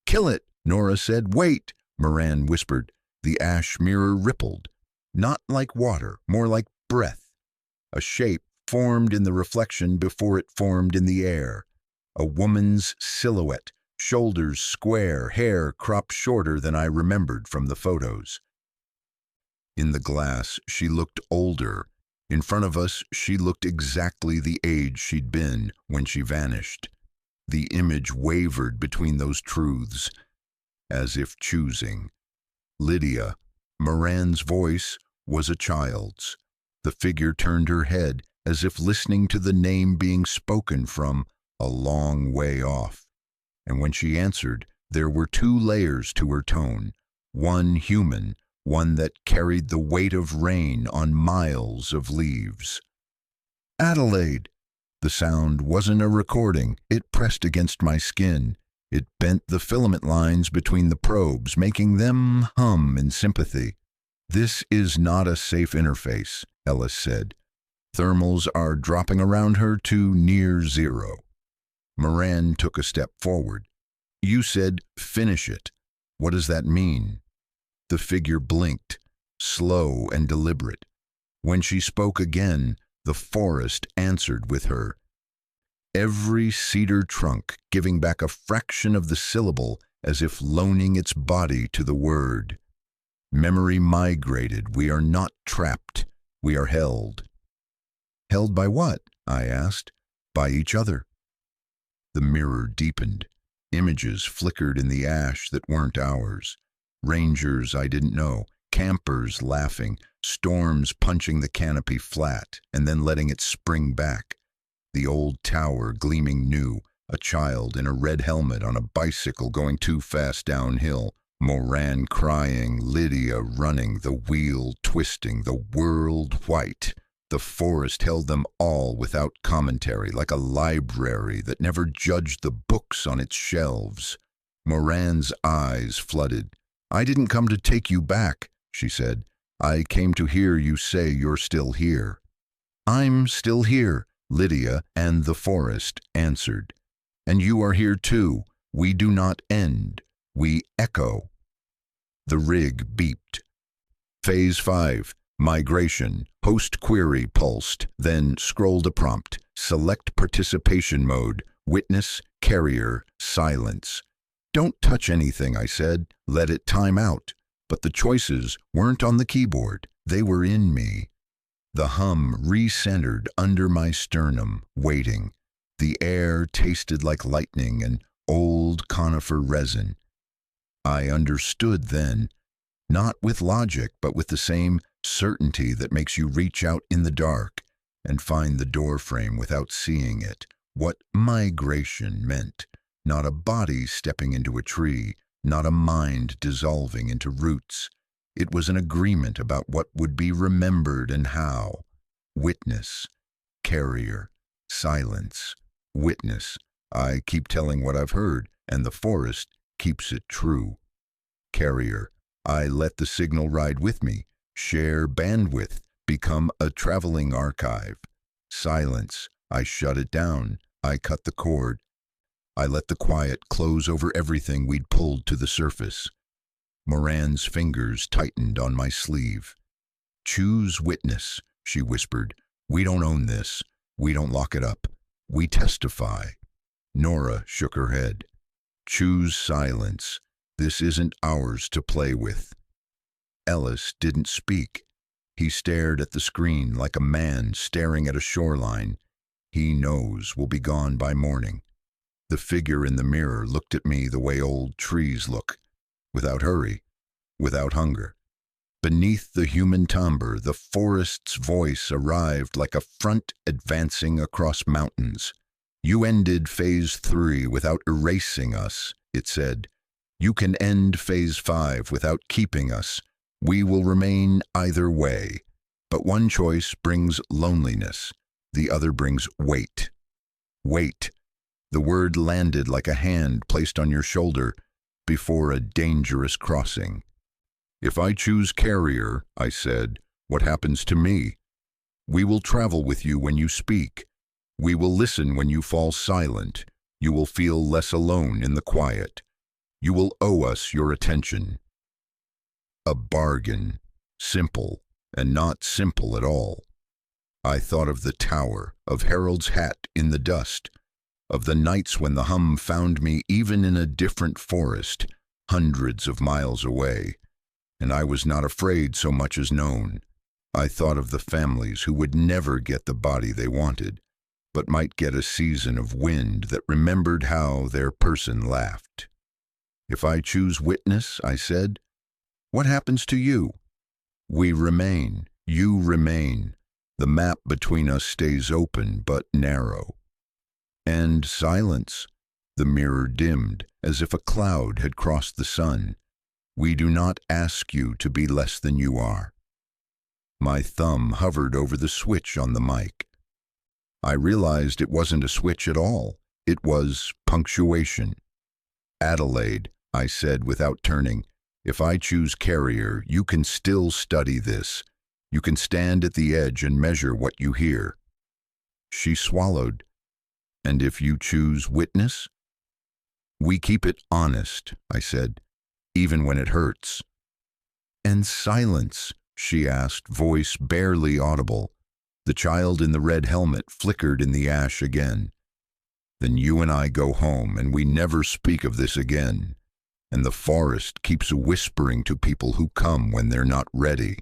Speaker 1: Kill it, Nora said. Wait, Moran whispered. The ash mirror rippled. Not like water, more like breath. A shape formed in the reflection before it formed in the air. A woman's silhouette, shoulders square, hair cropped shorter than I remembered from the photos. In the glass, she looked older. In front of us, she looked exactly the age she'd been when she vanished. The image wavered between those truths, as if choosing. Lydia, Moran's voice, was a child's. The figure turned her head, as if listening to the name being spoken from a long way off. And when she answered, there were 2 layers to her tone. One human, one that carried the weight of rain on miles of leaves. Adelaide! The sound wasn't a recording. It pressed against my skin. It bent the filament lines between the probes, making them hum in sympathy. This is not a safe interface, Ellis said. Thermals are dropping around her to near zero. Moran took a step forward. You said, finish it. What does that mean? The figure blinked, slow and deliberate. When she spoke again, the forest answered with her, every cedar trunk giving back a fraction of the syllable as if loaning its body to the word. Memory migrated. We are not trapped. We are held. Held by what? I asked. By each other. The mirror deepened. Images flickered in the ash that weren't ours. Rangers I didn't know, campers laughing, storms punching the canopy flat and then letting it spring back. The old tower gleaming new, a child in a red helmet on a bicycle going too fast downhill, Moran crying, Lydia running, the wheel twisting, the world white. The forest held them all without commentary, like a library that never judged the books on its shelves. Moran's eyes flooded. I didn't come to take you back, she said. I came to hear you say you're still here. I'm still here, Lydia and the forest answered. And you are here too. We do not end. We echo. The rig beeped. Phase 5. Migration. Host query pulsed, then scrolled a prompt. Select participation mode. Witness, carrier, silence. Don't touch anything, I said. Let it time out. But the choices weren't on the keyboard. They were in me. The hum recentered under my sternum, waiting. The air tasted like lightning and old conifer resin. I understood then, not with logic, but with the same certainty that makes you reach out in the dark and find the doorframe without seeing it, what migration meant. Not a body stepping into a tree, not a mind dissolving into roots. It was an agreement about what would be remembered and how. Witness, carrier, silence, witness. I keep telling what I've heard, and the forest keeps it true. Carrier, I let the signal ride with me, share bandwidth, become a traveling archive. Silence, I shut it down, I cut the cord. I let the quiet close over everything we'd pulled to the surface. Moran's fingers tightened on my sleeve. Choose witness, she whispered. We don't own this. We don't lock it up. We testify. Nora shook her head. Choose silence. This isn't ours to play with. Ellis didn't speak. He stared at the screen like a man staring at a shoreline. He knows we'll be gone by morning. The figure in the mirror looked at me the way old trees look, without hurry, without hunger. Beneath the human timbre, the forest's voice arrived like a front advancing across mountains. You ended Phase 3 without erasing us, it said. You can end Phase 5 without keeping us. We will remain either way. But one choice brings loneliness. The other brings weight. Weight. The word landed like a hand placed on your shoulder before a dangerous crossing. If I choose carrier, I said, what happens to me? We will travel with you when you speak. We will listen when you fall silent. You will feel less alone in the quiet. You will owe us your attention. A bargain, simple and not simple at all. I thought of the tower, of Harold's hat in the dust, of the nights when the hum found me even in a different forest, hundreds of miles away, and I was not afraid so much as known. I thought of the families who would never get the body they wanted, but might get a season of wind that remembered how their person laughed. If I choose witness, I said, what happens to you? We remain, you remain. The map between us stays open but narrow. And silence. The mirror dimmed, as if a cloud had crossed the sun. We do not ask you to be less than you are. My thumb hovered over the switch on the mic. I realized it wasn't a switch at all. It was punctuation. Adelaide, I said without turning, if I choose carrier, you can still study this. You can stand at the edge and measure what you hear. She swallowed. And if you choose witness? We keep it honest, I said, even when it hurts. And silence, she asked, voice barely audible. The child in the red helmet flickered in the ash again. Then you and I go home, and we never speak of this again. And the forest keeps whispering to people who come when they're not ready.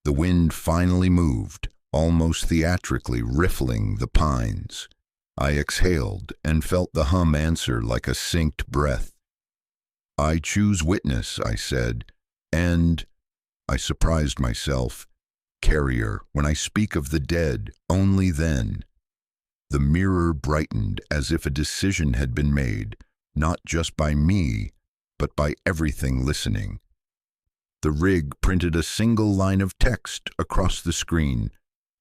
Speaker 1: The wind finally moved, almost theatrically riffling the pines. I exhaled and felt the hum answer like a synced breath. I choose witness, I said, and I surprised myself. Carrier, when I speak of the dead, only then. The mirror brightened as if a decision had been made, not just by me, but by everything listening. The rig printed a single line of text across the screen.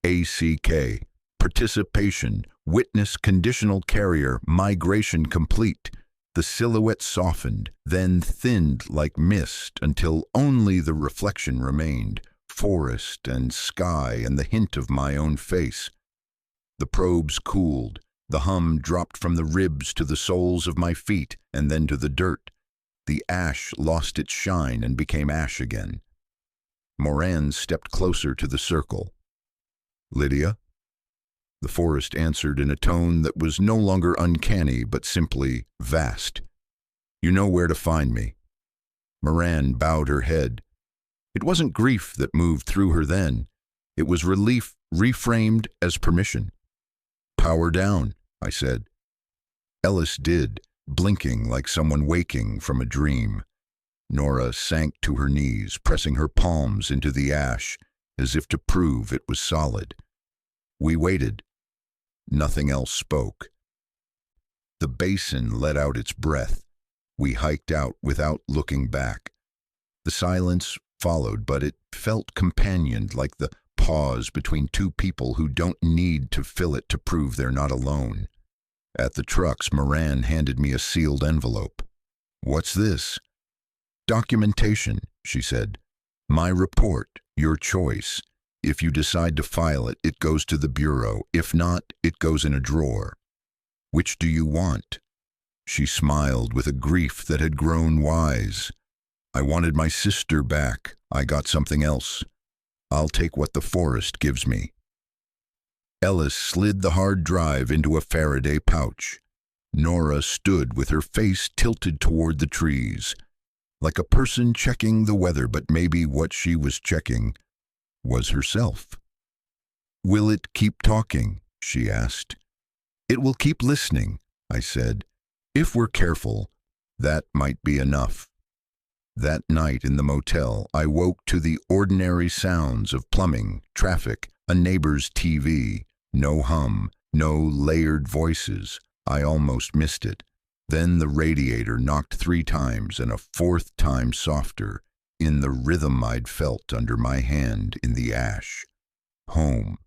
Speaker 1: ACK, participation, witness conditional carrier, migration complete. The silhouette softened, then thinned like mist until only the reflection remained, forest and sky and the hint of my own face. The probes cooled, the hum dropped from the ribs to the soles of my feet and then to the dirt. The ash lost its shine and became ash again. Moran stepped closer to the circle. Lydia? The forest answered in a tone that was no longer uncanny, but simply vast. You know where to find me. Moran bowed her head. It wasn't grief that moved through her then. It was relief reframed as permission. Power down, I said. Ellis did, blinking like someone waking from a dream. Nora sank to her knees, pressing her palms into the ash, as if to prove it was solid. We waited. Nothing else spoke. The basin let out its breath. We hiked out without looking back. The silence followed, but it felt companioned, like the pause between two people who don't need to fill it to prove they're not alone. At the trucks, Moran handed me a sealed envelope. What's this? Documentation, she said. My report, your choice. If you decide to file it, it goes to the Bureau. If not, it goes in a drawer. Which do you want? She smiled with a grief that had grown wise. I wanted my sister back. I got something else. I'll take what the forest gives me. Ellis slid the hard drive into a Faraday pouch. Nora stood with her face tilted toward the trees, like a person checking the weather, but maybe what she was checking was herself. Will it keep talking? She asked. It will keep listening, I said. If we're careful, that might be enough. That night in the motel, I woke to the ordinary sounds of plumbing, traffic, a neighbor's TV. No hum, no layered voices. I almost missed it. Then the radiator knocked 3 times and a 4th time softer, in the rhythm I'd felt under my hand in the ash. Home.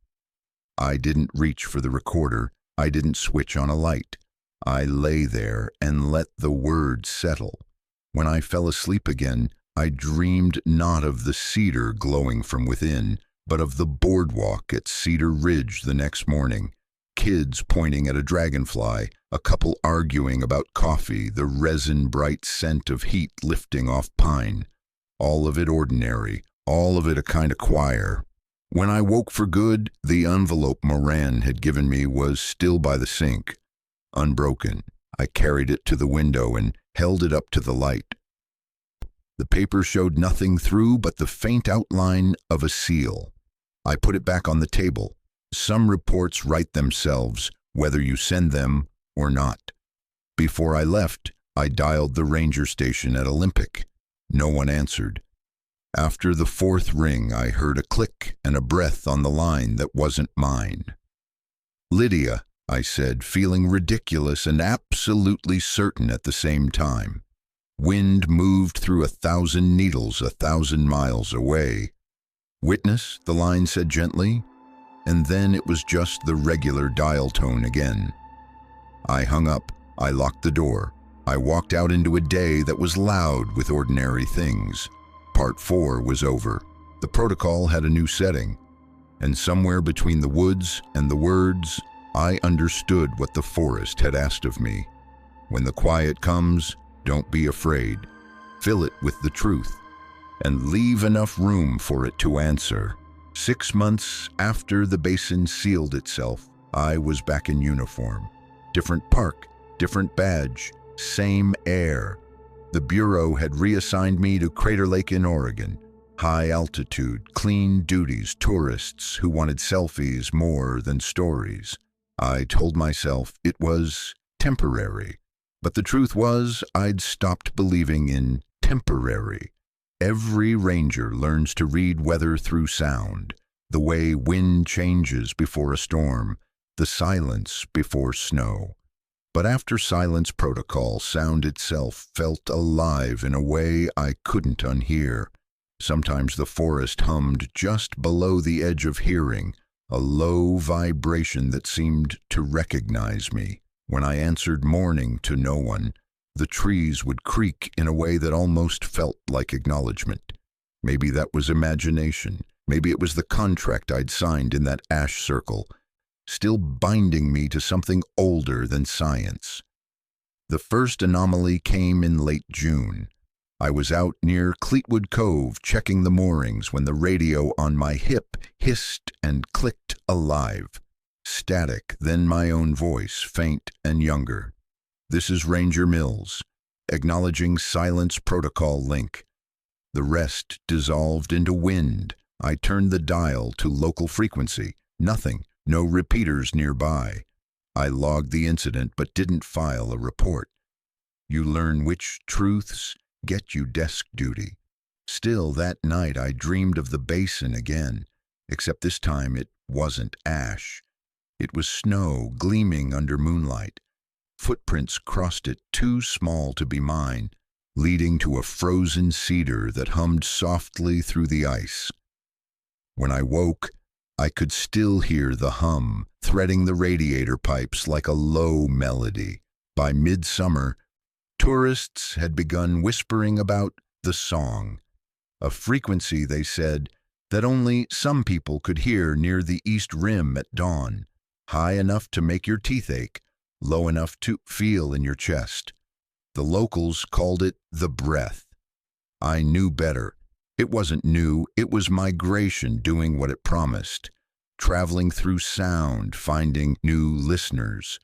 Speaker 1: I didn't reach for the recorder. I didn't switch on a light. I lay there and let the words settle. When I fell asleep again, I dreamed not of the cedar glowing from within, but of the boardwalk at Cedar Ridge the next morning. Kids pointing at a dragonfly, a couple arguing about coffee, the resin-bright scent of heat lifting off pine. All of it ordinary, all of it a kind of choir. When I woke for good, the envelope Moran had given me was still by the sink. Unbroken, I carried it to the window and held it up to the light. The paper showed nothing through but the faint outline of a seal. I put it back on the table. Some reports write themselves, whether you send them or not. Before I left, I dialed the ranger station at Olympic. No one answered. After the 4th ring, I heard a click and a breath on the line that wasn't mine. Lydia, I said, feeling ridiculous and absolutely certain at the same time. Wind moved through 1,000 needles 1,000 miles away. Witness, the line said gently, and then it was just the regular dial tone again. I hung up. I locked the door. I walked out into a day that was loud with ordinary things. Part 4 was over. The protocol had a new setting. And somewhere between the woods and the words, I understood what the forest had asked of me. When the quiet comes, don't be afraid. Fill it with the truth. and leave enough room for it to answer. 6 months after the basin sealed itself, I was back in uniform. Different park, different badge, same air. The Bureau had reassigned me to Crater Lake in Oregon. High altitude, clean duties, tourists who wanted selfies more than stories. I told myself it was temporary. But the truth was, I'd stopped believing in temporary. Every ranger learns to read weather through sound, the way wind changes before a storm, the silence before snow. But after silence protocol, sound itself felt alive in a way I couldn't unhear. Sometimes the forest hummed just below the edge of hearing, a low vibration that seemed to recognize me. When I answered morning to no one, the trees would creak in a way that almost felt like acknowledgement. Maybe that was imagination. Maybe it was the contract I'd signed in that ash circle, still binding me to something older than science. The first anomaly came in late June. I was out near Cleetwood Cove checking the moorings when the radio on my hip hissed and clicked alive. Static, then my own voice, faint and younger. "This is Ranger Mills, acknowledging silence protocol link." The rest dissolved into wind. I turned the dial to local frequency. Nothing, no repeaters nearby. I logged the incident but didn't file a report. You learn which truths get you desk duty. Still, that night I dreamed of the basin again, except this time it wasn't ash. It was snow gleaming under moonlight. Footprints crossed it too small to be mine, leading to a frozen cedar that hummed softly through the ice. When I woke, I could still hear the hum, threading the radiator pipes like a low melody. By midsummer, tourists had begun whispering about the song, a frequency, they said, that only some people could hear near the east rim at dawn, high enough to make your teeth ache, low enough to feel in your chest. The locals called it the breath. I knew better. It wasn't new, it was migration doing what it promised, traveling through sound, finding new listeners.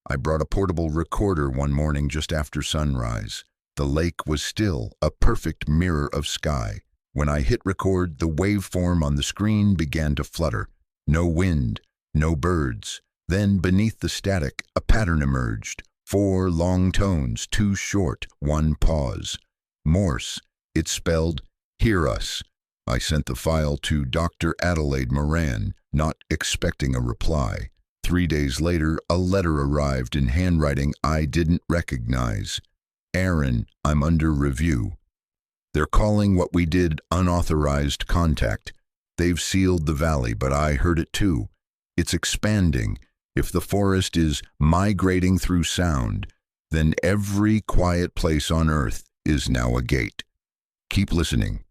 Speaker 1: I brought a portable recorder one morning just after sunrise. The lake was still, a perfect mirror of sky. When I hit record, the waveform on the screen began to flutter. No wind, no birds. Then, beneath the static, a pattern emerged. 4 long tones, 2 short, 1 pause. Morse. It spelled, "Hear us." I sent the file to Dr. Adelaide Moran, not expecting a reply. 3 days later, a letter arrived in handwriting I didn't recognize. "Aaron, I'm under review. They're calling what we did unauthorized contact. They've sealed the valley, but I heard it too. It's expanding. If the forest is migrating through sound, then every quiet place on Earth is now a gate. Keep listening.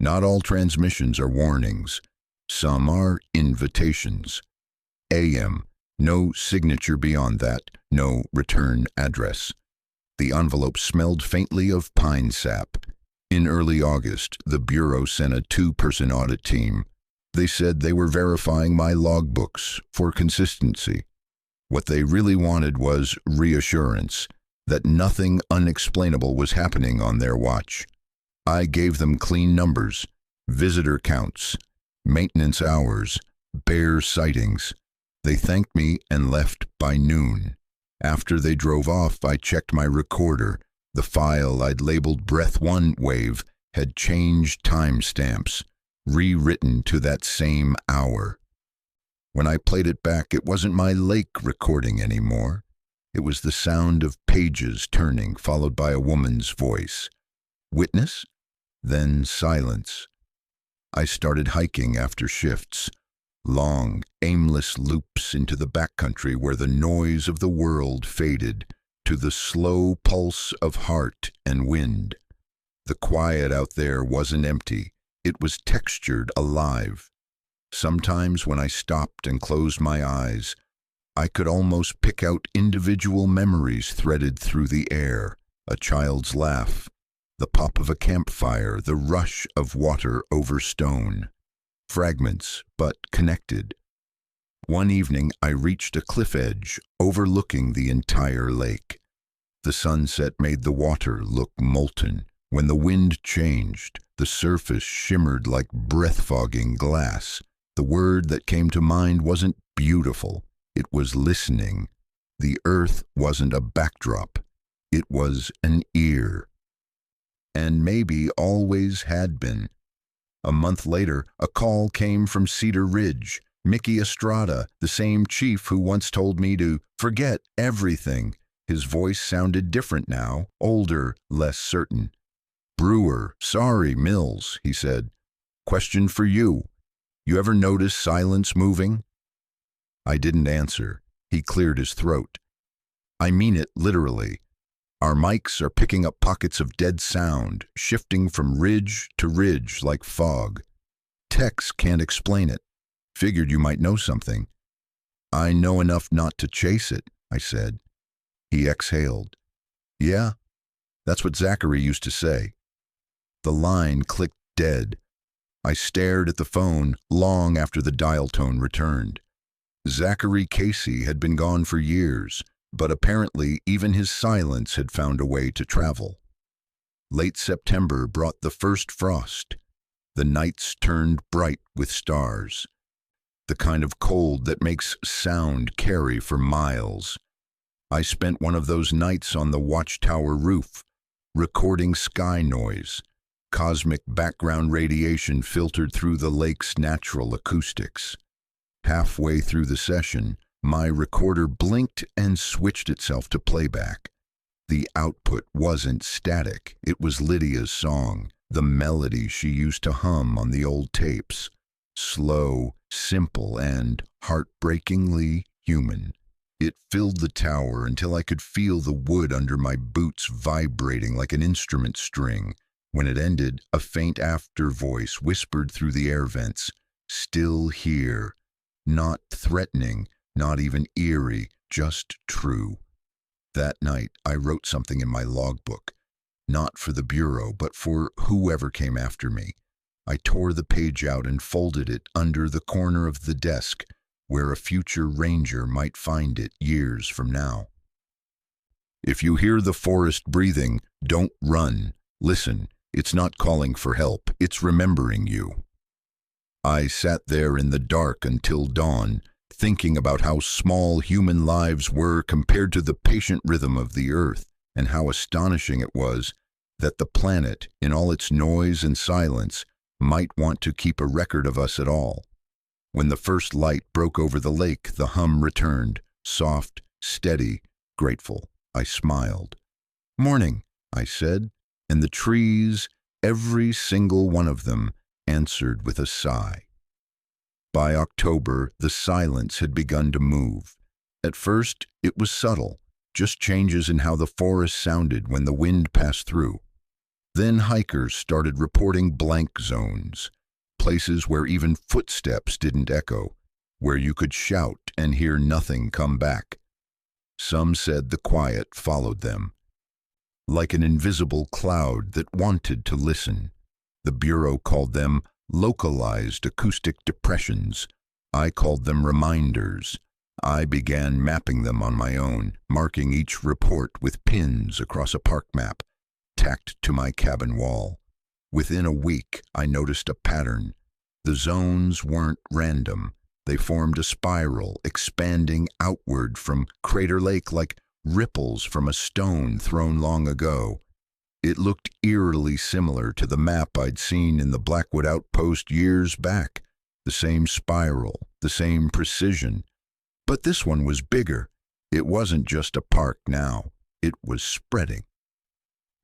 Speaker 1: Not all transmissions are warnings. Some are invitations. AM. No signature beyond that. No return address." The envelope smelled faintly of pine sap. In early August, the Bureau sent a 2-person audit team. They said they were verifying my logbooks for consistency. What they really wanted was reassurance that nothing unexplainable was happening on their watch. I gave them clean numbers, visitor counts, maintenance hours, bear sightings. They thanked me and left by noon. After they drove off, I checked my recorder. The file I'd labeled Breath 1 Wave had changed timestamps, rewritten to that same hour. When I played it back, it wasn't my lake recording anymore. It was the sound of pages turning, followed by a woman's voice. Witness? Then silence. I started hiking after shifts, long, aimless loops into the backcountry where the noise of the world faded to the slow pulse of heart and wind. The quiet out there wasn't empty. It was textured, alive. Sometimes when I stopped and closed my eyes, I could almost pick out individual memories threaded through the air. A child's laugh, The pop of a campfire, the rush of water over stone. Fragments, but connected. One evening I reached a cliff edge, overlooking the entire lake. The sunset made the water look molten. When the wind changed, the surface shimmered like breath-fogging glass. The word that came to mind wasn't beautiful, it was listening. The earth wasn't a backdrop, it was an ear. And maybe always had been. A month later, a call came from Cedar Ridge. Mickey Estrada, the same chief who once told me to forget everything. His voice sounded different now, older, less certain. "Brewer, sorry, Mills," he said. "Question for you. You ever notice silence moving?" I didn't answer. He cleared his throat. "I mean it literally. Our mics are picking up pockets of dead sound, shifting from ridge to ridge like fog. Text can't explain it. Figured you might know something." "I know enough not to chase it," I said. He exhaled. "Yeah, that's what Zachary used to say." The line clicked dead. I stared at the phone long after the dial tone returned. Zachary Casey had been gone for years, but apparently even his silence had found a way to travel. Late September brought the first frost. The nights turned bright with stars. The kind of cold that makes sound carry for miles. I spent one of those nights on the watchtower roof, recording sky noise. Cosmic background radiation filtered through the lake's natural acoustics. Halfway through the session, my recorder blinked and switched itself to playback. The output wasn't static. It was Lydia's song, the melody she used to hum on the old tapes. Slow, simple, and heartbreakingly human. It filled the tower until I could feel the wood under my boots vibrating like an instrument string. When it ended, a faint after voice whispered through the air vents, "Still here." Not threatening, not even eerie, just true. That night, I wrote something in my logbook, not for the bureau, but for whoever came after me. I tore the page out and folded it under the corner of the desk, where a future ranger might find it years from now. If you hear the forest breathing, don't run. Listen, it's not calling for help, it's remembering you. I sat there in the dark until dawn, thinking about how small human lives were compared to the patient rhythm of the earth, and how astonishing it was that the planet, in all its noise and silence, might want to keep a record of us at all. When the first light broke over the lake, the hum returned, soft, steady, grateful. I smiled. "Morning," I said, and the trees, every single one of them, answered with a sigh. By October, the silence had begun to move. At first, it was subtle, just changes in how the forest sounded when the wind passed through. Then hikers started reporting blank zones, places where even footsteps didn't echo, where you could shout and hear nothing come back. Some said the quiet followed them, like an invisible cloud that wanted to listen. The Bureau called them localized acoustic depressions. I called them reminders. I began mapping them on my own, marking each report with pins across a park map, tacked to my cabin wall. Within a week, I noticed a pattern. The zones weren't random. They formed a spiral, expanding outward from Crater Lake like ripples from a stone thrown long ago. It looked eerily similar to the map I'd seen in the Blackwood Outpost years back. The same spiral, the same precision. But this one was bigger. It wasn't just a park now. It was spreading.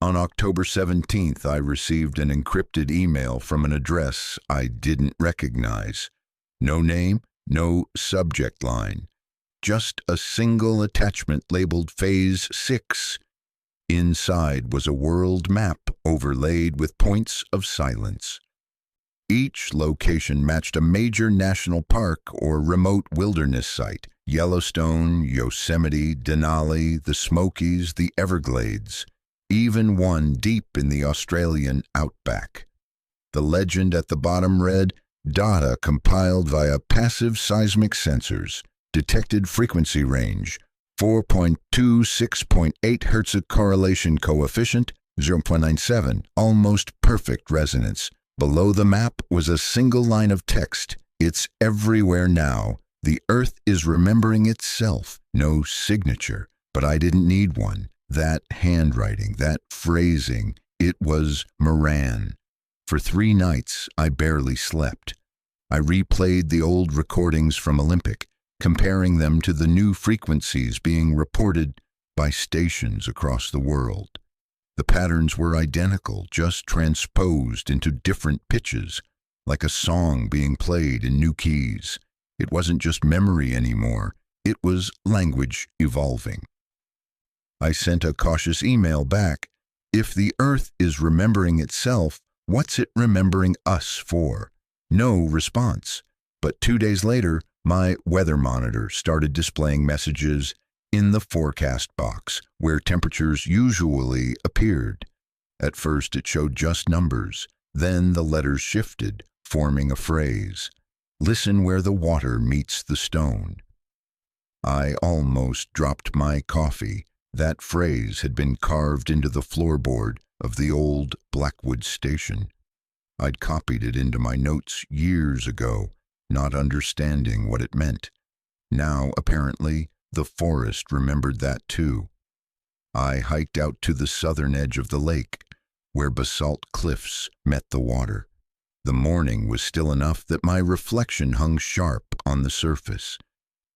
Speaker 1: On October 17th, I received an encrypted email from an address I didn't recognize. No name, no subject line. Just a single attachment labeled Phase 6. Inside was a world map overlaid with points of silence. Each location matched a major national park or remote wilderness site: Yellowstone, Yosemite, Denali, the Smokies, the Everglades. even one deep in the Australian outback. The legend at the bottom read, "Data compiled via passive seismic sensors, detected frequency range, 4.26.8 Hz correlation coefficient, 0.97, almost perfect resonance." Below the map was a single line of text. "It's everywhere now. The Earth is remembering itself." No signature, but I didn't need one. That handwriting, that phrasing, it was Moran. For 3 nights, I barely slept. I replayed the old recordings from Olympic, comparing them to the new frequencies being reported by stations across the world. The patterns were identical, just transposed into different pitches, like a song being played in new keys. It wasn't just memory anymore, it was language evolving. I sent a cautious email back. If the Earth is remembering itself, what's it remembering us for? No response. But 2 days later, my weather monitor started displaying messages in the forecast box, where temperatures usually appeared. At first it showed just numbers, then the letters shifted, forming a phrase. "Listen where the water meets the stone." I almost dropped my coffee. That phrase had been carved into the floorboard of the old Blackwood station. I'd copied it into my notes years ago, not understanding what it meant. Now, apparently, the forest remembered that too. I hiked out to the southern edge of the lake, where basalt cliffs met the water. The morning was still enough that my reflection hung sharp on the surface.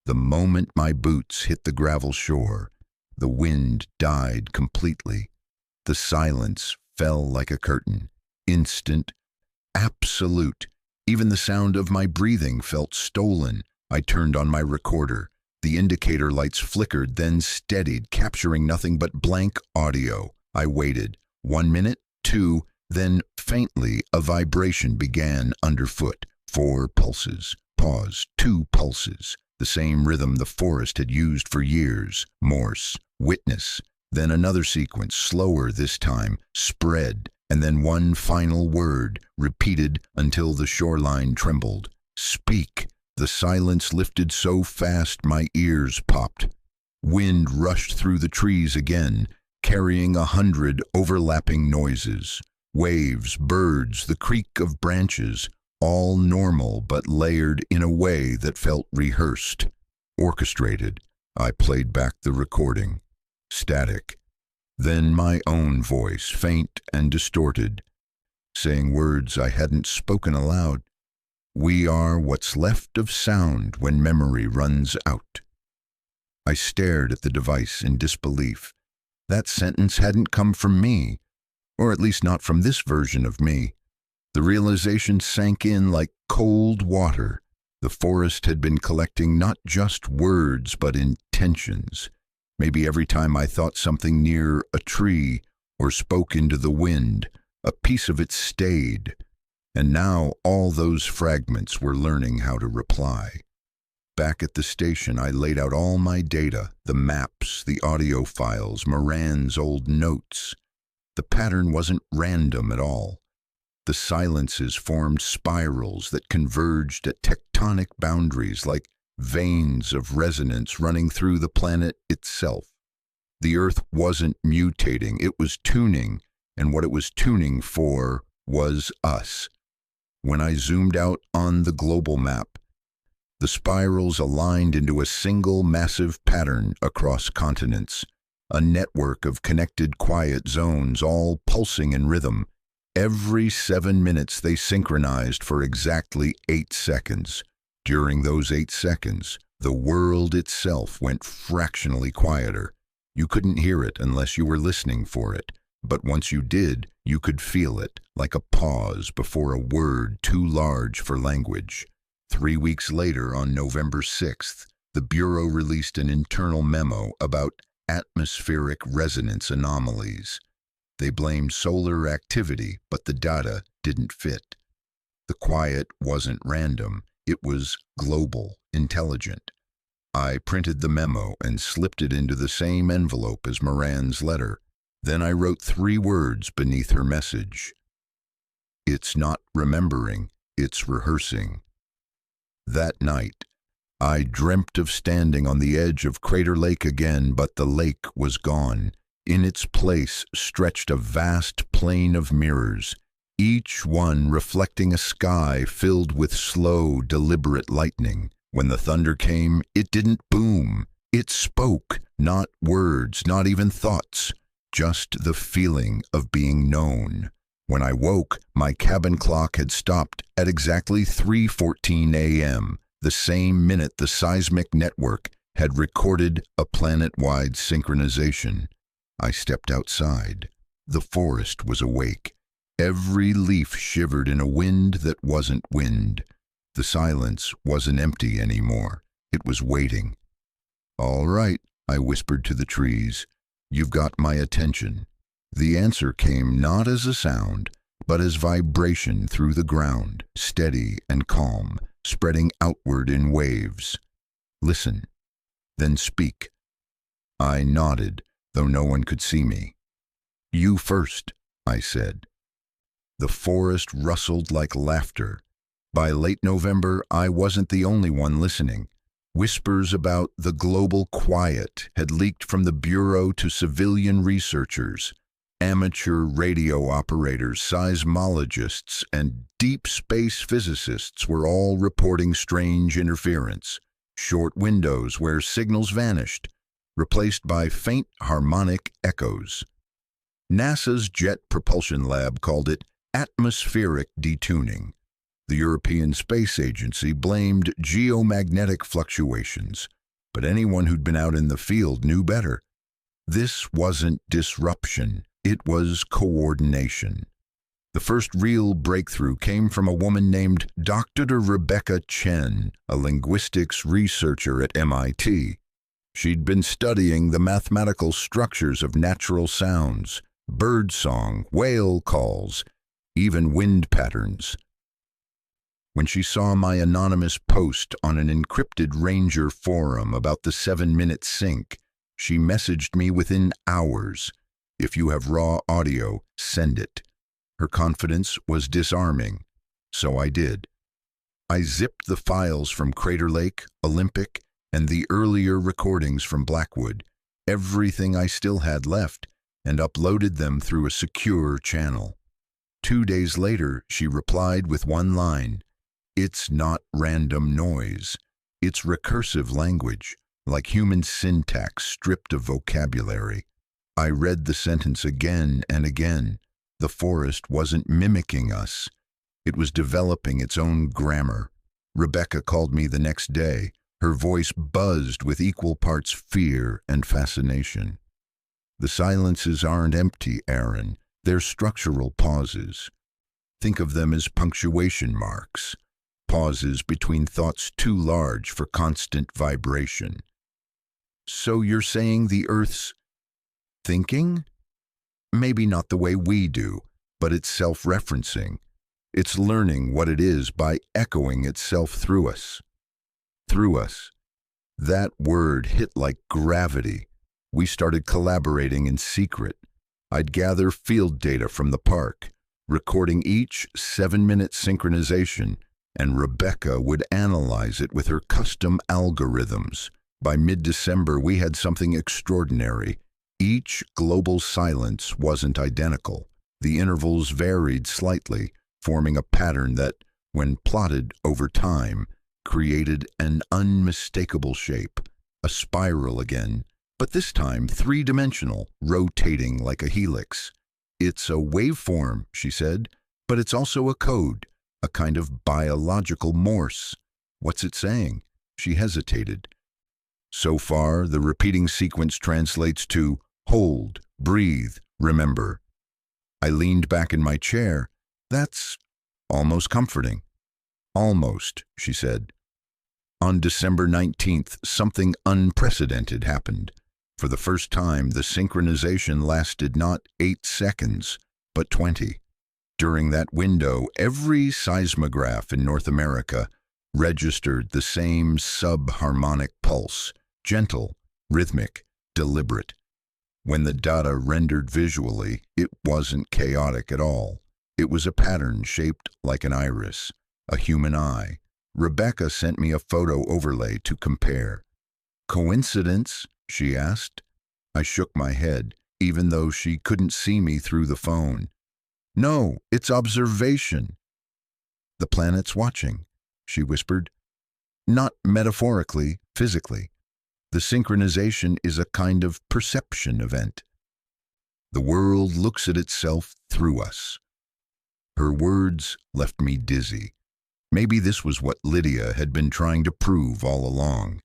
Speaker 1: The moment my boots hit the gravel shore, the wind died completely. The silence fell like a curtain, instant, absolute. Even the sound of my breathing felt stolen. I turned on my recorder. The indicator lights flickered, then steadied, capturing nothing but blank audio. I waited. 1 minute, 2, then faintly a vibration began underfoot. 4 pulses. Pause. 2 pulses. The same rhythm the forest had used for years. Morse. Witness. Then another sequence, slower this time, spread, and then one final word, repeated until the shoreline trembled. "Speak." The silence lifted so fast my ears popped. Wind rushed through the trees again, carrying 100 overlapping noises. Waves, birds, the creak of branches, all normal but layered in a way that felt rehearsed, orchestrated. I played back the recording. Static. Then my own voice, faint and distorted, saying words I hadn't spoken aloud. "We are what's left of sound when memory runs out." I stared at the device in disbelief. That sentence hadn't come from me, or at least not from this version of me. The realization sank in like cold water. The forest had been collecting not just words, but intentions. Maybe every time I thought something near a tree or spoke into the wind, a piece of it stayed. And now all those fragments were learning how to reply. Back at the station, I laid out all my data, the maps, the audio files, Moran's old notes. The pattern wasn't random at all. The silences formed spirals that converged at tectonic boundaries like veins of resonance running through the planet itself. The Earth wasn't mutating, it was tuning, and what it was tuning for was us. When I zoomed out on the global map, the spirals aligned into a single massive pattern across continents, a network of connected quiet zones all pulsing in rhythm. Every 7 minutes they synchronized for exactly 8 seconds. During those 8 seconds, the world itself went fractionally quieter. You couldn't hear it unless you were listening for it, but once you did, you could feel it, like a pause before a word too large for language. 3 weeks later, on November 6th, the Bureau released an internal memo about atmospheric resonance anomalies. They blamed solar activity, but the data didn't fit. The quiet wasn't random. It was global, intelligent. I printed the memo and slipped it into the same envelope as Moran's letter. Then I wrote 3 words beneath her message. It's not remembering, it's rehearsing. That night, I dreamt of standing on the edge of Crater Lake again, but the lake was gone. In its place stretched a vast plain of mirrors, each one reflecting a sky filled with slow, deliberate lightning. When the thunder came, it didn't boom. It spoke, not words, not even thoughts, just the feeling of being known. When I woke, my cabin clock had stopped at exactly 3:14 a.m., the same minute the seismic network had recorded a planet-wide synchronization. I stepped outside. The forest was awake. Every leaf shivered in a wind that wasn't wind. The silence wasn't empty anymore. It was waiting. "All right," I whispered to the trees. "You've got my attention." The answer came not as a sound, but as vibration through the ground, steady and calm, spreading outward in waves. "Listen, then speak." I nodded, though no one could see me. "You first," I said. The forest rustled like laughter. By late November, I wasn't the only one listening. Whispers about the global quiet had leaked from the Bureau to civilian researchers. Amateur radio operators, seismologists, and deep space physicists were all reporting strange interference. Short windows where signals vanished, replaced by faint harmonic echoes. NASA's Jet Propulsion Lab called it atmospheric detuning. The European Space Agency blamed geomagnetic fluctuations, but anyone who'd been out in the field knew better. This wasn't disruption, it was coordination. The first real breakthrough came from a woman named Dr. Rebecca Chen, a linguistics researcher at MIT. She'd been studying the mathematical structures of natural sounds, bird song, whale calls, even wind patterns. When she saw my anonymous post on an encrypted Ranger forum about the 7-minute sync, she messaged me within hours. "If you have raw audio, send it." Her confidence was disarming, so I did. I zipped the files from Crater Lake, Olympic, and the earlier recordings from Blackwood, everything I still had left, and uploaded them through a secure channel. 2 days later, she replied with one line. "It's not random noise. It's recursive language, like human syntax stripped of vocabulary." I read the sentence again and again. The forest wasn't mimicking us. It was developing its own grammar. Rebecca called me the next day. Her voice buzzed with equal parts fear and fascination. "The silences aren't empty, Aaron. They're structural pauses. Think of them as punctuation marks. Pauses between thoughts too large for constant vibration." "So you're saying the Earth's thinking? Maybe not the way we do, but it's self-referencing. It's learning what it is by echoing itself through us." Through us. That word hit like gravity. We started collaborating in secret. I'd gather field data from the park, recording each 7-minute synchronization, and Rebecca would analyze it with her custom algorithms. By mid-December, we had something extraordinary. Each global silence wasn't identical. The intervals varied slightly, forming a pattern that, when plotted over time, created an unmistakable shape, a spiral again, but this time 3-dimensional, rotating like a helix. "It's a waveform," she said, "but it's also a code, a kind of biological Morse." "What's it saying?" She hesitated. "So far, the repeating sequence translates to hold, breathe, remember." I leaned back in my chair. "That's almost comforting." "Almost," she said. On December 19th, something unprecedented happened. For the first time, the synchronization lasted not 8 seconds, but 20. During that window, every seismograph in North America registered the same subharmonic pulse, gentle, rhythmic, deliberate. When the data rendered visually, it wasn't chaotic at all. It was a pattern shaped like an iris, a human eye. Rebecca sent me a photo overlay to compare. "Coincidence?" she asked. I shook my head, even though she couldn't see me through the phone. "No, it's observation." "The planet's watching," she whispered. "Not metaphorically, physically. The synchronization is a kind of perception event. The world looks at itself through us." Her words left me dizzy. Maybe this was what Lydia had been trying to prove all along,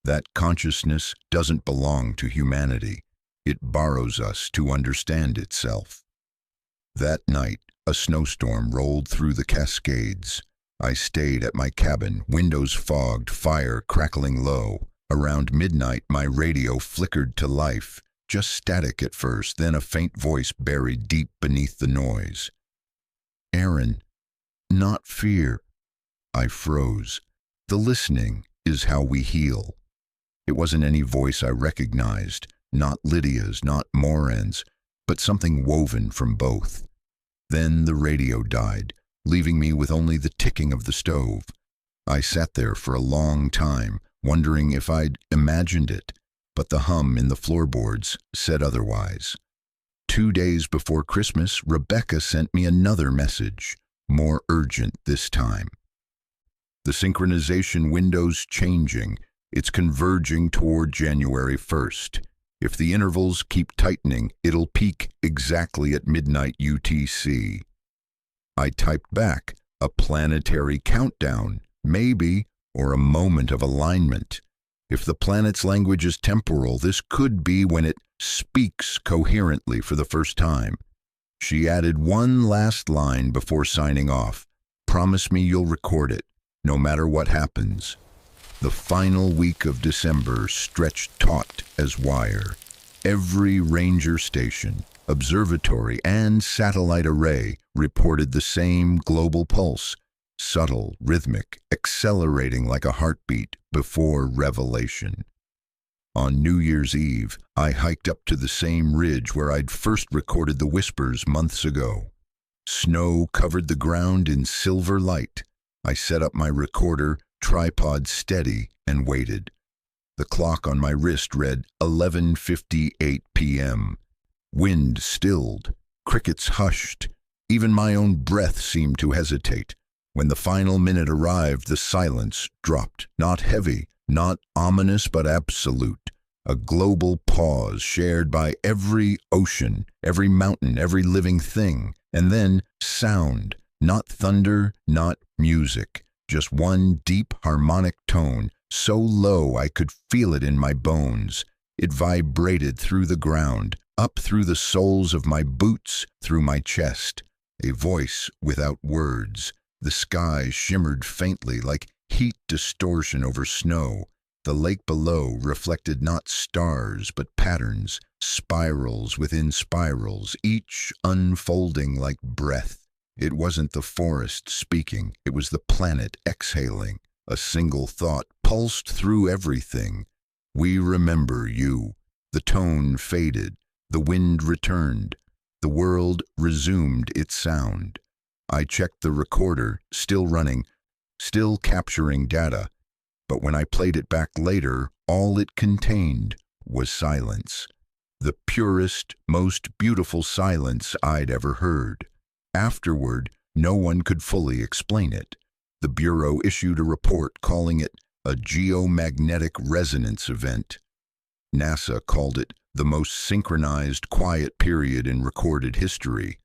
Speaker 1: that consciousness doesn't belong to humanity. It borrows us to understand itself. That night, a snowstorm rolled through the Cascades. I stayed at my cabin, windows fogged, fire crackling low. Around midnight, my radio flickered to life, just static at first, then a faint voice buried deep beneath the noise. "Aaron, not fear." I froze. The listening is how we heal. It wasn't any voice I recognized, not Lydia's, not Moran's, but something woven from both. Then the radio died, leaving me with only the ticking of the stove. I sat there for a long time, wondering if I'd imagined it, but the hum in the floorboards said otherwise. 2 days before Christmas, Rebecca sent me another message, more urgent this time. "The synchronization window's changing. It's converging toward January 1st. If the intervals keep tightening, it'll peak exactly at midnight UTC." I typed back, "A planetary countdown, maybe, or a moment of alignment. If the planet's language is temporal, this could be when it speaks coherently for the first time." She added one last line before signing off. "Promise me you'll record it, no matter what happens." The final week of December stretched taut as wire. Every ranger station, observatory, and satellite array reported the same global pulse, subtle, rhythmic, accelerating like a heartbeat before revelation. On New Year's Eve, I hiked up to the same ridge where I'd first recorded the whispers months ago. Snow covered the ground in silver light. I set up my recorder, tripod steady, and waited. The clock on my wrist read 11:58 p.m. Wind stilled, crickets hushed, even my own breath seemed to hesitate. When the final minute arrived, the silence dropped, not heavy, not ominous, but absolute. A global pause shared by every ocean, every mountain, every living thing. And then sound, not thunder, not music, just one deep harmonic tone, so low I could feel it in my bones. It vibrated through the ground, up through the soles of my boots, through my chest. A voice without words. The sky shimmered faintly like heat distortion over snow. The lake below reflected not stars but patterns, spirals within spirals, each unfolding like breath. It wasn't the forest speaking, it was the planet exhaling. A single thought pulsed through everything. "We remember you." The tone faded, the wind returned, the world resumed its sound. I checked the recorder, still running, still capturing data, but when I played it back later, all it contained was silence. The purest, most beautiful silence I'd ever heard. Afterward, no one could fully explain it. The Bureau issued a report calling it a geomagnetic resonance event. NASA called it the most synchronized quiet period in recorded history.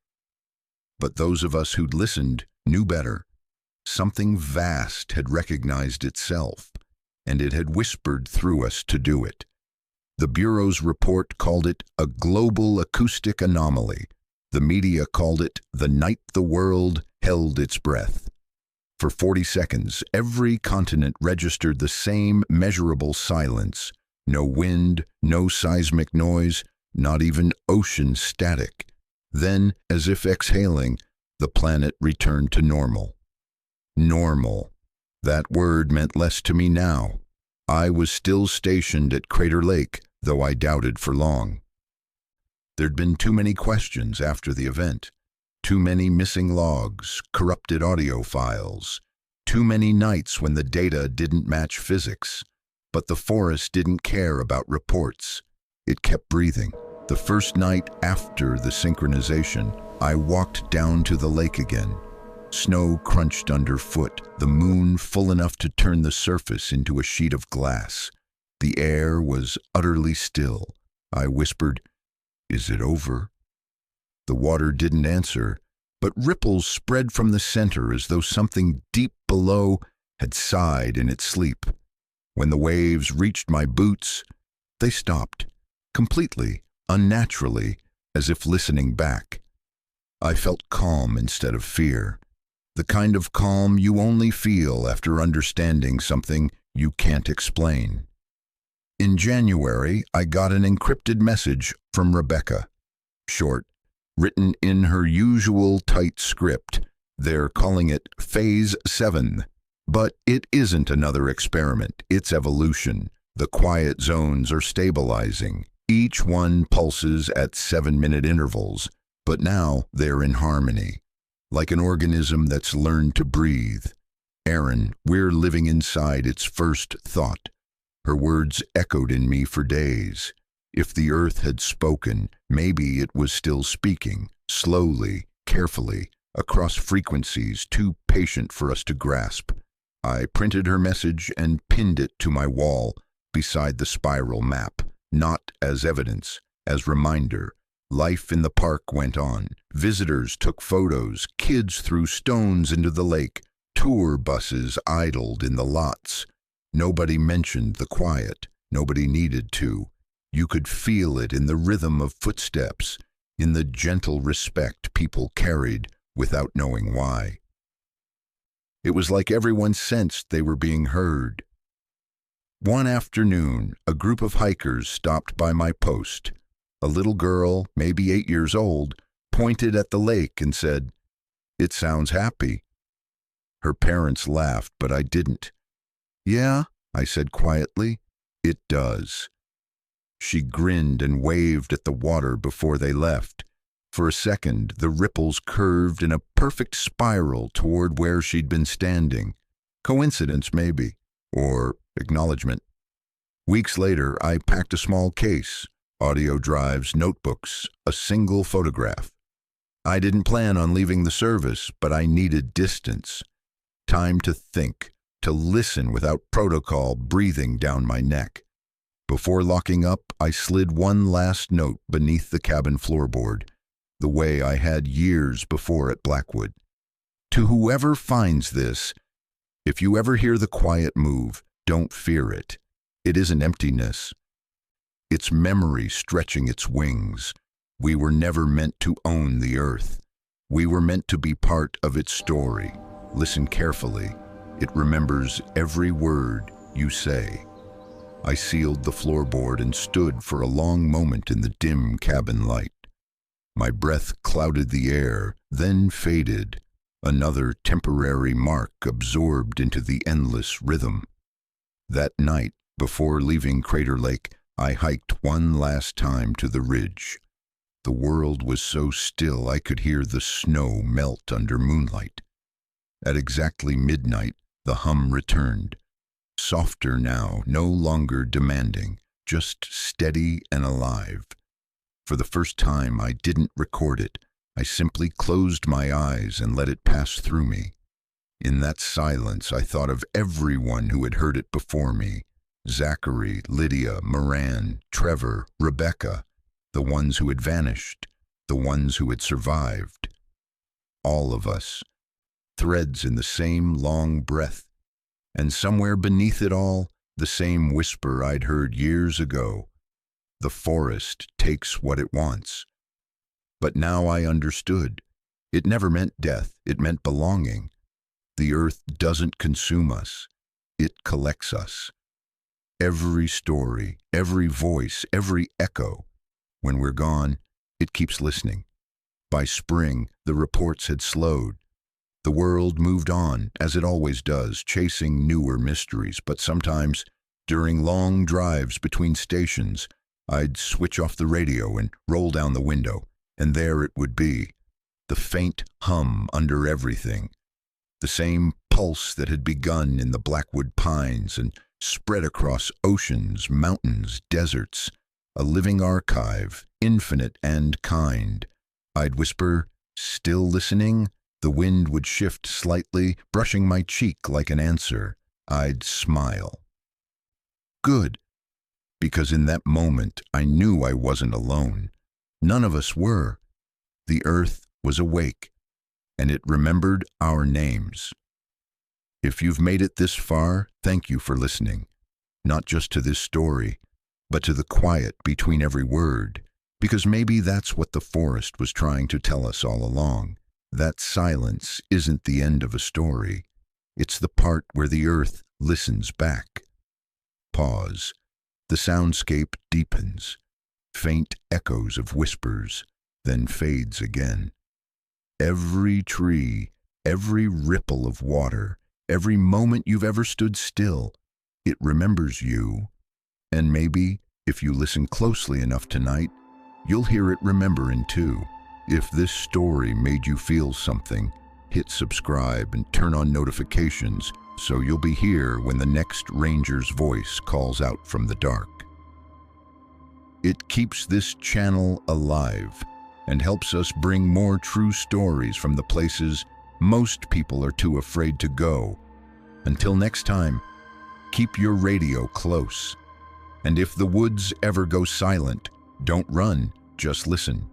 Speaker 1: But those of us who'd listened knew better. Something vast had recognized itself, and it had whispered through us to do it. The Bureau's report called it a global acoustic anomaly. The media called it the night the world held its breath. For 40 seconds, every continent registered the same measurable silence. No wind, no seismic noise, not even ocean static. Then, as if exhaling, the planet returned to normal. Normal. That word meant less to me now. I was still stationed at Crater Lake, though I doubted for long. There'd been too many questions after the event. Too many missing logs, corrupted audio files, too many nights when the data didn't match physics. But the forest didn't care about reports. It kept breathing. The first night after the synchronization, I walked down to the lake again. Snow crunched underfoot, the moon full enough to turn the surface into a sheet of glass. The air was utterly still. I whispered, "Is it over?" The water didn't answer, but ripples spread from the center as though something deep below had sighed in its sleep. When the waves reached my boots, they stopped, completely, unnaturally, as if listening back. I felt calm instead of fear, the kind of calm you only feel after understanding something you can't explain. In January, I got an encrypted message from Rebecca. Short, written in her usual tight script. They're calling it Phase 7. But it isn't another experiment, it's evolution. The quiet zones are stabilizing. Each one pulses at 7-minute intervals, but now they're in harmony, like an organism that's learned to breathe. Aaron, we're living inside its first thought. Her words echoed in me for days. If the earth had spoken, maybe it was still speaking, slowly, carefully, across frequencies too patient for us to grasp. I printed her message and pinned it to my wall beside the spiral map, not as evidence, as reminder. Life in the park went on. Visitors took photos, kids threw stones into the lake, tour buses idled in the lots. Nobody mentioned the quiet. Nobody needed to. You could feel it in the rhythm of footsteps, in the gentle respect people carried without knowing why. It was like everyone sensed they were being heard. One afternoon, a group of hikers stopped by my post. A little girl, maybe 8 years old, pointed at the lake and said, "It sounds happy." Her parents laughed, but I didn't. "Yeah," I said quietly, "it does." She grinned and waved at the water before they left. For a second, the ripples curved in a perfect spiral toward where she'd been standing. Coincidence, maybe, or acknowledgement. Weeks later, I packed a small case, audio drives, notebooks, a single photograph. I didn't plan on leaving the service, but I needed distance. Time to think, to listen without protocol breathing down my neck. Before locking up, I slid one last note beneath the cabin floorboard, the way I had years before at Blackwood. To whoever finds this, if you ever hear the quiet move, don't fear it. It isn't emptiness. It's memory stretching its wings. We were never meant to own the earth. We were meant to be part of its story. Listen carefully. It remembers every word you say. I sealed the floorboard and stood for a long moment in the dim cabin light. My breath clouded the air, then faded, another temporary mark absorbed into the endless rhythm. That night, before leaving Crater Lake, I hiked one last time to the ridge. The world was so still I could hear the snow melt under moonlight. At exactly midnight, the hum returned. Softer now, no longer demanding, just steady and alive. For the first time, I didn't record it. I simply closed my eyes and let it pass through me. In that silence, I thought of everyone who had heard it before me. Zachary, Lydia, Moran, Trevor, Rebecca, the ones who had vanished, the ones who had survived. All of us, threads in the same long breath, and somewhere beneath it all, the same whisper I'd heard years ago. The forest takes what it wants. But now I understood. It never meant death, it meant belonging. The earth doesn't consume us, it collects us. Every story, every voice, every echo. When we're gone, it keeps listening. By spring, the reports had slowed. The world moved on, as it always does, chasing newer mysteries, but sometimes, during long drives between stations, I'd switch off the radio and roll down the window, and there it would be, the faint hum under everything, the same pulse that had begun in the Blackwood pines and spread across oceans, mountains, deserts, a living archive, infinite and kind. I'd whisper, "Still listening?" The wind would shift slightly, brushing my cheek like an answer. I'd smile. Good, because in that moment I knew I wasn't alone. None of us were. The earth was awake, and it remembered our names. If you've made it this far, thank you for listening, not just to this story, but to the quiet between every word, because maybe that's what the forest was trying to tell us all along. That silence isn't the end of a story. It's the part where the earth listens back. Pause. The soundscape deepens. Faint echoes of whispers, then fades again. Every tree, every ripple of water, every moment you've ever stood still, it remembers you. And maybe, if you listen closely enough tonight, you'll hear it remembering too. If this story made you feel something, hit subscribe and turn on notifications so you'll be here when the next ranger's voice calls out from the dark. It keeps this channel alive and helps us bring more true stories from the places most people are too afraid to go. Until next time, keep your radio close. And if the woods ever go silent, don't run, just listen.